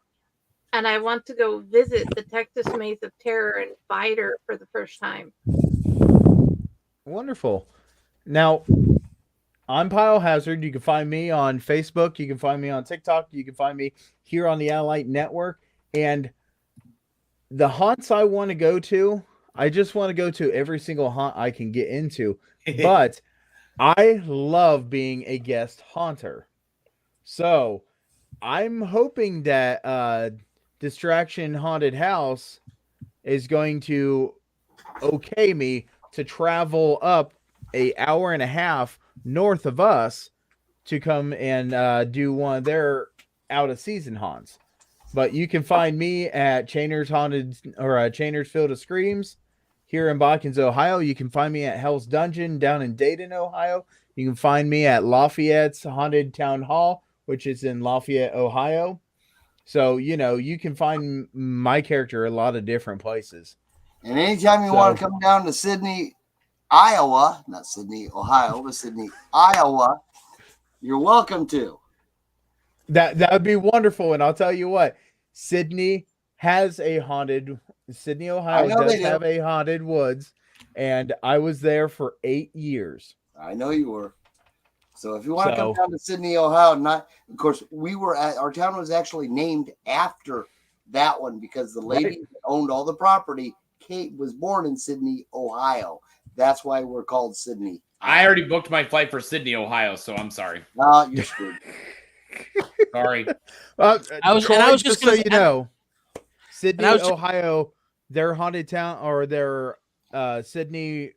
and I want to go visit the Texas Maze of Terror and Fighter for the first time. Wonderful. Now, I'm Pyle Hazard. You can find me on Facebook. You can find me on TikTok. You can find me here on the Owlite Network. And the haunts I want to go to, I just want to go to every single haunt I can get into. But I love being a guest haunter. So I'm hoping that Distraction Haunted House is going to okay me to travel up a hour and a half north of us to come and do one of their out of season haunts. But you can find me at Chainer's Haunted or Chainer's Field of Screams here in Botkins, Ohio. You can find me at Hell's Dungeon down in Dayton, Ohio. You can find me at Lafayette's Haunted Town Hall, which is in Lafayette, Ohio. So, you can find my character a lot of different places. And anytime you want to come down to Sydney, Iowa, not Sydney, Ohio, but Sydney, Iowa, you're welcome to. That would be wonderful. And I'll tell you what, Sydney, Ohio does have a haunted woods. And I was there for 8 years. I know you were. So if you want to come down to Sydney, Ohio, of course, our town was actually named after that one because the lady that owned all the property, Kate, was born in Sydney, Ohio. That's why we're called Sydney. I already booked my flight for Sydney, Ohio, so I'm sorry. No, you're screwed. Sorry. I was just so you know, Sydney, Ohio, their haunted town or their Sydney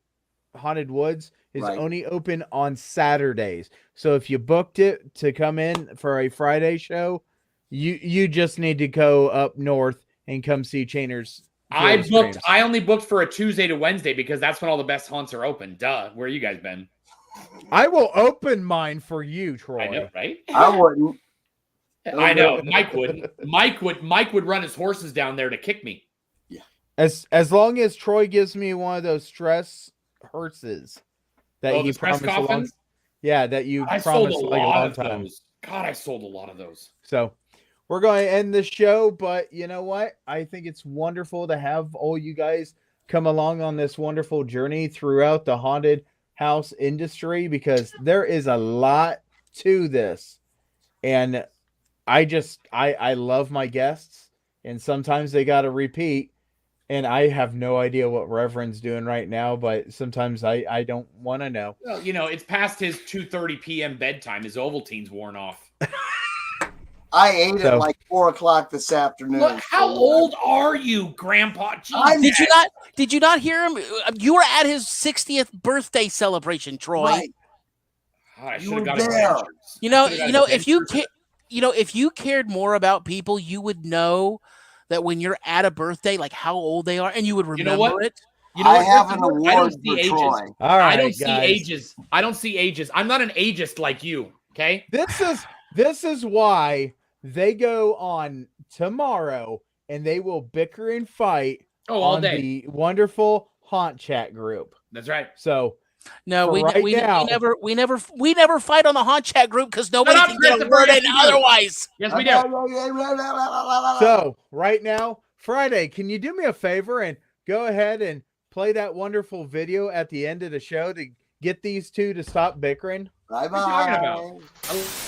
Haunted Woods is only open on Saturdays. So if you booked it to come in for a Friday show, you just need to go up north and come see Chainer's. I only booked for a Tuesday to Wednesday because that's when all the best haunts are open. Duh. Where you guys been? I will open mine for you, Troy. I know, right? I wouldn't. I know. Mike would. Mike would run his horses down there to kick me. Yeah. As long as Troy gives me one of those stress hearses that he promised a long. Yeah, that you promised like a long time. God, I sold a lot of those. So we're going to end the show, but you know what? I think it's wonderful to have all you guys come along on this wonderful journey throughout the haunted house industry because there is a lot to this. And I love my guests, and sometimes they got to repeat, and I have no idea what Reverend's doing right now, but sometimes I don't want to know. Well, it's past his 2:30 p.m. bedtime. His Ovaltine's worn off. I ate at like 4:00 this afternoon. Look, how old are you, Grandpa? Did you not hear him? You were at his 60th birthday celebration, Troy. Right. God, I should have got there. If you cared more about people, you would know that when you're at a birthday, like how old they are, and you would remember it. I have an award for Troy. All right, I don't see ages. I don't see ages. I'm not an ageist like you. Okay. This is why they go on tomorrow and they will bicker and fight all on day. The wonderful haunt chat group. That's right. So no, we never fight on the haunt chat group because nobody can get a word in otherwise. Yes, we do. So right now, Friday, can you do me a favor and go ahead and play that wonderful video at the end of the show to get these two to stop bickering? Bye-bye. What are you talking about?